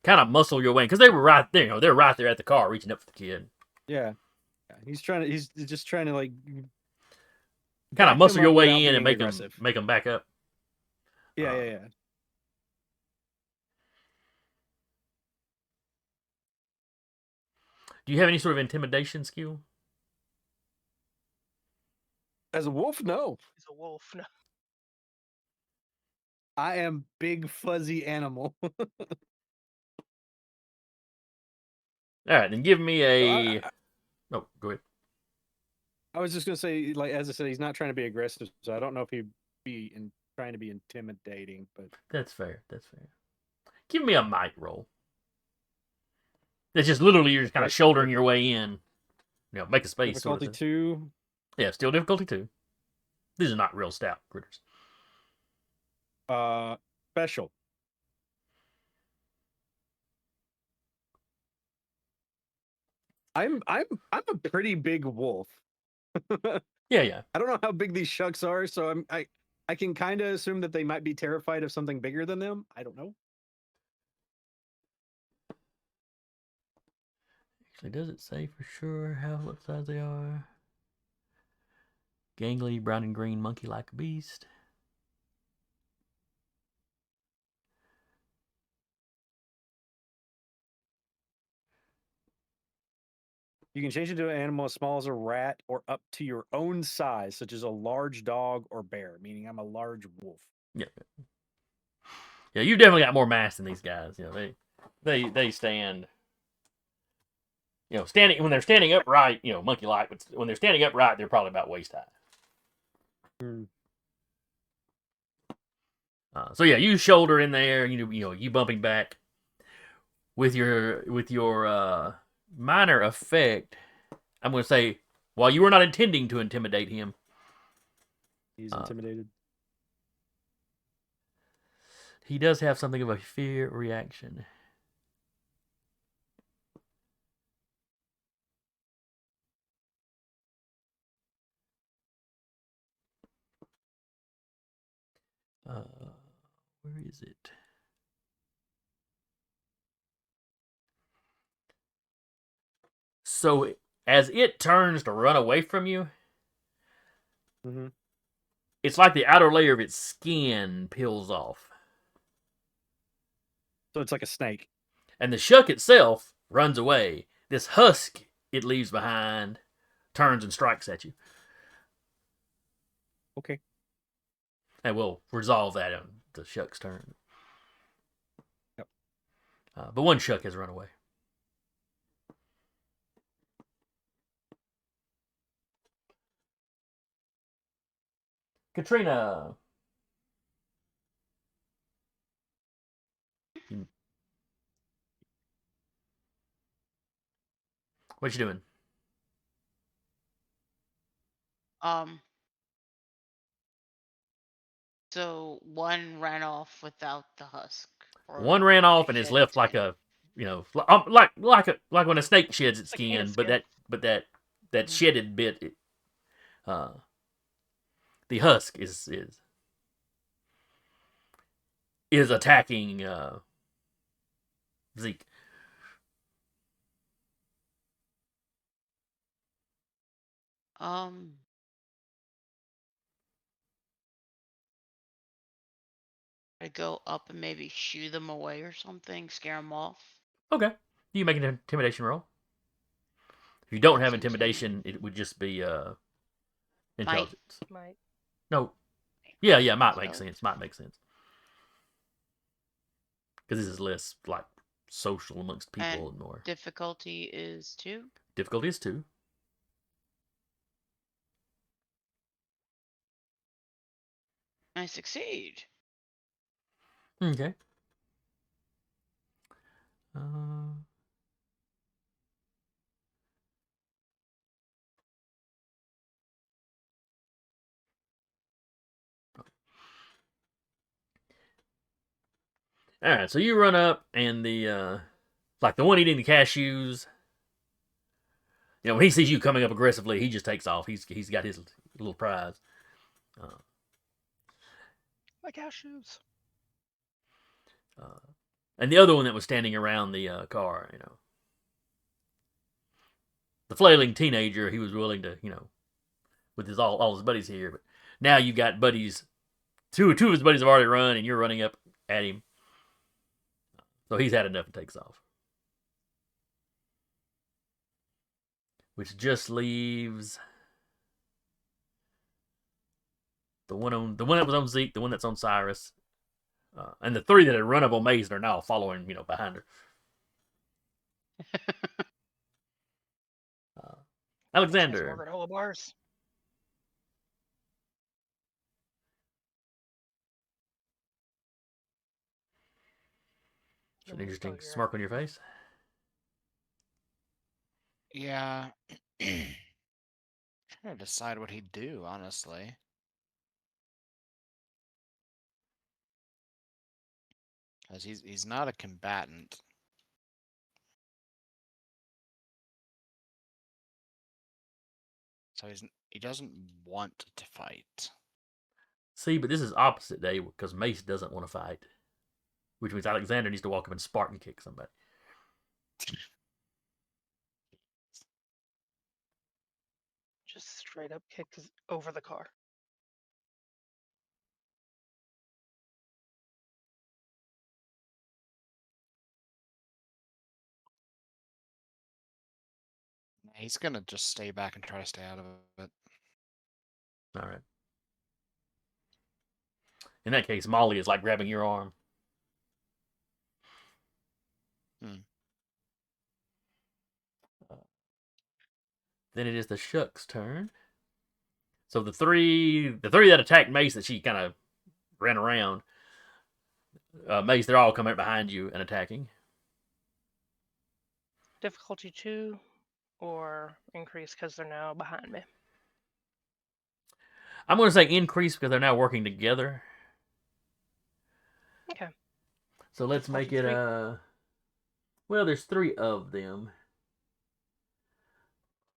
kind of muscle your way because they were right there. They're right there at the car, reaching up for the kid. Yeah, he's just trying to like kind of back muscle him your up way without in and being make aggressive. them back up. Yeah. Do you have any sort of intimidation skill? As a wolf, no. He's a wolf. No. I am big fuzzy animal. All right, then give me a. Oh, go ahead. I was just gonna say, like as I said, he's not trying to be aggressive, so I don't know if he'd be trying to be intimidating. But That's fair. Give me a might roll. It's just literally you're just kind of shouldering your way in. Make a space. Difficulty sort of 2. Yeah, still difficulty 2. These are not real stout critters. Special. I'm a pretty big wolf. Yeah. I don't know how big these shucks are, so I can kind of assume that they might be terrified of something bigger than them. I don't know. Actually, does it say for sure what size they are? Gangly, brown and green, monkey-like beast. You can change it to an animal as small as a rat or up to your own size, such as a large dog or bear, meaning I'm a large wolf. Yeah. Yeah, you've definitely got more mass than these guys. They stand. Standing when they're standing upright, monkey-like. But when they're standing upright, they're probably about waist high. So yeah, you shoulder in there. You bumping back with your minor effect. I'm going to say, while you were not intending to intimidate him, he's intimidated. He does have something of a fear reaction. Where is it? So as it turns to run away from you, it's like the outer layer of its skin peels off. So it's like a snake. And the shuck itself runs away. This husk it leaves behind turns and strikes at you. Okay. And we'll resolve that on the shuck's turn. Yep. But one shuck has run away. Katrina. What you doing? So one ran off without the husk. One ran off and is left like a like when a snake sheds its Cicada skin, skin. but that Mhm. shedded bit, the husk is attacking Zeke. Um, I go up and maybe shoo them away or something, scare them off. Okay, you make an intimidation roll. If you don't have Seems good. intimidation, it would just be Might. intelligence. Might. No, yeah, might make So, sense. Might make sense because this is less like social amongst people and and more difficulty is 2. difficulty is 2. I succeed. Okay. Uh, all right, so you run up and the like the one eating the cashews. When he sees you coming up aggressively, he just takes off. He's got his little prize. My cashews. Uh, and the other one that was standing around the car, the flailing teenager, he was willing to, with his all his buddies here. But now you got buddies. Two of his buddies have already run, and you're running up at him. So he's had enough and takes off. Which just leaves the one that was on Zeke, the one that's on Cyrus, and the 3 that had run up on Mason are now following, behind her. Alexander. Margaret Hola bars. It's an interesting smirk on your face. Yeah. Trying to decide what he'd do, honestly. Because he's not a combatant. So he doesn't want to fight. See, but this is opposite day because Mace doesn't want to fight. Which means Alexander needs to walk up and Spartan kick somebody. Just straight up kick over the car. He's gonna just stay back and try to stay out of it. All right. In that case, Molly is like grabbing your arm. Then it is the Shuck's turn. So the three that attacked Mace that she kind of ran around, Mace, they're all coming behind you and attacking. Difficulty 2 or increase because they're now behind me. I'm going to say increase because they're now working together. Okay. So let's make it well, there's 3 of them.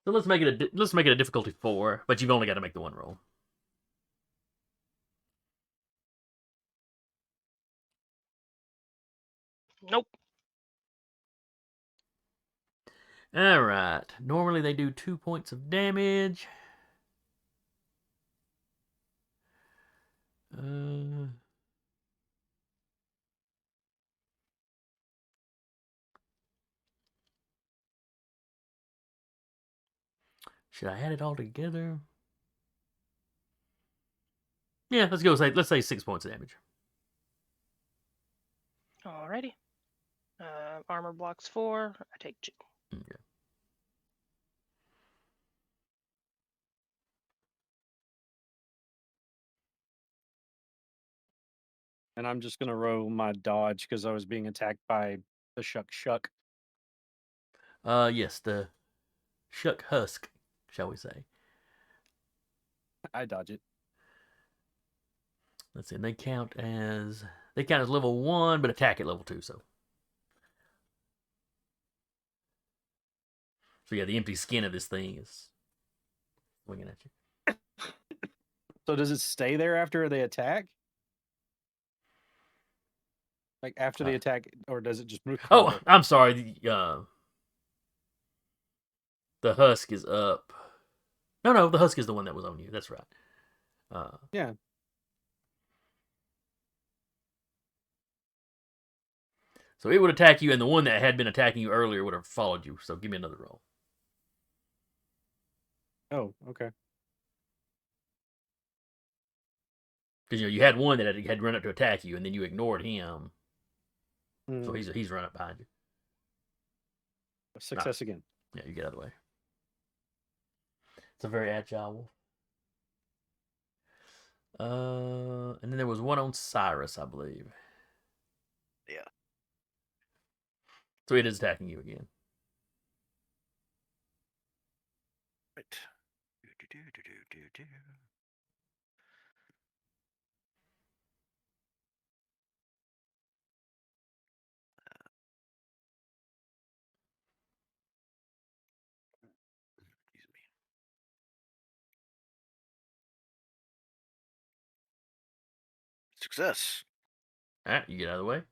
So let's make it a difficulty 4, but you've only got to make the one roll. Nope. All right. Normally they do 2 points of damage. Should I add it all together? Yeah, let's say 6 points of damage. Alrighty. Armor blocks 4. I take 2. Okay. And I'm just gonna roll my dodge because I was being attacked by the Shuck. Yes, the Shuck Husk, shall we say. I dodge it. Let's see, and they count as level 1, but attack at level 2, so. So yeah, the empty skin of this thing is swinging at you. So does it stay there after they attack? Like after the attack, or does it just move? Oh, I'm sorry. The husk is up. No, the husk is the one that was on you. That's right. Yeah. So it would attack you, and the one that had been attacking you earlier would have followed you. So give me another roll. Oh, okay. Because you had one that had run up to attack you, and then you ignored him. So Mm, he's run up behind you. success again. Yeah, you get out of the way. It's a very agile wolf. And then there was one on Cyrus, I believe. Yeah. So it is attacking you again. Right. Do. Excuse me. Success. All right, you get out of the way.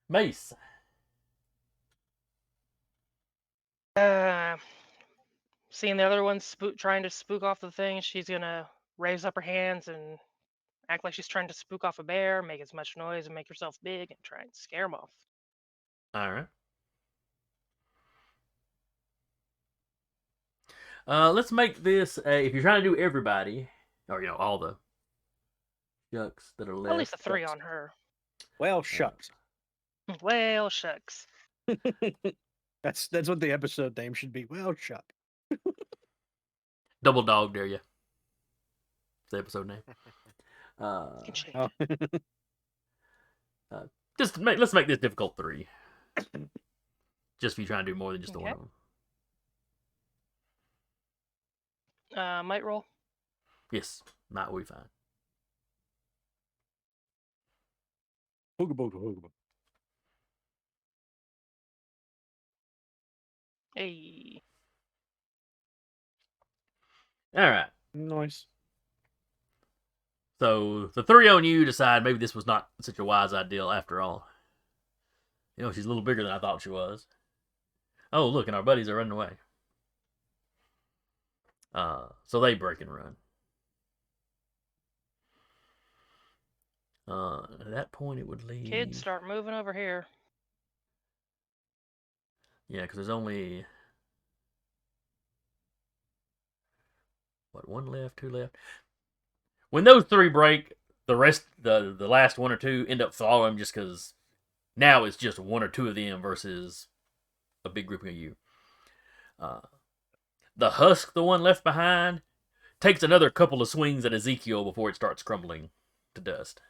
Mace. Seeing the other one trying to spook off the thing, she's gonna raise up her hands and act like she's trying to spook off a bear, make as much noise and make herself big and try and scare him off. All right. Let's make this if you're trying to do everybody, or all the shucks that are left. At least a 3 shucks. on her. Well, shucks. Well, shucks. That's what the episode name should be. Well, shuck. Double dog, dare you? It's the episode name. You can change Oh. it. Let's make this difficult 3. Just if you try and do more than just the one Okay. of them. Might roll. Yes, might will be fine. Hoogaboo. Hey. All right. Nice. So the 3 on you decide maybe this was not such a wise idea after all. She's a little bigger than I thought she was. Oh, look, and our buddies are running away. So they break and run. At that point, it would leave. Kids, start moving over here. Yeah, because there's only 1 left, 2 left. When those 3 break, the rest, the last 1 or 2 end up following just because now it's just 1 or 2 of them versus a big grouping of you. The husk, the one left behind, takes another couple of swings at Ezekiel before it starts crumbling to dust.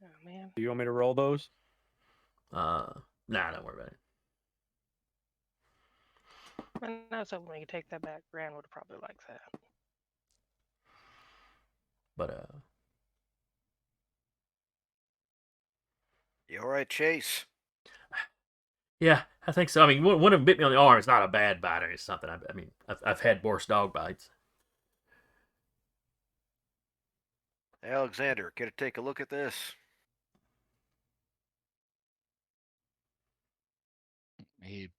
Oh, man. Do you want me to roll those? Nah, don't worry about it. I was hoping we could take that back. Gran would probably like that. But You all right, Chase? yeah, I think so. I mean, one of them bit me on the arm. It's not a bad bite or something. I mean, I've had worse dog bites. Alexander, get to take a look at this. He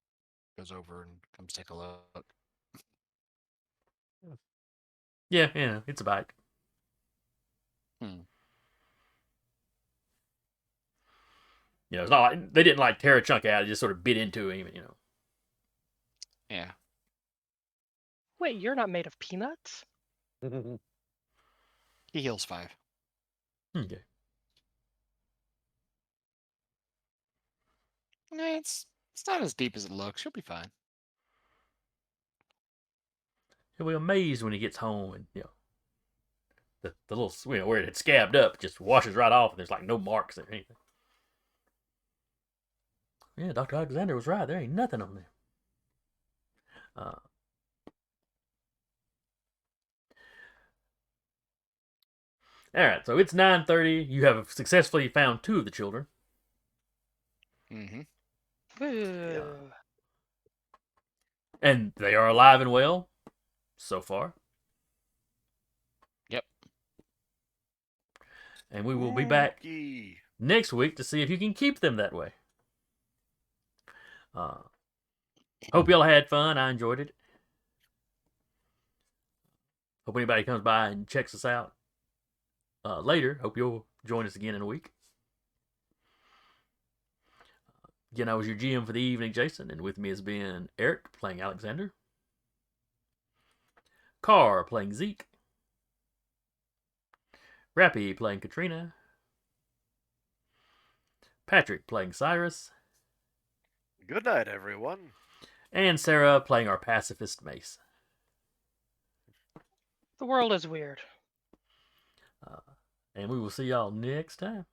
goes over and comes take a look. Yeah, it's a bite. It's not like they didn't tear a chunk out; it just sort of bit into him. Yeah. Wait, you're not made of peanuts? He heals 5. Okay. It's not as deep as it looks. You'll be fine. He'll be amazed when he gets home and the little where it had scabbed up just washes right off and there's no marks or anything. Yeah, Dr. Alexander was right. There ain't nothing on there. All right, so it's 9:30. You have successfully found 2 of the children. Mm-hmm. Ooh. And they are alive and well so far. Yep. And we will be back Spooky. next week to see if you can keep them that way. Hope y'all had fun. I enjoyed it. Hope anybody comes by and checks us out later. Hope you'll join us again in a week. Again, I was your GM for the evening, Jason, and with me has been Eric playing Alexander, Carr playing Zeke, Rappy playing Katrina, Patrick playing Cyrus, Good night, everyone. and Sarah playing our pacifist Mace. The world is weird. And we will see y'all next time.